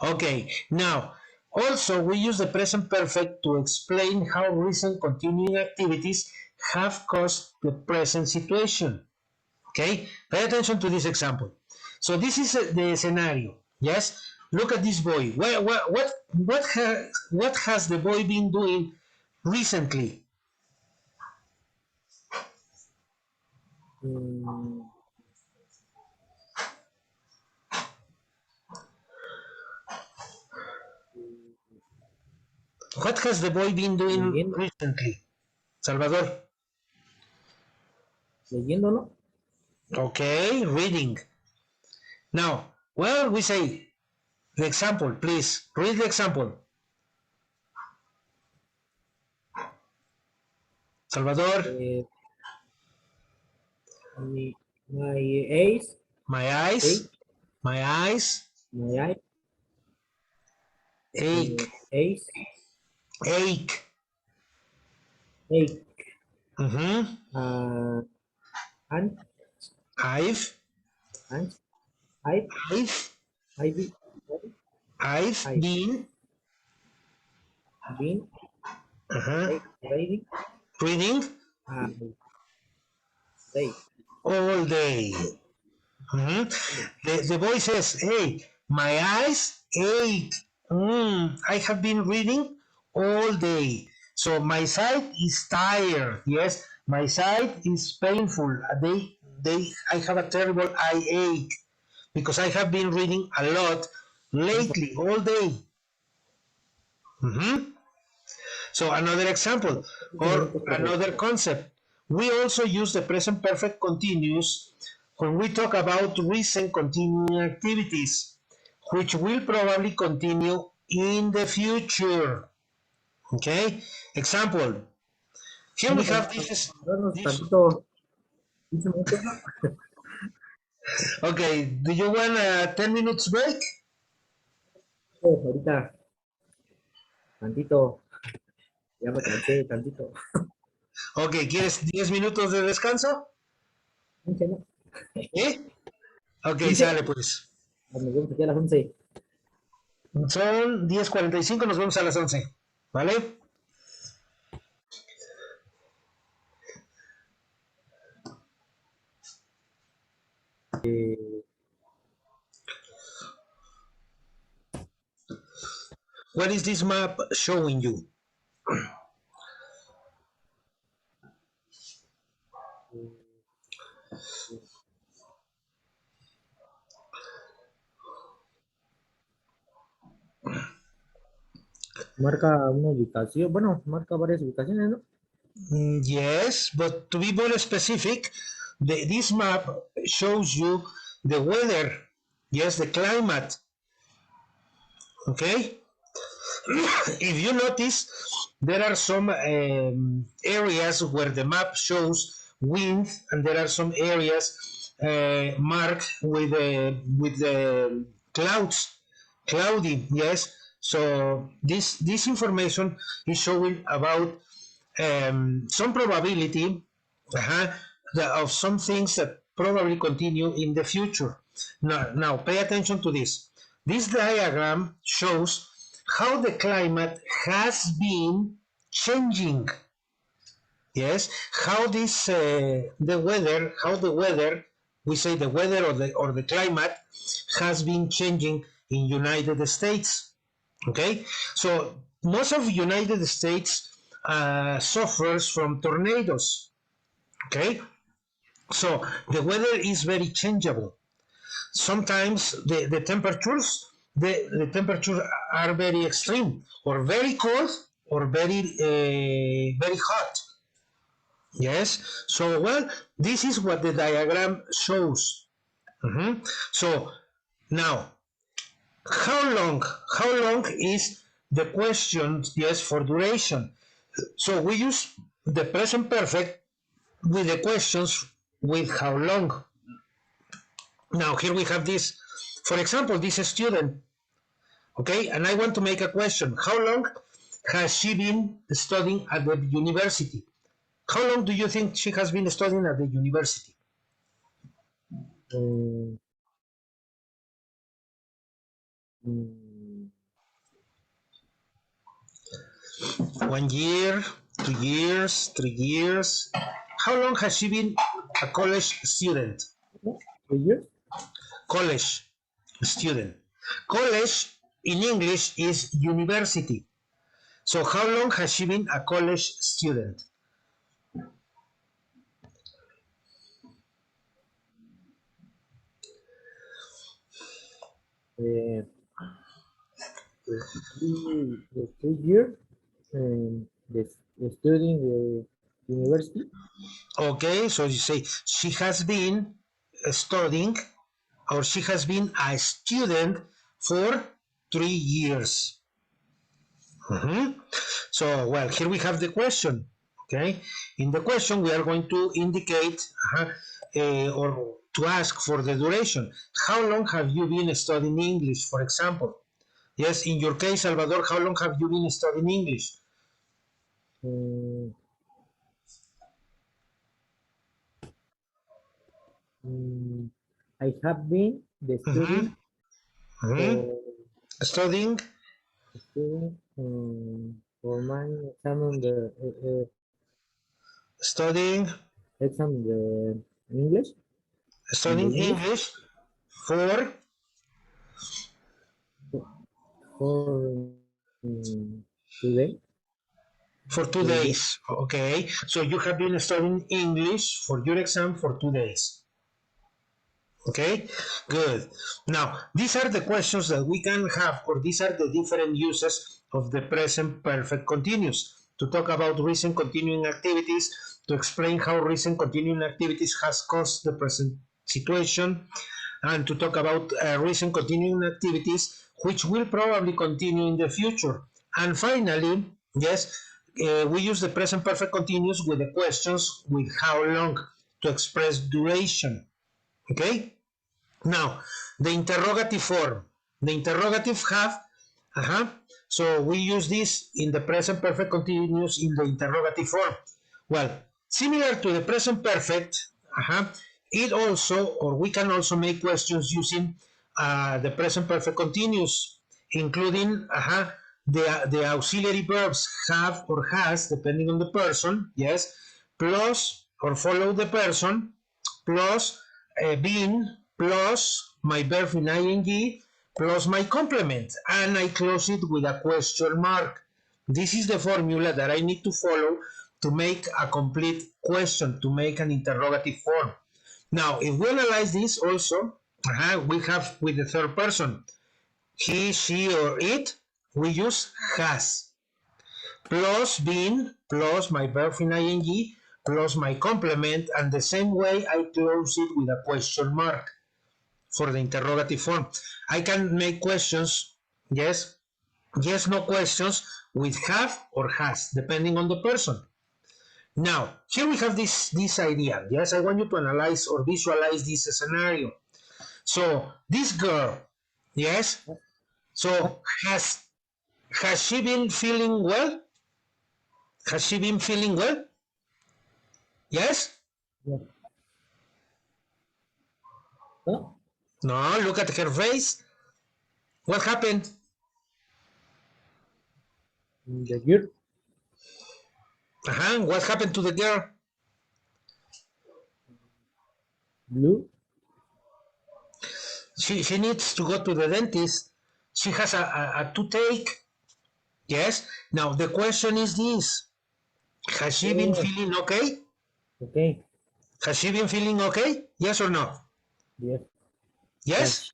Okay, now, also we use the present perfect to explain how recent continuing activities have caused the present situation. Okay, pay attention to this example. So this is the scenario. Yes, look at this boy. What has the boy been doing recently? What has the boy been doing recently? Salvador. Leyéndolo. Okay, reading. Now, well, we say the example, please. Read the example. Salvador. My eyes. My eyes. My eyes. My eyes. Ache. Eyes. Ache. Ache. And I've been reading all day. The boy says, hey, my eyes ache. I have been reading all day. So my sight is tired. Yes, my sight is painful. I have a terrible eye ache because I have been reading a lot lately, all day. So another example or another concept. We also use the present perfect continuous when we talk about recent continuing activities, which will probably continue in the future. Okay? Example. Here we have this. Okay, do you want a 10 minutes break? Ahorita, tantito, ya me cansé, tantito. Ok, ¿quieres 10 minutos de descanso? 11, ¿no? ¿Eh? Ok, 15. sale pues. Nos vemos aquí a las 11. Son 10:45, nos vemos a las 11. ¿Vale? What is this map showing you? Marca una ubicación, bueno, marca varias ubicaciones, ¿no? Yes, but to be more specific, this map shows you the weather. Yes, the climate. Okay? If you notice, there are some areas where the map shows wind, and there are some areas marked with the clouds, cloudy. Yes. So this information is showing about some probability uh of some things that probably continue in the future. Now, pay attention to this. This diagram shows how the climate has been changing. Yes, how the weather, we say the weather or the climate has been changing in United States. Okay, so most of United States suffers from tornadoes. Okay, so the weather is very changeable. Sometimes the temperatures the temperatures are very extreme, or very cold, or very hot. Yes, so well, this is what the diagram shows. So now, how long is the question? Yes, for duration. So we use the present perfect with the questions with how long. Now here we have this, for example, this student, okay, and I want to make a question. How long has she been studying at the university? How long do you think she has been studying at the university? Eh, mm, 1 year, 2 years, 3 years. How long has she been a college student? ¿no? 3 years. College student. College in English is university. So how long has she been a college student? Eh, the 3 years. The, the studying the university. Okay, so you say she has been studying, or she has been a student for 3 years. So, well, here we have the question. Okay, in the question we are going to indicate or to ask for the duration. How long have you been studying English, for example? Yes, in your case, Salvador, how long have you been studying English? Mm, mm, I have been the Mm-hmm. studying Mm-hmm. for Studying, for my exam on the studying, exam English in the studying English English for for today. for two Today. days. Okay, so you have been studying English for your exam for 2 days. Okay, good. Now, these are the questions that we can have, or these are the different uses of the present perfect continuous. To talk about recent continuing activities, to explain how recent continuing activities has caused the present situation, and to talk about recent continuing activities which will probably continue in the future. And finally, yes, we use the present perfect continuous with the questions with how long to express duration. Okay? Now, the interrogative form. The interrogative have, so we use this in the present perfect continuous in the interrogative form. Well, similar to the present perfect, it also, or we can also make questions using the present perfect continuous, including the auxiliary verbs have or has, depending on the person, yes, plus or follow the person, plus been, plus my verb in ing, plus my complement, and I close it with a question mark. This is the formula that I need to follow to make a complete question, to make an interrogative form. Now, if we analyze this also, we have with the third person, he, she, or it, we use has, plus been, plus my verb in ing, plus my complement, and the same way I close it with a question mark for the interrogative form. I can make questions, yes, yes, no questions with have or has, depending on the person. Now, here we have this idea. Yes, I want you to analyze or visualize this scenario. So, this girl, yes, so has she been feeling well? Has she been feeling well? Yes? Yeah. Huh? No, look at her face. What happened? The girl, What happened to the girl? blue. She needs to go to the dentist. She has a toothache. Yes? Now, the question is this. Has she been Oh, feeling okay? okay. Has she been feeling okay? Yes or no? Yes. Yes? Has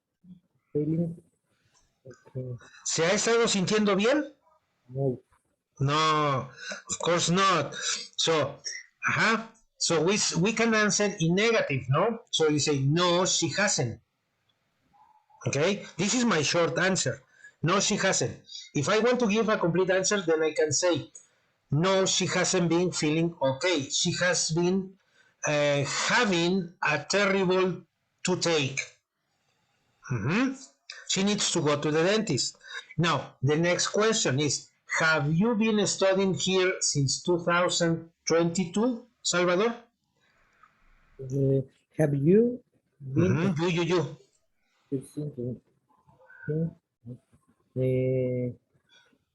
feeling. Okay. ¿Se ha estado sintiendo bien? No. No, of course not. So, so we can answer in negative, no? So you say, no, she hasn't. Okay? This is my short answer. No, she hasn't. If I want to give a complete answer, then I can say, no, she hasn't been feeling okay. She has been having a terrible toothache. She needs to go to the dentist. Now, the next question is, have you been studying here since 2022, Salvador? Have you been You. experiencing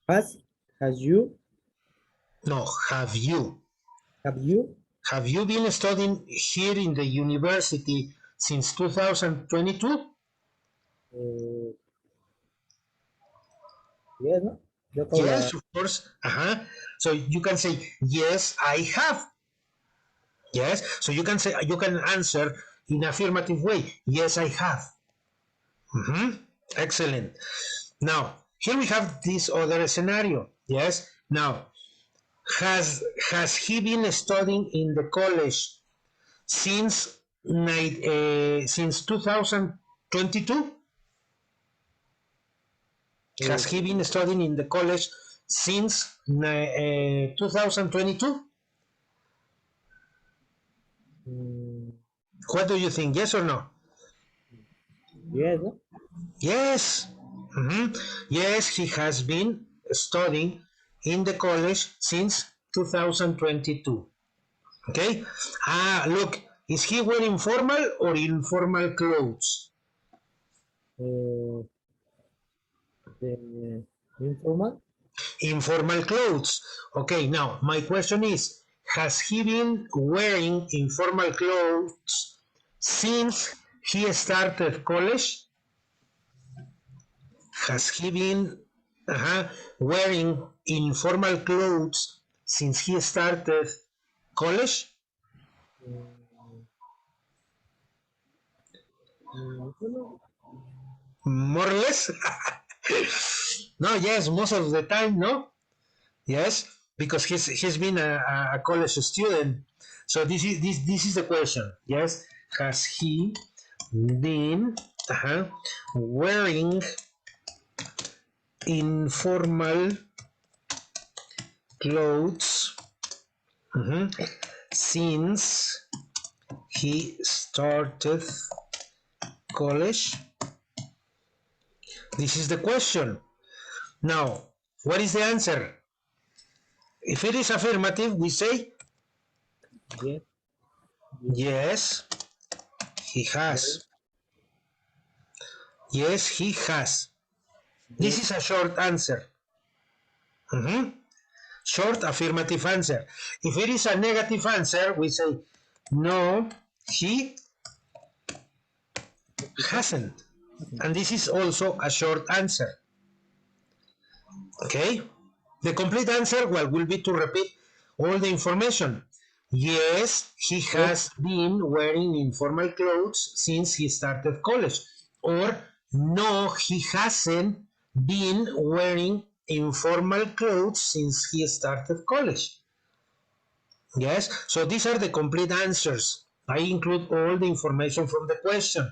has has you No, have you? have you Have you been studying here in the university since 2022? uh, yes, no? Yo acabo la Yes, of course. So you can say, yes, I have. Yes, so you can say, you can answer in affirmative way. Yes, I have. Excellent. Now, here we have this other scenario. Yes. Now, has he been studying in the college since since 2022? Has uh, he been studying in the college since 2022? mm, What do you think? Yes or no? yes, no? Yes. Yes, he has been studying in the college since 2022. Okay. Look, is he wearing formal or informal clothes? Uh, the informal Informal clothes. Okay, now my question is, has he been wearing informal clothes since he started college? Has he been wearing informal clothes since he started college? mm, no, More or less? No, yes, most of the time, no? Yes, because he's been a college student. So this is the question. Yes, has he been wearing informal clothes since he started college? This is the question. Now, what is the answer? If it is affirmative, we say Yes. Yes, he has. Yes, he has. This Yes. is a short answer. Short affirmative answer. If it is a negative answer, we say, no, he hasn't. And this is also a short answer. Okay? The complete answer, well, will be to repeat all the information. Yes, he Yes. has been wearing informal clothes since he started college. Or no, he hasn't been wearing informal clothes since he started college. Yes, so these are the complete answers. I include all the information from the question.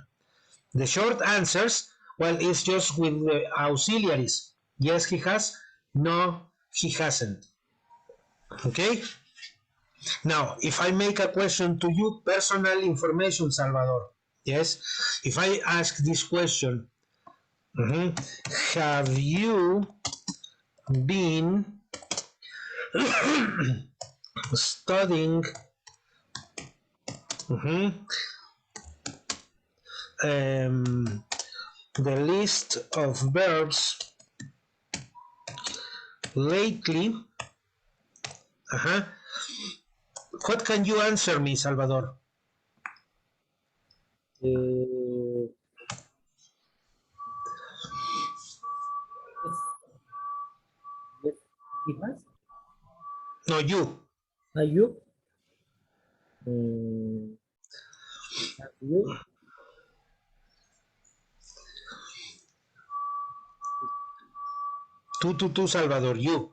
The short answers, well, it's just with the auxiliaries. Yes, he has. No, he hasn't. Okay? Now, if I make a question to you, personal information, Salvador. Yes? If I ask this question, have you been studying the list of verbs lately? What can you answer me, Salvador? Yes. Yes. He has. No, you. Are you? Have you? Tú, Salvador, you.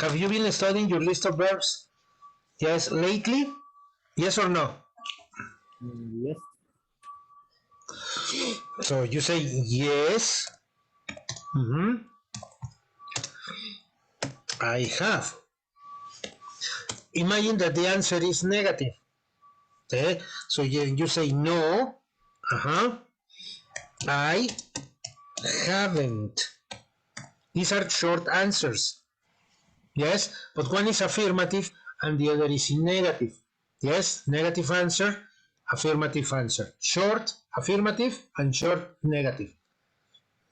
Have you been studying your list of verbs? Yes, lately? Yes or no? Yes. So you say yes. I have. Imagine that the answer is negative. Okay? So you say no. I haven't. These are short answers. Yes, but one is affirmative and the other is negative. Yes, negative answer, affirmative answer. Short affirmative and short negative.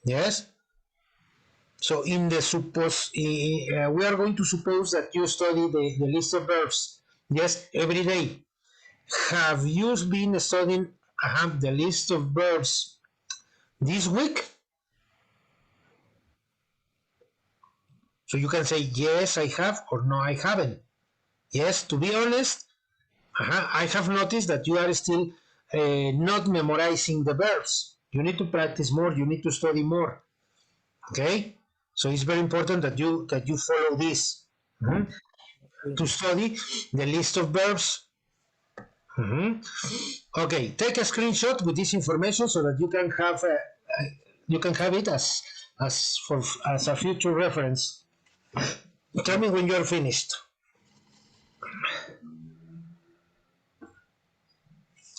Yes. So in the we are going to suppose that you study the list of verbs. Yes, every day. Have you been studying the list of verbs this week? So you can say yes, I have, or no, I haven't. Yes, to be honest, I have noticed that you are still not memorizing the verbs. You need to practice more. You need to study more. Okay, so it's very important that you follow this to study the list of verbs. Okay, take a screenshot with this information so that you can have it as a future reference. Tell me when you are finished.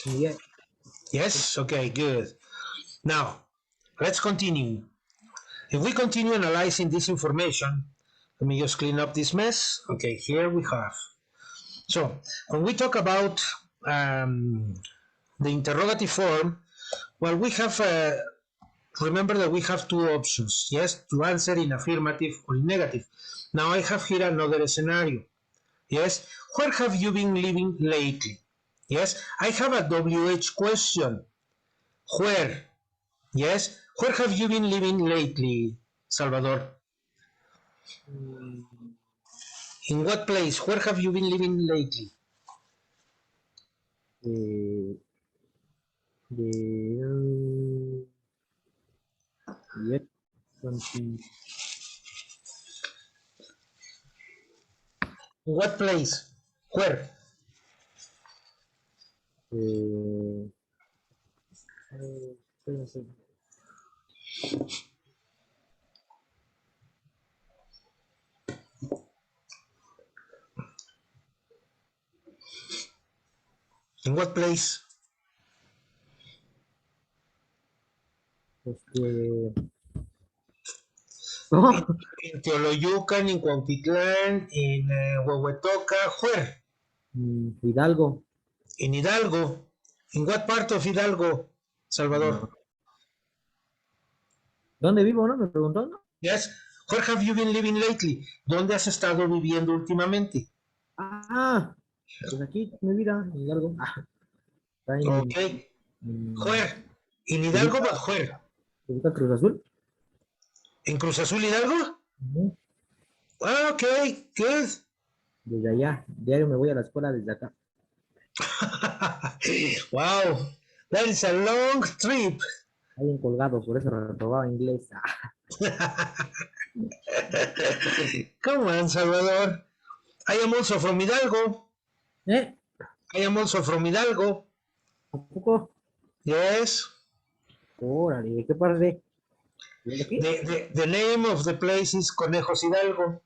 Yeah. Yes. Okay. Good. Now let's continue. If we continue analyzing this information, let me just clean up this mess. Okay, here we have. So, when we talk about the interrogative form, well, we have, remember that we have two options, yes, to answer in affirmative or in negative. Now, I have here another scenario, yes, where have you been living lately? Yes, I have a WH question. Where? Yes, where have you been living lately, Salvador? In what place? Where have you been living lately? The the yet 20 In what place? Where? uh, In what place? este No, In Teoloyucan, in Cuautitlán, in Huehuetoca, where? Hidalgo. In Hidalgo. In what part of Hidalgo, No. Salvador? ¿Dónde vivo, no? Me preguntó, ¿no? Yes. Where have you been living lately? ¿Dónde has estado viviendo últimamente? Ah, pues aquí, mi vida, en Hidalgo. Ah, está Okay. en- Where? In Hidalgo, ubica, but where? ubica Cruz Azul. ¿En Cruz Azul, Hidalgo? Ujú. Ah, okay, good. Desde allá. Diario me voy a la escuela desde acá. Wow, that is a long trip. Ahí en colgado, por eso reprobaba inglés. Ah, Come on, Salvador. I am also from Hidalgo. ¿eh? I am also from Hidalgo. ¿A poco? Yes. Órale, ¿de qué parte? ¿De aquí? The name of the place is Conejos Hidalgo.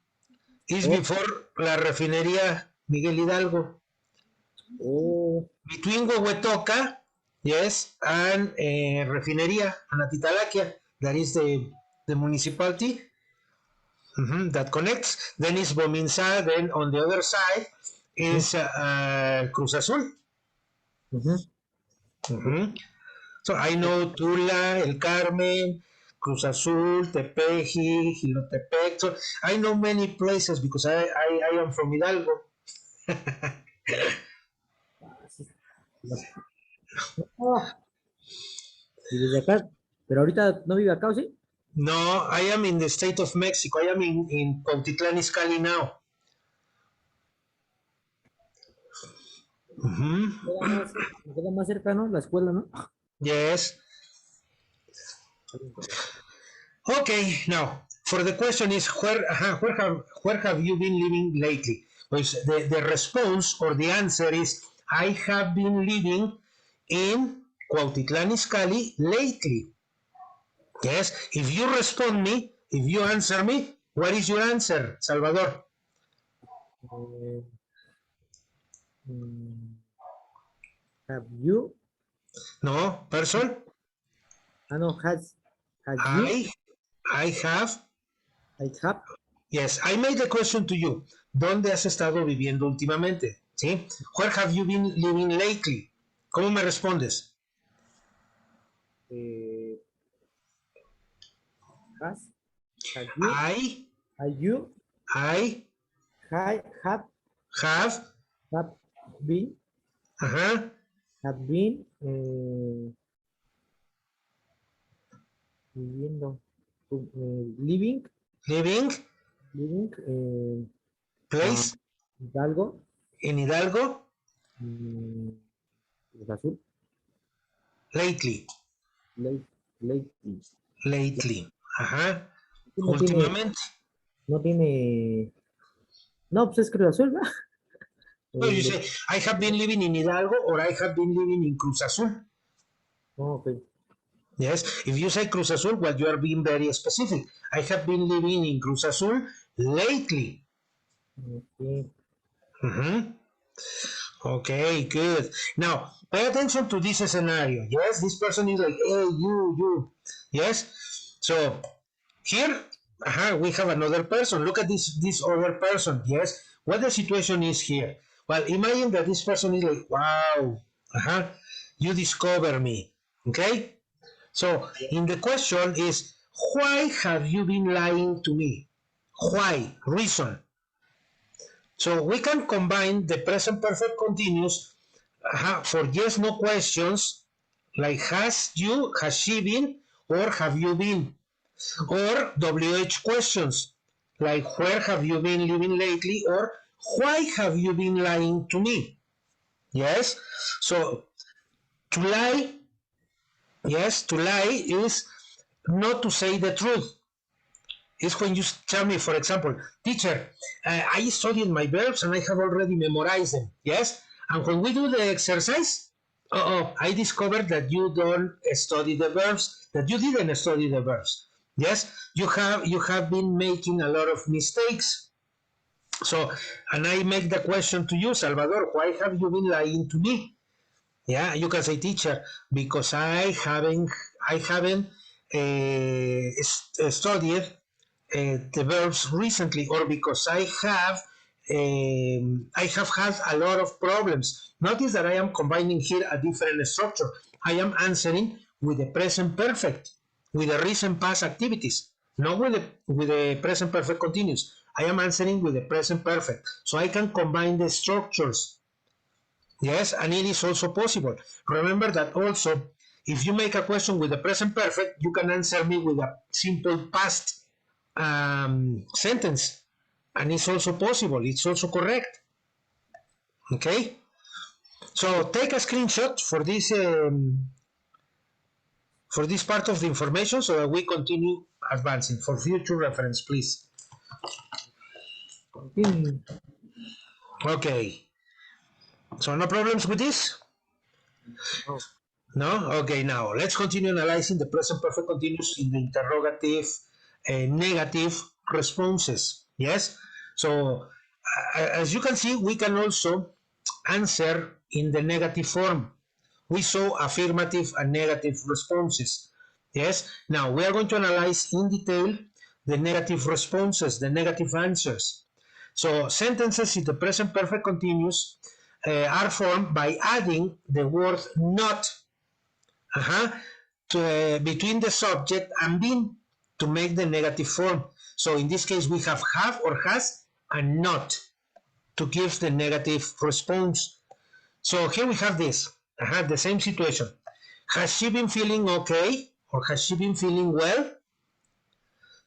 It's Oh, before la refinería Miguel Hidalgo. oh, Between Huehuetoca, yes, and refinería Anatitalaquia. That is the municipality that connects. Then is Bominsa. Then on the other side ujú, is Cruz Azul. ujú. So I know Tula, El Carmen, Cruz Azul, Tepeji, Jilotepec. So I know many places because I am from Hidalgo. Ah, sí. Oh, y desde acá, pero ahorita no vive acá, ¿o sí? No, I am in the state of Mexico. I am in Cuautitlán Izcalli now. Me queda más cercano la escuela, ¿no? Yes. Okay, now for the question is where have you been living lately? Pues the response or the answer is I have been living in Cuautitlán Izcalli lately. Yes, if you respond me, if you answer me, what is your answer, Salvador? Eh, mm, have you? No, person. Ah, no, has you? I I have. I have. Yes, I made the question to you. ¿Dónde has estado viviendo últimamente? ¿Sí? Where have you been living lately? ¿Cómo me respondes? Eh, has, have you? I Are you? I Have, have. have been, Ajá. have been viviendo, living, Living living, a place Hidalgo, in Hidalgo mm, Cruz Azul, lately. late, lately. Lately. Ajá. No tiene, Últimamente. no tiene, no, pues es Cruz Azul, ¿verdad? No, you Le- say, I have been living in Hidalgo or I have been living in Cruz Azul. oh, ok, Yes, if you say Cruz Azul, well, you are being very specific. I have been living in Cruz Azul lately. ok, Mm-hmm. Okay, good. Now, pay attention to this scenario. Yes, this person is like, hey, you. Yes. So here, we have another person. Look at this other person. Yes. What the situation is here? Well, imagine that this person is like, wow, you discover me. Okay. So in the question is, why have you been lying to me? Why? Reason. So we can combine the present perfect continuous for yes no questions like has she been, or have you been, or WH questions like where have you been living lately, or why have you been lying to me. Yes, so to lie, yes, to lie is not to say the truth. Is when you tell me, for example, teacher, I studied my verbs and I have already memorized them. Yes, and when we do the exercise, I discovered that you don't study the verbs, that you didn't study the verbs. Yes, you have been making a lot of mistakes. So, and I make the question to you, Salvador, why have you been lying to me? Yeah, you can say, teacher, because I haven't studied the verbs recently, or because I have had a lot of problems. Notice that I am combining here a different structure. I am answering with the present perfect, with the recent past activities, not with the present perfect continuous. I am answering with the present perfect, so I can combine the structures. Yes, and it is also possible. Remember that also, if you make a question with the present perfect, you can answer me with a simple past sentence, and it's also possible. It's also correct. Okay, so take a screenshot for this part of the information so that we continue advancing for future reference, please. Continue. Okay, so no problems with this? No. No? Okay, now let's continue analyzing the present perfect continuous in the interrogative negative responses. Yes? So, as you can see, we can also answer in the negative form. We saw affirmative and negative responses. Yes? Now, we are going to analyze in detail the negative responses, the negative answers. So, sentences in the present perfect continuous are formed by adding the word not between the subject and been to make the negative form. So in this case, we have or has and not to give the negative response. So here we have this, the same situation. Has she been feeling okay, or has she been feeling well?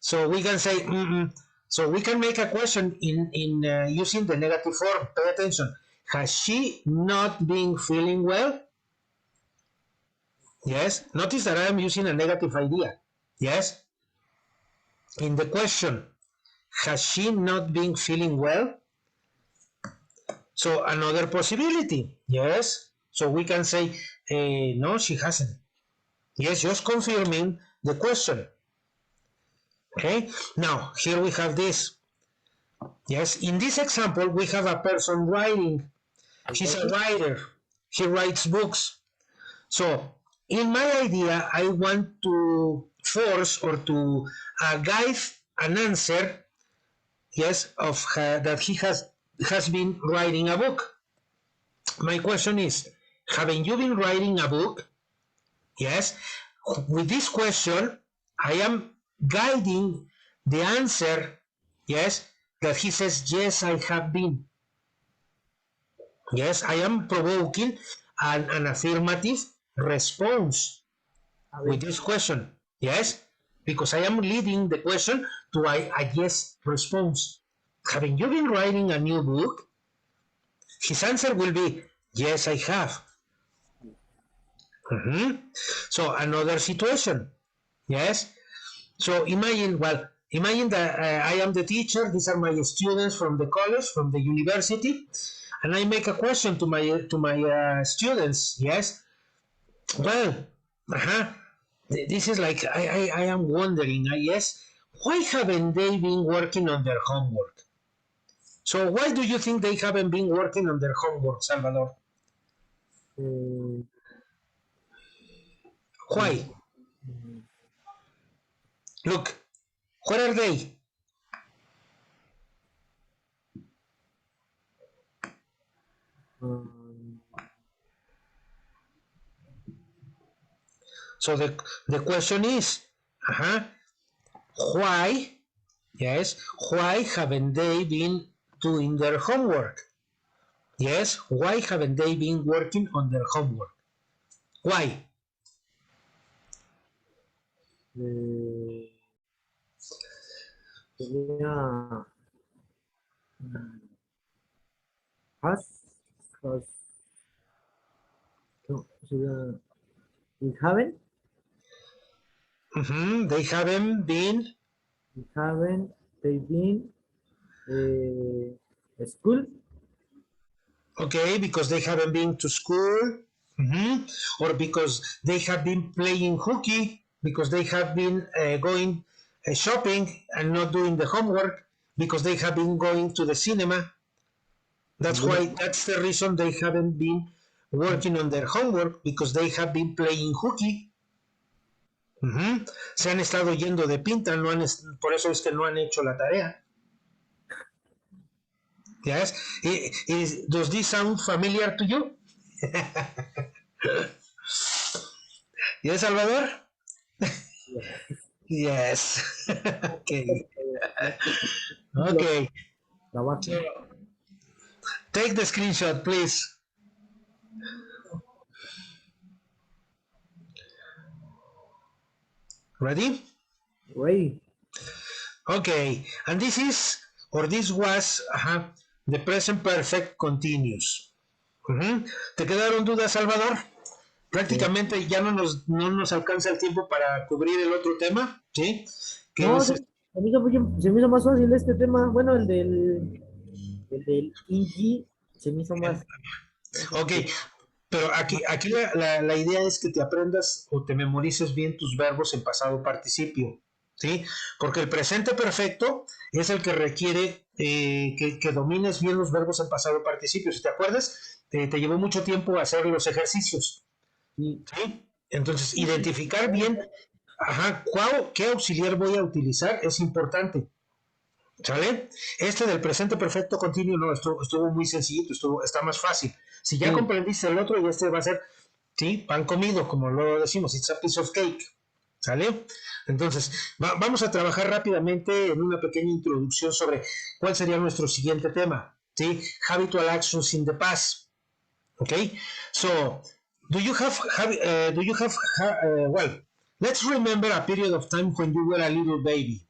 So we can say, so we can make a question in using the negative form. Pay attention. Has she not been feeling well? Yes. Notice that I am using a negative idea. Yes. In the question, has she not been feeling well? So another possibility. Yes. So we can say, no, she hasn't. Yes, just confirming the question. Okay. Now, here we have this. Yes. In this example, we have a person writing. He's a writer. He writes books. So, in my idea, I want to force or to guide an answer, yes, of that he has been writing a book. My question is, haven't you been writing a book? Yes. With this question, I am guiding the answer, yes, that he says, yes, I have been. Yes, I am provoking an affirmative response with this question. Yes, because I am leading the question to a yes response. Haven't you been writing a new book? His answer will be, yes, I have. So another situation. Yes. So imagine that I am the teacher. These are my students from the college, from the university, and I make a question to my students. Yes. Well, this is like I am wondering. Yes, why haven't they been working on their homework? So why do you think they haven't been working on their homework, Salvador? Uh, Why? Look, where are they? um, So the question is, why? Yes, why haven't they been doing their homework? Yes, why haven't they been working on their homework? Why? eh, tenía has has no sería They haven't been. haven't they been school. Okay, because they haven't been to school, or because they have been playing hooky, because they have been going shopping and not doing the homework, because they have been going to the cinema. That's Ninguna. why, that's the reason they haven't been working on their homework, because they have been playing hooky. Uh-huh. Se han estado yendo de pinta, por eso es que no han hecho la tarea. Yes. Does this sound familiar to you? Yes, Salvador? Yes. Okay. Okay. Trabajo. So, take the screenshot, please. Ready? Ready. Okay. And this was the present perfect continuous. Uh-huh. ¿Te quedaron dudas, Salvador? Prácticamente ya no nos alcanza el tiempo para cubrir el otro tema, ¿sí? Que No, es, se me hizo más fácil este tema. Bueno, el del ing se me hizo más ok, fácil. pero aquí la idea es que te aprendas o te memorices bien tus verbos en pasado participio, ¿sí? Porque el presente perfecto es el que requiere que domines bien los verbos en pasado participio. Si te acuerdas, te llevó mucho tiempo hacer los ejercicios, Sí. ¿sí? Entonces, identificar bien, qué auxiliar voy a utilizar es importante. ¿Sale? Este del presente perfecto continuo no, estuvo muy sencillito, está más fácil. Si ya Sí. comprendiste el otro, y este va a ser, sí, pan comido, como lo decimos, it's a piece of cake. ¿Sale? Entonces, vamos a trabajar rápidamente en una pequeña introducción sobre cuál sería nuestro siguiente tema. ¿Sí? Habitual actions in the past. ¿Ok? So, well, let's remember a period of time when you were a little baby.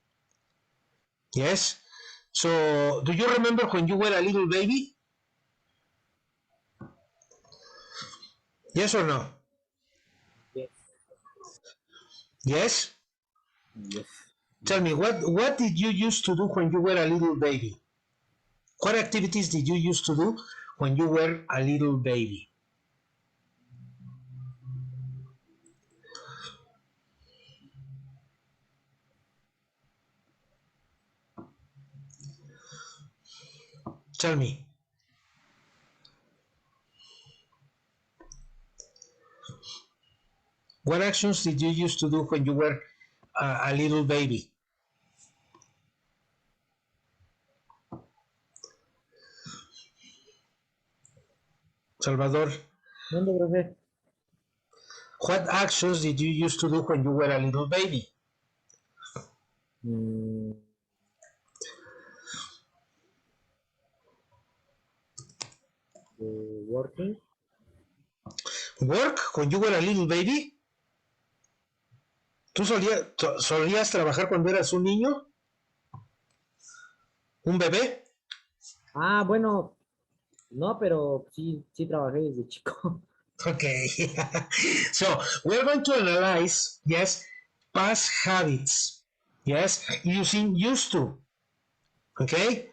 Yes. So, do you remember when you were a little baby? Yes or no? Yes. Yes. Yes. Tell me, Yes. what did you used to do when you were a little baby? What activities did you used to do when you were a little baby? Tell me. What actions did you used to do when you were a little baby? Salvador, ¿Dónde, profe? what actions did you used to do when you were a little baby? Mm, working. Work when you were a little baby? ¿Tú solías trabajar cuando eras un niño? ¿Un bebé? Ah, bueno, no, pero sí trabajé desde chico. Okay. So we're going to analyze, yes, past habits, yes, using used to. Okay.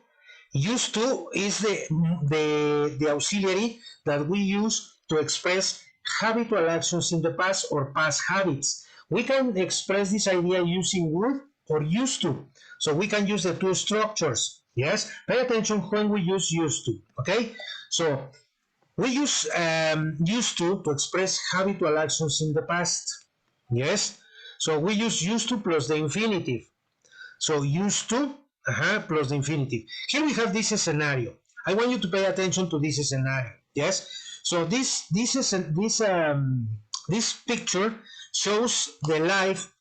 Used to is the auxiliary that we use to express habitual actions in the past or past habits. We can express this idea using would or used to. So we can use the two structures. Yes. Pay attention when we use used to. Okay. So we use used to express habitual actions in the past. Yes. So we use used to plus the infinitive. So used to plus the infinitive. Here we have this scenario. I want you to pay attention to this scenario. Yes. So this picture shows the life,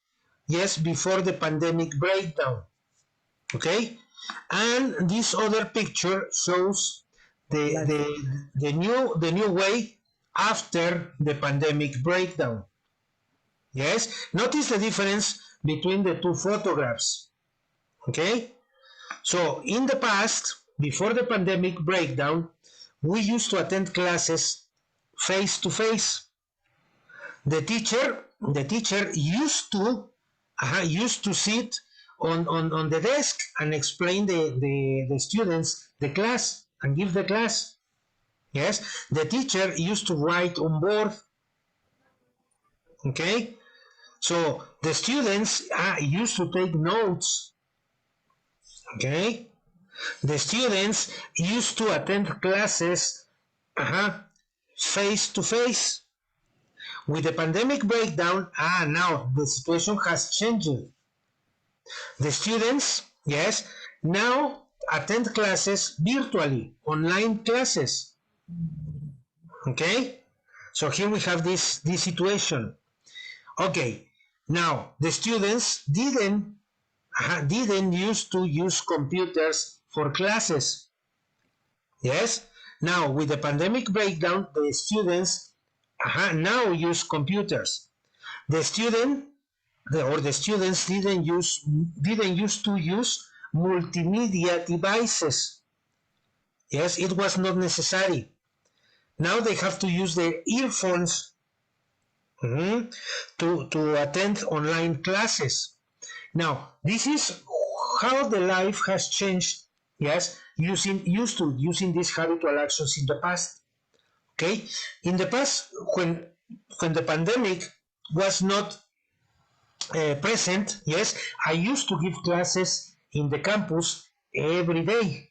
yes, before the pandemic breakdown. Okay. And this other picture shows the Las, the the new way after the pandemic breakdown. Yes. Notice the difference between the two photographs. Okay. So in the past, before the pandemic breakdown, we used to attend classes face to face. The teacher used to sit on the desk and explain the students the class and give the class. Yes, the teacher used to write on board. Okay, so the students used to take notes. Okay, the students used to attend classes face to face. With the pandemic breakdown, now the situation has changed. The students, yes, now attend classes virtually, online classes. Okay? So here we have this situation. Okay, now the students didn't used to use computers for classes. Yes? Now with the pandemic breakdown, the students now use computers. The student the students didn't used to use multimedia devices. Yes, it was not necessary. Now they have to use their earphones to attend online classes. Now, this is how the life has changed, yes, using these habitual actions in the past. Okay? In the past, when the pandemic was not present, yes, I used to give classes in the campus every day.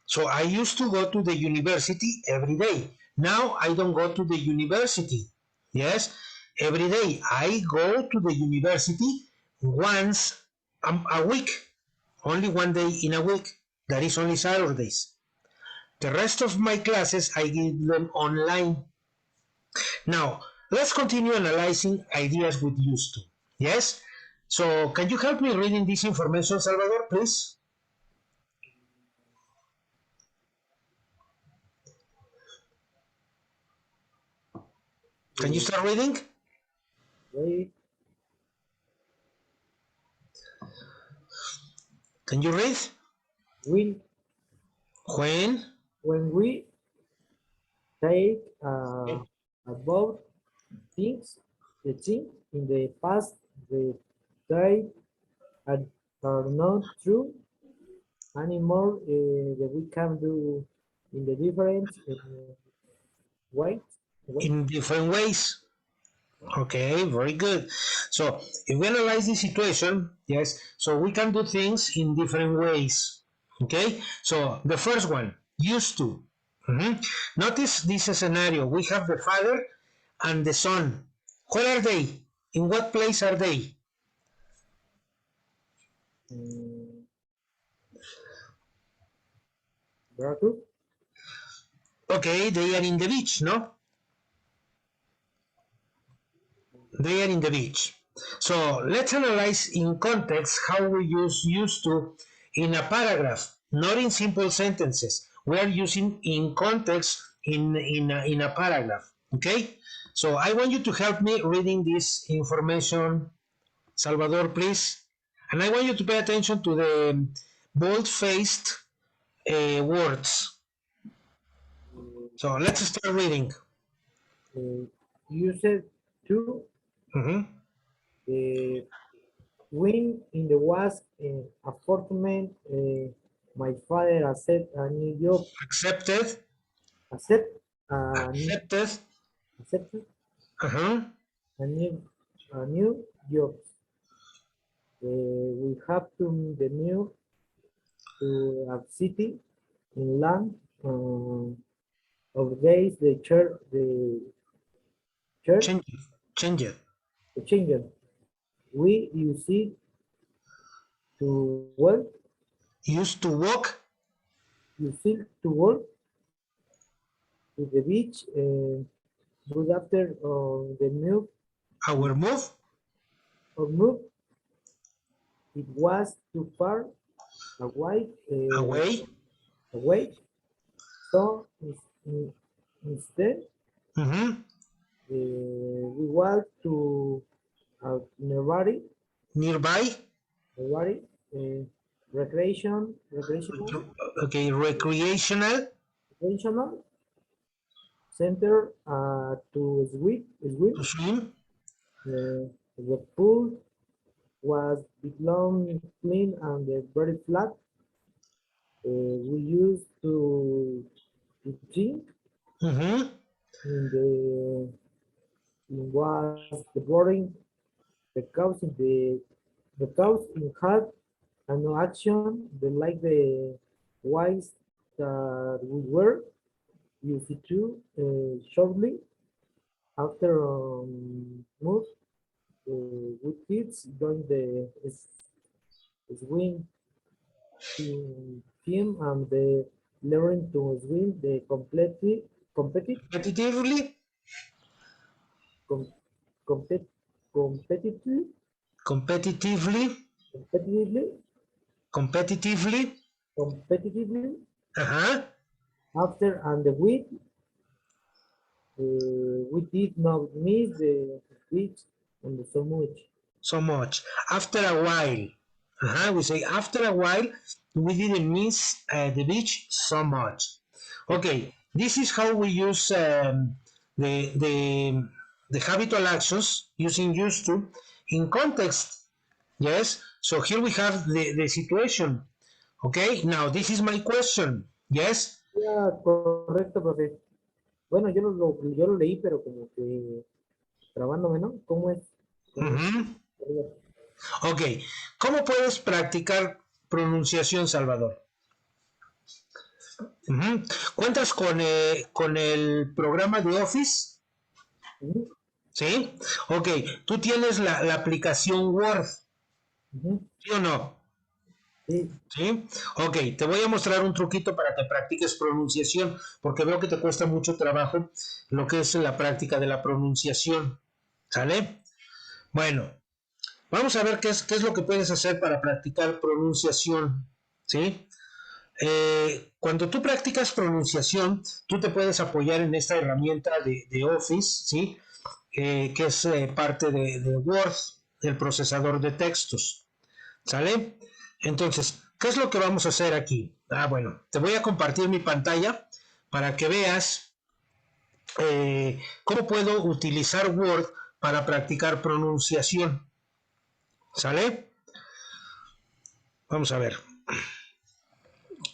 So I used to go to the university every day. Now I don't go to the university. Yes, every day. I go to the university once a week, only one day in a week. That is only Saturdays. The rest of my classes I give them online. Now, let's continue analyzing ideas with used to. Yes? So, can you help me reading this information, Salvador, please? Can you start reading? Wait, Can you read? when When when we take about things, the things in the past, the they are, are not true anymore. That we can do in the different way. Way. in different ways. Okay, very good. So if we analyze the situation, yes, so we can do things in different ways. Okay, so the first one, used to. Notice this scenario. We have the father and the son. Where are they? In what place are they? Um, Veracruz. Okay, they are in the beach, no? They are in the beach. So let's analyze in context how we use used to in a paragraph, not in simple sentences. We are using in context in a paragraph. Okay? So I want you to help me reading this information, Salvador, please. And I want you to pay attention to the bold-faced words. So let's start reading. You said to Mhm. when in the was apartment, my father accept a new job, Accepted. accept a new, Accepted. accepted Uh-huh. a new job. We have to the new to a city in land of days the church Change it. Change it. the change. We use it to work, Used to walk use it to work to the beach. Good after the move our move or move, it was too far away. away. Away. So instead, Mm-hmm. we walk to nearby, Nearby. nearby recreational, Okay, recreational center to swim. to swim. The pool was belong clean and very flat. We used to drink Mm-hmm. in the in was the boring the cows in had and no action they like the wise that we were used to shortly After move with kids join the swim team and they learn to swim the competitive Competitively, com, compet, competitively competitively, competitively competitively. competitively Ajá. after and the week we did not miss the beach and so much. So much. After a while. We say after a while, we didn't miss the beach so much. Okay, this is how we use the, the, the habitual actions using used to in context. Yes, so here we have the situation. Okay, now this is my question. Yes. Ya, correcto, profe. Bueno, yo lo leí, pero como que trabándome, ¿no? ¿Cómo es? ¿Cómo es? Ujú. Ok, ¿cómo puedes practicar pronunciación, Salvador? Ujú. ¿Cuentas con el programa de Office? Ujú, ¿Sí? Ok, tú tienes la aplicación Word, ujú, ¿sí o no? sí, ¿Sí? Ok, te voy a mostrar un truquito para que practiques pronunciación, porque veo que te cuesta mucho trabajo lo que es la práctica de la pronunciación. ¿Sale? Bueno, vamos a ver qué es lo que puedes hacer para practicar pronunciación. ¿Sí? Cuando tú practicas pronunciación, tú te puedes apoyar en esta herramienta de Office, ¿sí? Que es parte de Word, el procesador de textos, ¿sale? Entonces, ¿qué es lo que vamos a hacer aquí? Bueno, te voy a compartir mi pantalla para que veas cómo puedo utilizar Word para practicar pronunciación, ¿sale? Vamos a ver.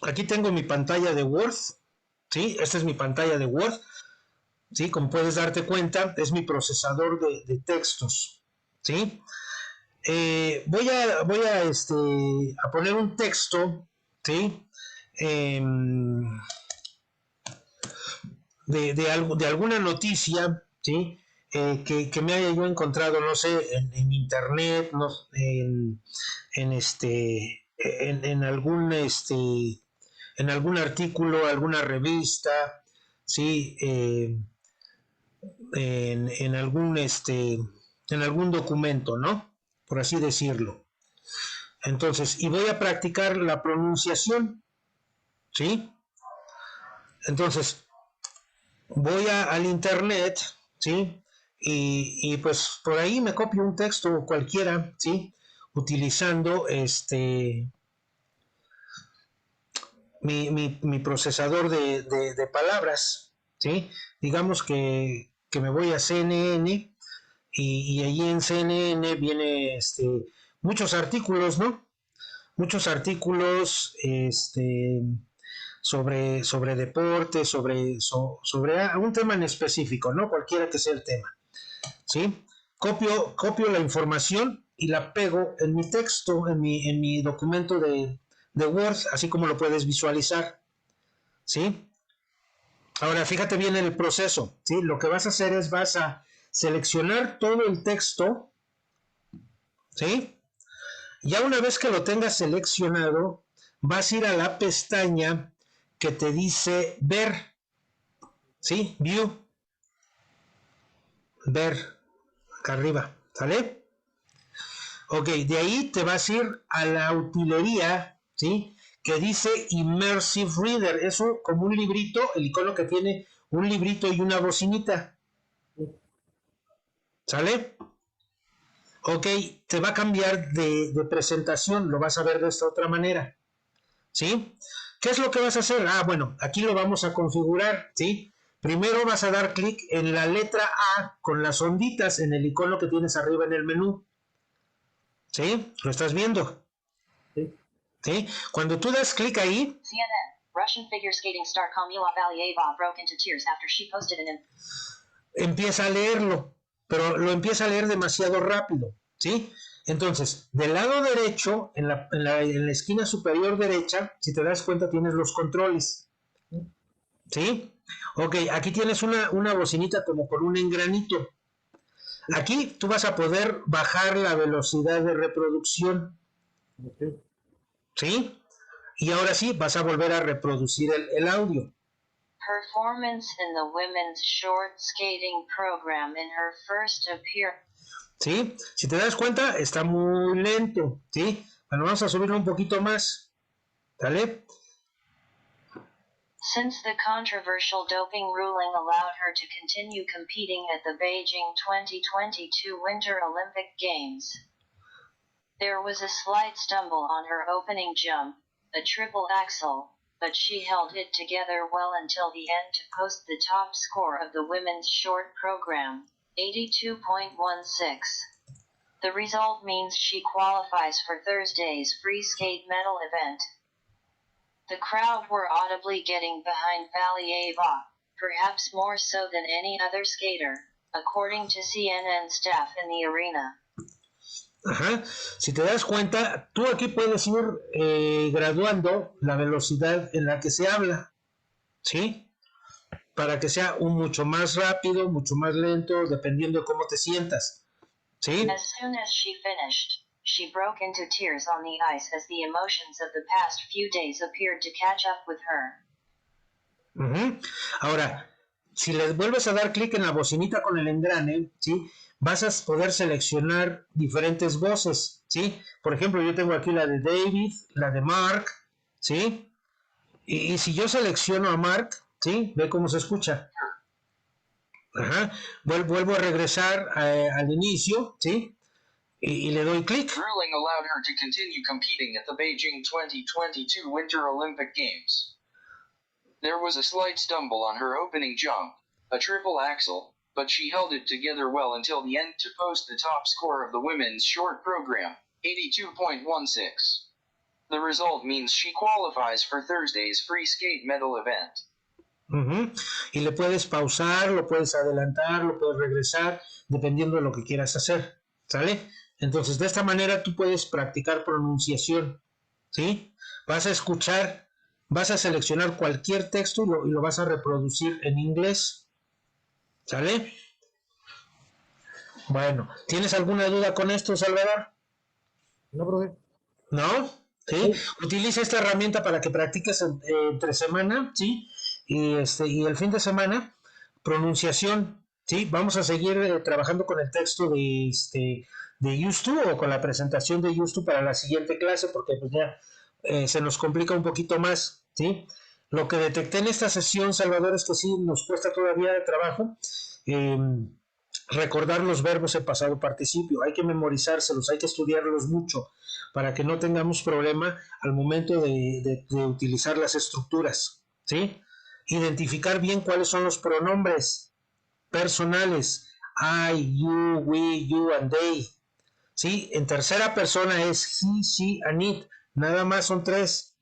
Aquí tengo mi pantalla de Word, ¿sí? Esta es mi pantalla de Word. ¿Sí? Como puedes darte cuenta, es mi procesador de textos, ¿sí? Voy a poner un texto, ¿sí? Eh, de alguna noticia, ¿sí? Que me haya yo encontrado, no sé, en internet, no, en algún artículo, alguna revista, ¿sí? En en algún documento, ¿no? Por así decirlo. Entonces, y voy a practicar la pronunciación, ¿sí? Entonces, voy al internet, ¿sí? Pues por ahí me copio un texto cualquiera, ¿sí? Utilizando mi procesador de palabras, ¿sí? Digamos que me voy a CNN y allí en CNN viene muchos artículos, ¿no? Muchos artículos sobre deporte, sobre un tema en específico, ¿no? Cualquiera que sea el tema, ¿sí? Copio la información y la pego en mi texto, en mi documento de Word, así como lo puedes visualizar, ¿sí? Ahora, fíjate bien en el proceso, ¿sí? Lo que vas a hacer es vas a seleccionar todo el texto, ¿sí? Ya una vez que lo tengas seleccionado, vas a ir a la pestaña que te dice ver, ¿sí? View, ver, acá arriba, ¿sale? Ok, de ahí te vas a ir a la utilería, ¿sí? Que dice Immersive Reader, eso como un librito, el icono que tiene un librito y una bocinita, sí, ¿sale? Ok, te va a cambiar de presentación, lo vas a ver de esta otra manera, ¿sí? ¿Qué es lo que vas a hacer? Bueno, aquí lo vamos a configurar, ¿sí? Primero vas a dar clic en la letra A con las onditas en el icono que tienes arriba en el menú, ¿sí? ¿Lo estás viendo? sí. ¿Sí? Cuando tú das clic ahí, CNN. Russian figure skating star Kamila Valieva broke into tears after she posted empieza a leerlo, pero lo empieza a leer demasiado rápido, ¿sí? Entonces, del lado derecho, en la esquina superior derecha, si te das cuenta, tienes los controles, ¿sí? Ok, aquí tienes una bocinita como con un engranito. Aquí tú vas a poder bajar la velocidad de reproducción, Ok. ¿sí? Y ahora sí, vas a volver a reproducir el audio. Performance in the women's short skating program in her first appearance. ¿Sí? Si te das cuenta, está muy lento, ¿sí? Bueno, vamos a subirlo un poquito más, ¿sale? Since the controversial doping ruling allowed her to continue competing at the Beijing 2022 Winter Olympic Games, there was a slight stumble on her opening jump, a triple axel, but she held it together well until the end to post the top score of the women's short program, 82.16. The result means she qualifies for Thursday's free skate medal event. The crowd were audibly getting behind Valieva, perhaps more so than any other skater, according to CNN staff in the arena. Ajá. Si te das cuenta, tú aquí puedes ir graduando la velocidad en la que se habla, ¿sí? Para que sea mucho más rápido, mucho más lento, dependiendo de cómo te sientas, ¿sí? As soon as she finished, she broke into tears on the ice as the emotions of the past few days appeared to catch up with her. Ahora, si le vuelves a dar clic en la bocinita con el engrane, ¿sí? Vas a poder seleccionar diferentes voces, ¿sí? Por ejemplo, yo tengo aquí la de David, la de Mark, ¿sí? Y si yo selecciono a Mark, ¿sí? Ve cómo se escucha. Ajá. Vuelvo a regresar al inicio, ¿sí? Y le doy clic. Ruling allowed her to continue competing at the Beijing 2022 Winter Olympic Games. There was a slight stumble on her opening jump, a triple axel, but she held it together well until the end to post the top score of the women's short program, 82.16. The result means she qualifies for Thursday's free skate medal event. Y le puedes pausar, lo puedes adelantar, lo puedes regresar, dependiendo de lo que quieras hacer, ¿sale? Entonces, de esta manera tú puedes practicar pronunciación, ¿sí? Vas a escuchar, vas a seleccionar cualquier texto y lo vas a reproducir en inglés, ¿sale? Bueno, ¿tienes alguna duda con esto, Salvador? No, profe. ¿No? ¿Sí? Sí. Utiliza esta herramienta para que practiques entre semana, ¿sí? Y el fin de semana, pronunciación, ¿sí? Vamos a seguir trabajando con el texto de YouTube o con la presentación de YouTube para la siguiente clase, porque pues ya se nos complica un poquito más, ¿sí? Lo que detecté en esta sesión, Salvador, es que sí nos cuesta todavía de trabajo. Eh, Recordar los verbos en pasado participio, hay que memorizárselos, hay que estudiarlos mucho para que no tengamos problema al momento de utilizar las estructuras, ¿sí? Identificar bien cuáles son los pronombres personales, I, you, we, you and they, ¿sí? En tercera persona es he, she and it, nada más son tres,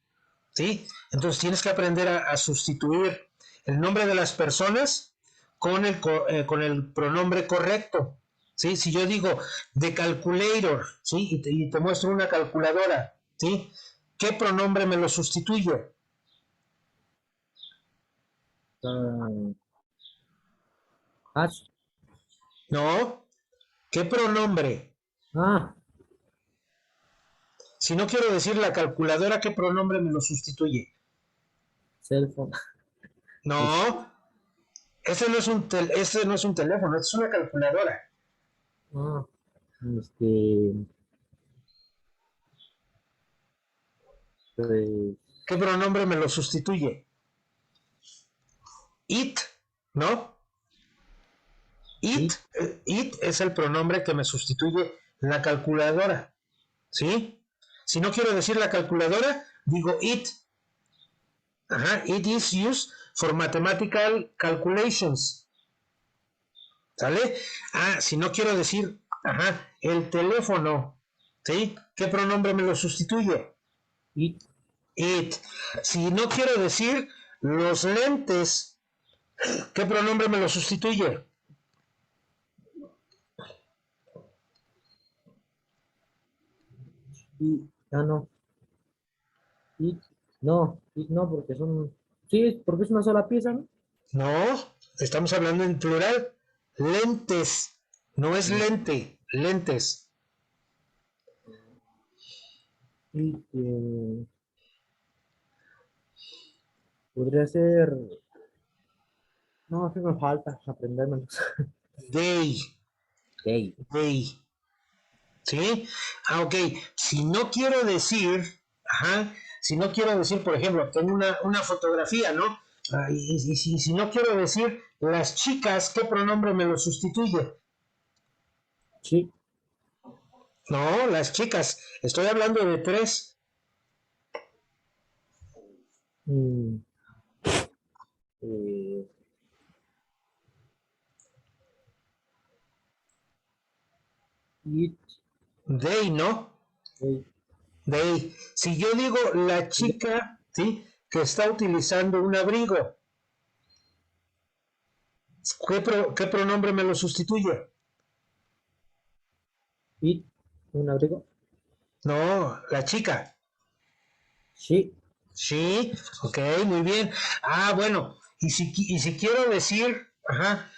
¿sí? Entonces tienes que aprender a sustituir el nombre de las personas con el pronombre correcto, ¿sí? Si yo digo the calculator, ¿sí? Y te muestro una calculadora, ¿sí? ¿Qué pronombre me lo sustituye? Ah, Ash. No, ¿qué pronombre? Ah, Si no quiero decir la calculadora, ¿qué pronombre me lo sustituye? cell phone. No, este no es un teléfono, este es una calculadora. Ah, este, pues, ¿Qué pronombre me lo sustituye? It, ¿no? It, y, it es el pronombre que me sustituye la calculadora, ¿sí? Si no quiero decir la calculadora, digo it. Ajá, it is used for mathematical calculations, ¿sale? Ah, si no quiero decir, ajá, el teléfono, ¿sí? ¿Qué pronombre me lo sustituye? y, It. Si no quiero decir los lentes, ¿qué pronombre me lo sustituye? no, y, no, y no, porque son, sí, porque es una sola pieza, ¿no? No, estamos hablando en plural. Lentes. No es lente, lentes. Y que podría ser. No, sí me falta aprendérmelos. They, Ok. they. ¿Sí? Ah, ok. Si no quiero decir, ajá, si no quiero decir, por ejemplo, tengo una fotografía, ¿no? Ah, si no quiero decir las chicas, ¿qué pronombre me lo sustituye? Sí. No, las chicas. Estoy hablando de tres. Mm, eh, it, They, ¿no? eh, They. Si yo digo la chica, ¿sí? Que está utilizando un abrigo, ¿qué pronombre me lo sustituye? it, un abrigo. No, la chica. Sí. Sí, ok, muy bien. Ah, bueno, y si quiero decir, ajá,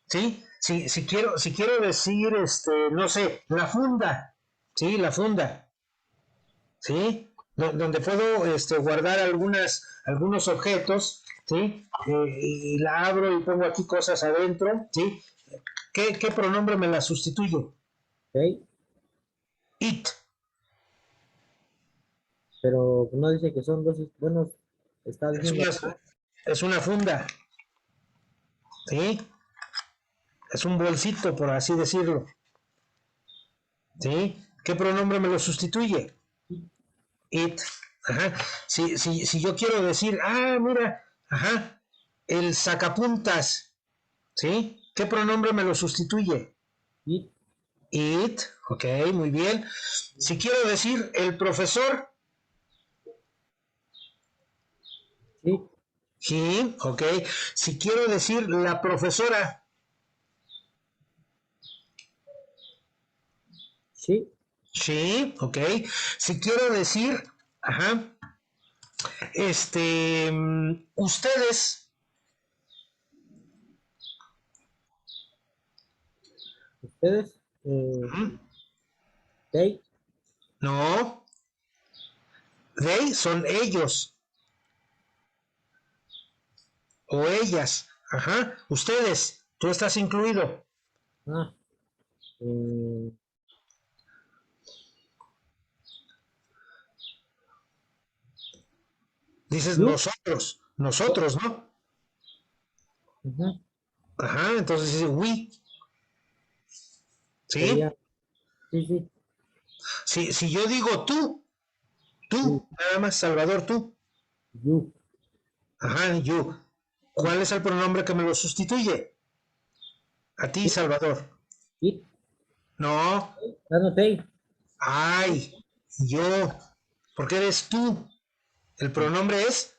sí, si quiero decir, no sé, la funda, sí, la funda, sí, donde puedo, guardar algunos objetos, sí, y la abro y pongo aquí cosas adentro, sí. ¿Qué pronombre me la sustituye? Ok. It, Pero no dice que son dos. Bueno, está es diciendo una, acá. es una funda, sí. Es un bolsito, por así decirlo. ¿Sí? ¿Qué pronombre me lo sustituye? It. Ajá. Si yo quiero decir, mira, ajá, el sacapuntas, ¿sí? ¿Qué pronombre me lo sustituye? It, It. Ok, muy bien. Si quiero decir el profesor, sí, he, ok. Si quiero decir la profesora, sí, sí, ok. Si quiero decir, ajá, ustedes, ustedes, they, no, they son ellos o ellas. Ajá. Ustedes, tú estás incluido. ah, eh, Dices you, nosotros, ¿no? ujú, Ajá, entonces dice we, sería, ¿sí? sí, sí, Si yo digo sí, tú, nada más, Salvador, tú. you, Ajá, you. it, ¿Cuál es el pronombre que me lo sustituye? A ti, it, Salvador. it, No, no, they, ay, yo, porque eres tú. El sí, pronombre es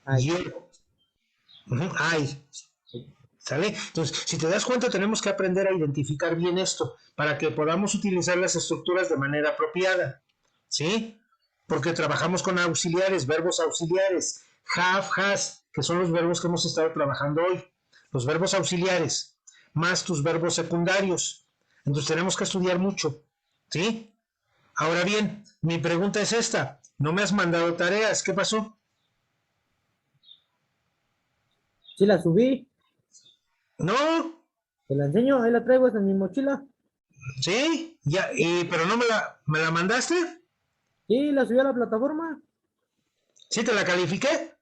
I, yo. Ujú, ay. ¿Sale? Entonces, si te das cuenta, tenemos que aprender a identificar bien esto para que podamos utilizar las estructuras de manera apropiada. ¿Sí? Porque trabajamos con auxiliares, verbos auxiliares, have, has, que son los verbos que hemos estado trabajando hoy. Los verbos auxiliares, más tus verbos secundarios. Entonces tenemos que estudiar mucho. ¿Sí? Ahora bien, mi pregunta es esta. No me has mandado tareas. ¿Qué pasó? sí la subí, No, te la enseño, ahí la traigo, esta en mi mochila, ¿sí? Ya, pero no me la mandaste. sí, la subí a la plataforma, ¿Sí te la califiqué?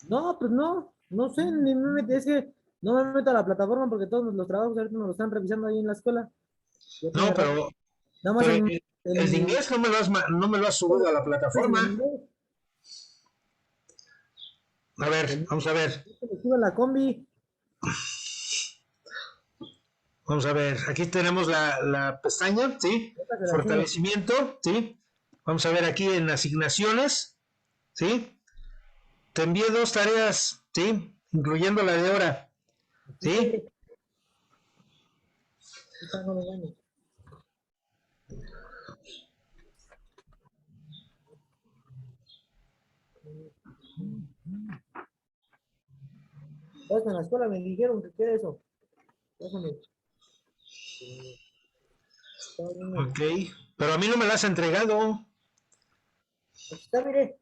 no, pues no, no sé, ni me metí, es que no me meto a la plataforma porque todos los trabajos ahorita nos lo están revisando ahí en la escuela, ya tiene No, rato, pero, nada más pero el, el de el, inglés no me lo has subido a la se lo plataforma. mandé, A ver, el, vamos a ver. se lo subo a la combi, Vamos a ver. Aquí tenemos la pestaña, ¿sí? esta se la enseño, Fortalecimiento, ¿sí? Vamos a ver aquí en asignaciones, ¿sí? Te envié 2 tareas, ¿sí? Incluyendo la de hora, aquí ¿sí? estoy, aquí está, no me engañes. Pues en la escuela me dijeron que qué es eso. Déjame. Estaba viendo. Ok, pero a mí no me la has entregado. Aquí está, mire.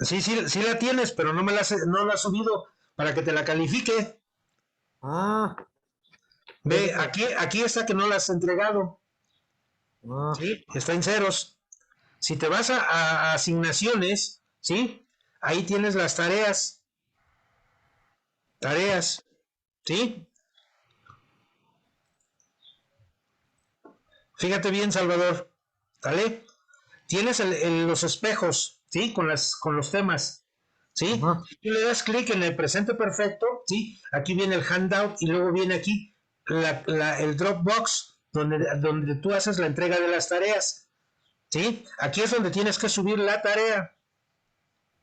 Sí, sí, sí la tienes, pero no la has subido para que te la califique. Ah, pues Ve, déjame. aquí está que no la has entregado. Ah, Sí, está en ceros. Si te vas a asignaciones, ¿sí? Ahí tienes las tareas. Tareas, ¿sí? Fíjate bien, Salvador. ¿Vale? Tienes los espejos, ¿sí? Con los temas, ¿sí? ajá. Si tú le das clic en el presente perfecto, ¿sí? Aquí viene el handout y luego viene aquí el Dropbox, donde tú haces la entrega de las tareas, ¿sí? Aquí es donde tienes que subir la tarea,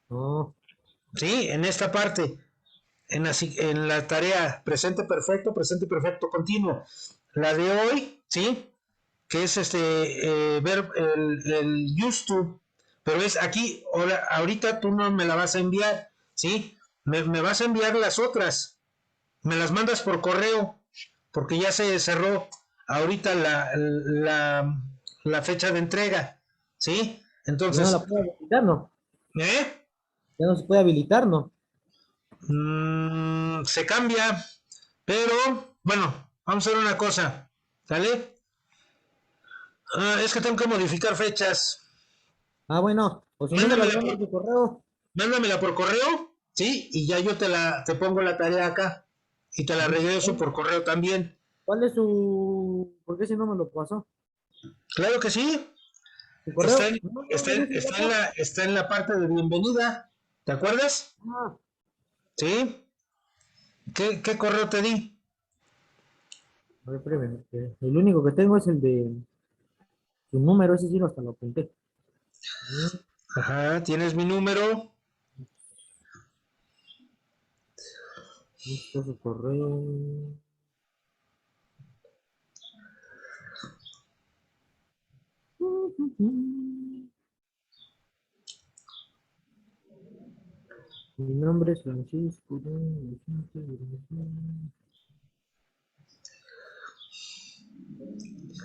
No, ¿sí? En esta parte, en la tarea presente perfecto continuo. La de hoy, ¿sí? Que es ver el YouTube, pero es aquí, ahorita tú no me la vas a enviar, ¿sí? Me vas a enviar las otras, me las mandas por correo, porque ya se cerró ahorita la fecha de entrega, ¿sí? ya no la Entonces, puedo habilitar, ¿no? ¿eh? Ya no se puede habilitar, ¿no? Se cambia, pero bueno, vamos a ver una cosa, ¿sale? Es que tengo que modificar fechas. Ah, bueno, o si no me las Mándamela mandas por, de correo. mándamela por correo, ¿sí? Y ya yo te pongo la tarea acá y te la Ujú. regreso por correo también. ¿Cuál es su...? ¿Por qué si no me lo pasó? Claro que sí. ¿Su Está correo? en, No, no, está me en, dice está en WhatsApp. está en la parte de bienvenida. ¿Te acuerdas? Ah, ¿Sí? ¿Qué correo te di? a ver, espérame. El único que tengo es el de su número, ese sí, hasta lo apunté. Mm, Ajá, tienes mi número. Listo, su correo. Mi nombre es Francisco.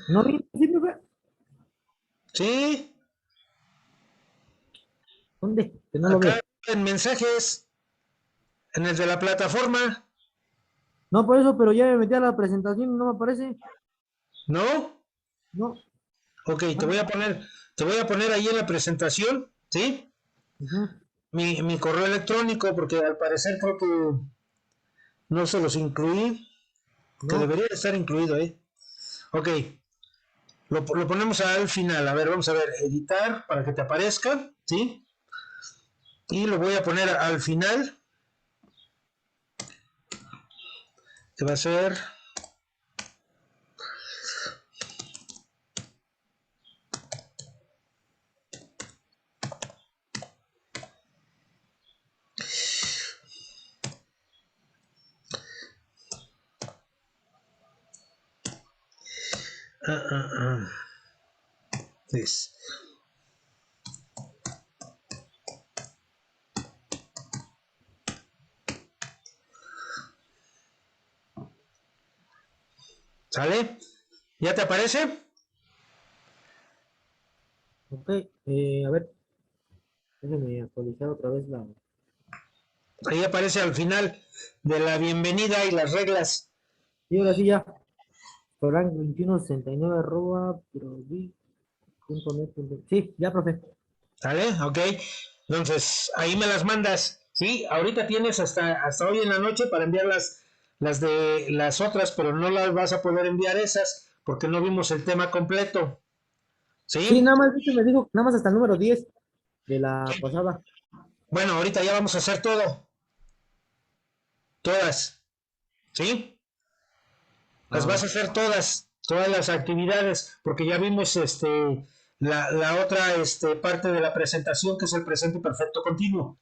No, mira, sí me ve. ¿Sí? ¿Dónde? Que no lo Acá veo. en mensajes, en el de la plataforma. No, por eso, pero ya me metí a la presentación y no me aparece. ¿No? No. Ok, Ah, te voy a poner ahí en la presentación, ¿sí? ujú. Mi correo electrónico, porque al parecer creo que no se los incluí, que No. debería estar incluido, ¿eh? Ok, lo ponemos al final. A ver, vamos a ver, editar para que te aparezca, ¿sí? Y lo voy a poner al final, que va a ser... ah, ah, ah, this. ¿Sale? ¿Ya te aparece? Ok. A ver, déjame actualizar otra vez la. Ahí aparece al final de la bienvenida y las reglas. Y ahora sí ya. Frank 2169 arroba provi.net. Sí, ya, profe. ¿Sale? Ok. Entonces, ahí me las mandas. Sí, ahorita tienes hasta hoy en la noche para enviar las de las otras, pero no las vas a poder enviar esas porque no vimos el tema completo. Sí, ¿Sí? nada más, viste, me dijo, nada más hasta el número 10 de la pasada. Bueno, ahorita ya vamos a hacer todo. Todas. ¿Sí? Las vas Ah, a hacer todas las actividades, porque ya vimos la otra parte de la presentación que es el presente perfecto continuo.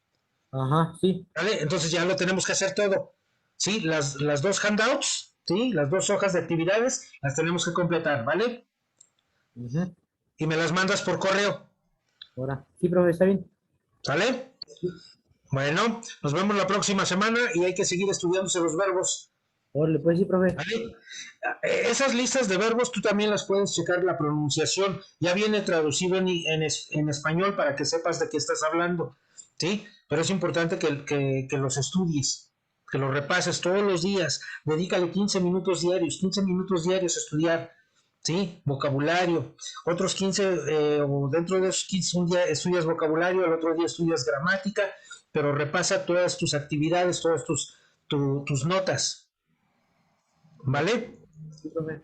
ajá, sí. ¿Vale? Entonces ya lo tenemos que hacer todo. ¿Sí? Las dos handouts, ¿sí? Las dos hojas de actividades las tenemos que completar, ¿vale? Ujú. Y me las mandas por correo, Ahora, sí, profe, está bien. ¿sale? Sí. Bueno, nos vemos la próxima semana y hay que seguir estudiándose los verbos. Órale, pues sí, profe. ¿Vale? Esas listas de verbos tú también las puedes checar la pronunciación. Ya viene traducido en español para que sepas de qué estás hablando. ¿Sí? Pero es importante que los estudies, que los repases todos los días. Dedícale 15 minutos diarios, 15 minutos diarios a estudiar. ¿Sí? Vocabulario. Otros 15, o dentro de esos 15, un día estudias vocabulario, el otro día estudias gramática, pero repasa todas tus actividades, todas tus notas. ¿Vale? Sí, profe.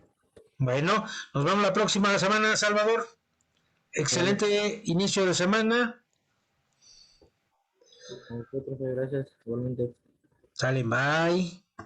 Bueno, nos vemos la próxima semana, Salvador. Órale. Excelente inicio de semana. Ok, profe, gracias. Igualmente. Sale, bye.